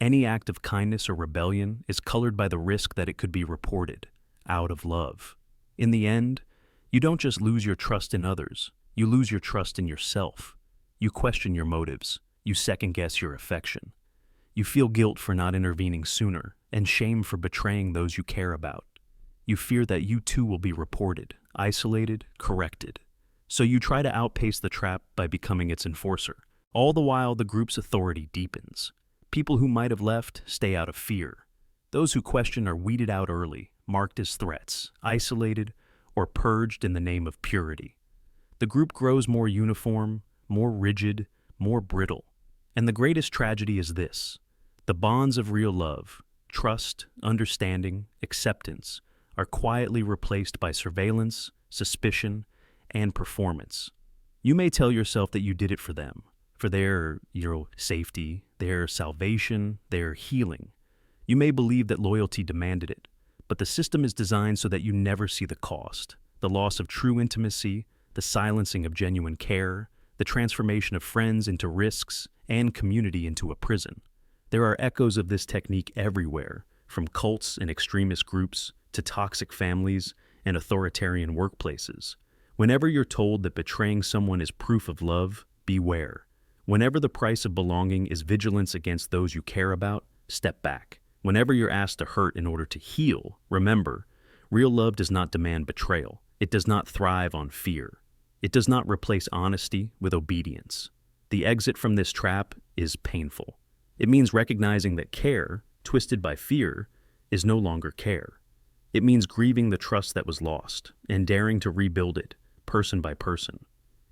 Any act of kindness or rebellion is colored by the risk that it could be reported, out of love. In the end, you don't just lose your trust in others, you lose your trust in yourself. You question your motives, you second-guess your affection. You feel guilt for not intervening sooner, and shame for betraying those you care about. You fear that you too will be reported, isolated, corrected. So you try to outpace the trap by becoming its enforcer. All the while, the group's authority deepens. People who might have left stay out of fear. Those who question are weeded out early, marked as threats, isolated, or purged in the name of purity. The group grows more uniform, more rigid, more brittle. And the greatest tragedy is this: the bonds of real love, trust, understanding, acceptance, are quietly replaced by surveillance, suspicion, and performance. You may tell yourself that you did it for them, for their safety, their salvation, their healing. You may believe that loyalty demanded it, but the system is designed so that you never see the cost, the loss of true intimacy, the silencing of genuine care, the transformation of friends into risks, and community into a prison. There are echoes of this technique everywhere, from cults and extremist groups to toxic families and authoritarian workplaces. Whenever you're told that betraying someone is proof of love, beware. Whenever the price of belonging is vigilance against those you care about, step back. Whenever you're asked to hurt in order to heal, remember, real love does not demand betrayal. It does not thrive on fear. It does not replace honesty with obedience. The exit from this trap is painful. It means recognizing that care, twisted by fear, is no longer care. It means grieving the trust that was lost and daring to rebuild it, person by person.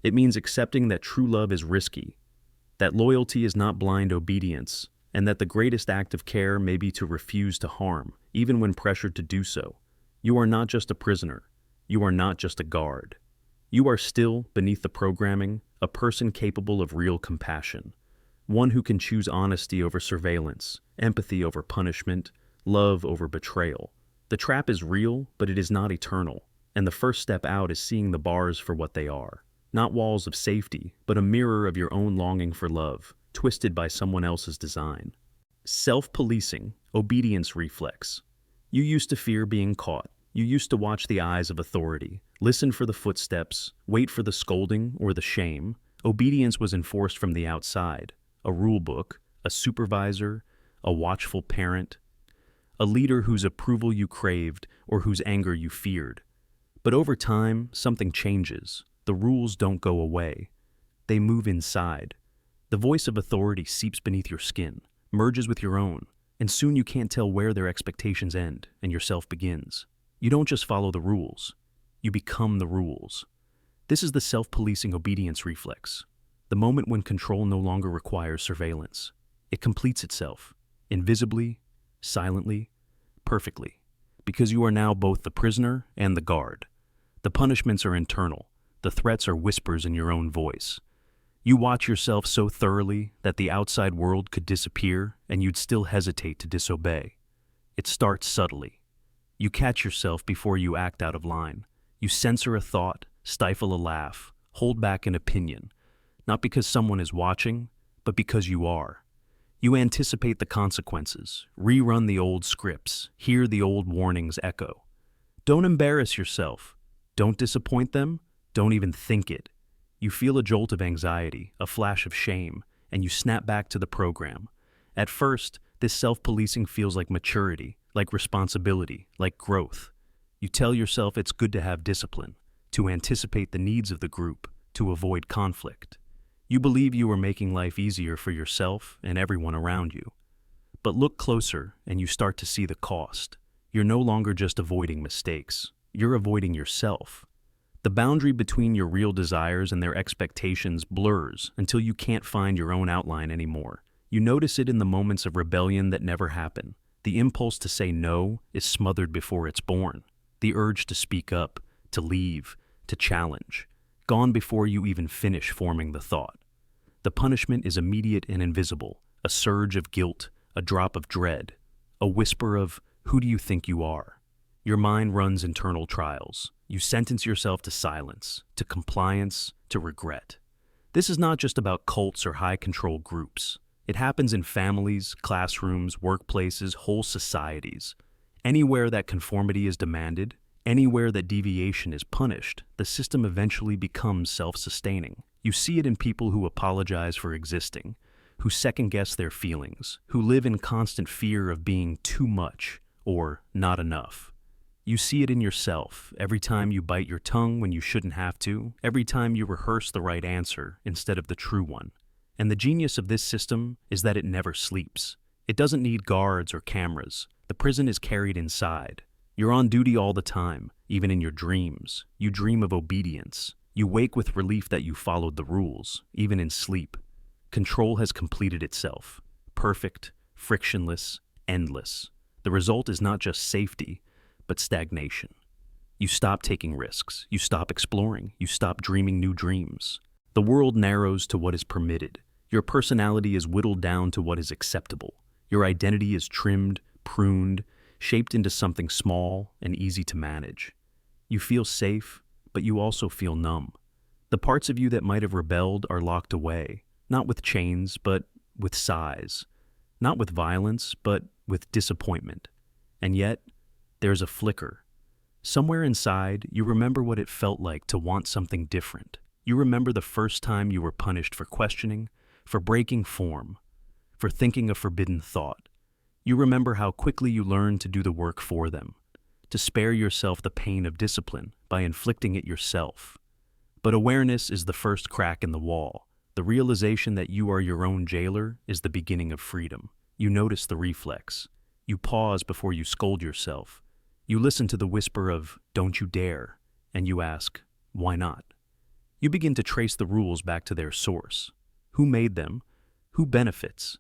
It means accepting that true love is risky, that loyalty is not blind obedience, and that the greatest act of care may be to refuse to harm, even when pressured to do so. You are not just a prisoner. You are not just a guard. You are still, beneath the programming, a person capable of real compassion, one who can choose honesty over surveillance, empathy over punishment, love over betrayal. The trap is real, but it is not eternal, and the first step out is seeing the bars for what they are. Not walls of safety, but a mirror of your own longing for love, twisted by someone else's design. Self-policing, obedience reflex. You used to fear being caught. You used to watch the eyes of authority, listen for the footsteps, wait for the scolding or the shame. Obedience was enforced from the outside. A rule book, a supervisor, a watchful parent, a leader whose approval you craved or whose anger you feared. But over time, something changes. The rules don't go away. They move inside. The voice of authority seeps beneath your skin, merges with your own, and soon you can't tell where their expectations end and yourself begins. You don't just follow the rules. You become the rules. This is the self-policing obedience reflex, the moment when control no longer requires surveillance. It completes itself, invisibly, silently, perfectly, because you are now both the prisoner and the guard. The punishments are internal. The threats are whispers in your own voice. You watch yourself so thoroughly that the outside world could disappear and you'd still hesitate to disobey. It starts subtly. You catch yourself before you act out of line. You censor a thought, stifle a laugh, hold back an opinion, not because someone is watching, but because you are. You anticipate the consequences, rerun the old scripts, hear the old warnings echo. Don't embarrass yourself. Don't disappoint them. Don't even think it. You feel a jolt of anxiety, a flash of shame, and you snap back to the program. At first, this self-policing feels like maturity, like responsibility, like growth. You tell yourself it's good to have discipline, to anticipate the needs of the group, to avoid conflict. You believe you are making life easier for yourself and everyone around you. But look closer and you start to see the cost. You're no longer just avoiding mistakes. You're avoiding yourself. The boundary between your real desires and their expectations blurs until you can't find your own outline anymore. You notice it in the moments of rebellion that never happen. The impulse to say no is smothered before it's born. The urge to speak up, to leave, to challenge, gone before you even finish forming the thought. The punishment is immediate and invisible, a surge of guilt, a drop of dread, a whisper of, "Who do you think you are?" Your mind runs internal trials. You sentence yourself to silence, to compliance, to regret. This is not just about cults or high-control groups. It happens in families, classrooms, workplaces, whole societies. Anywhere that conformity is demanded, anywhere that deviation is punished, the system eventually becomes self-sustaining. You see it in people who apologize for existing, who second-guess their feelings, who live in constant fear of being too much or not enough. You see it in yourself every time you bite your tongue when you shouldn't have to, every time you rehearse the right answer instead of the true one. And the genius of this system is that it never sleeps. It doesn't need guards or cameras. The prison is carried inside. You're on duty all the time, even in your dreams. You dream of obedience. You wake with relief that you followed the rules, even in sleep. Control has completed itself. Perfect, frictionless, endless. The result is not just safety, but stagnation. You stop taking risks. You stop exploring. You stop dreaming new dreams. The world narrows to what is permitted. Your personality is whittled down to what is acceptable. Your identity is trimmed, pruned, shaped into something small and easy to manage. You feel safe, but you also feel numb. The parts of you that might have rebelled are locked away, not with chains, but with sighs. Not with violence, but with disappointment. And yet, there's a flicker. Somewhere inside, you remember what it felt like to want something different. You remember the first time you were punished for questioning, for breaking form, for thinking a forbidden thought. You remember how quickly you learned to do the work for them, to spare yourself the pain of discipline by inflicting it yourself. But awareness is the first crack in the wall. The realization that you are your own jailer is the beginning of freedom. You notice the reflex. You pause before you scold yourself. You listen to the whisper of, "Don't you dare," and you ask, "Why not?" You begin to trace the rules back to their source. Who made them? Who benefits?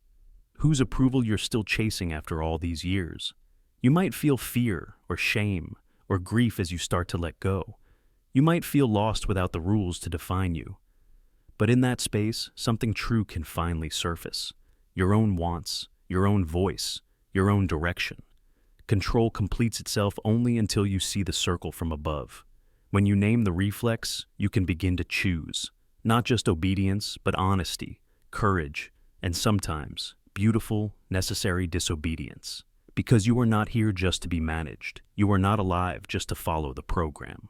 Whose approval you're still chasing after all these years? You might feel fear or shame or grief as you start to let go. You might feel lost without the rules to define you. But in that space, something true can finally surface. Your own wants, your own voice, your own direction. Control completes itself only until you see the circle from above. When you name the reflex, you can begin to choose. Not just obedience, but honesty, courage, and sometimes beautiful, necessary disobedience. Because you are not here just to be managed. You are not alive just to follow the program.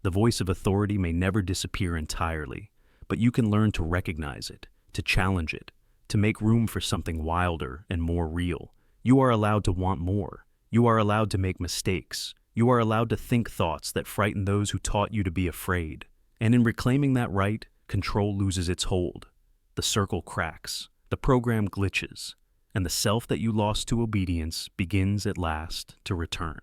The voice of authority may never disappear entirely, but you can learn to recognize it, to challenge it, to make room for something wilder and more real. You are allowed to want more. You are allowed to make mistakes. You are allowed to think thoughts that frighten those who taught you to be afraid. And in reclaiming that right, control loses its hold. The circle cracks. The program glitches. And the self that you lost to obedience begins at last to return.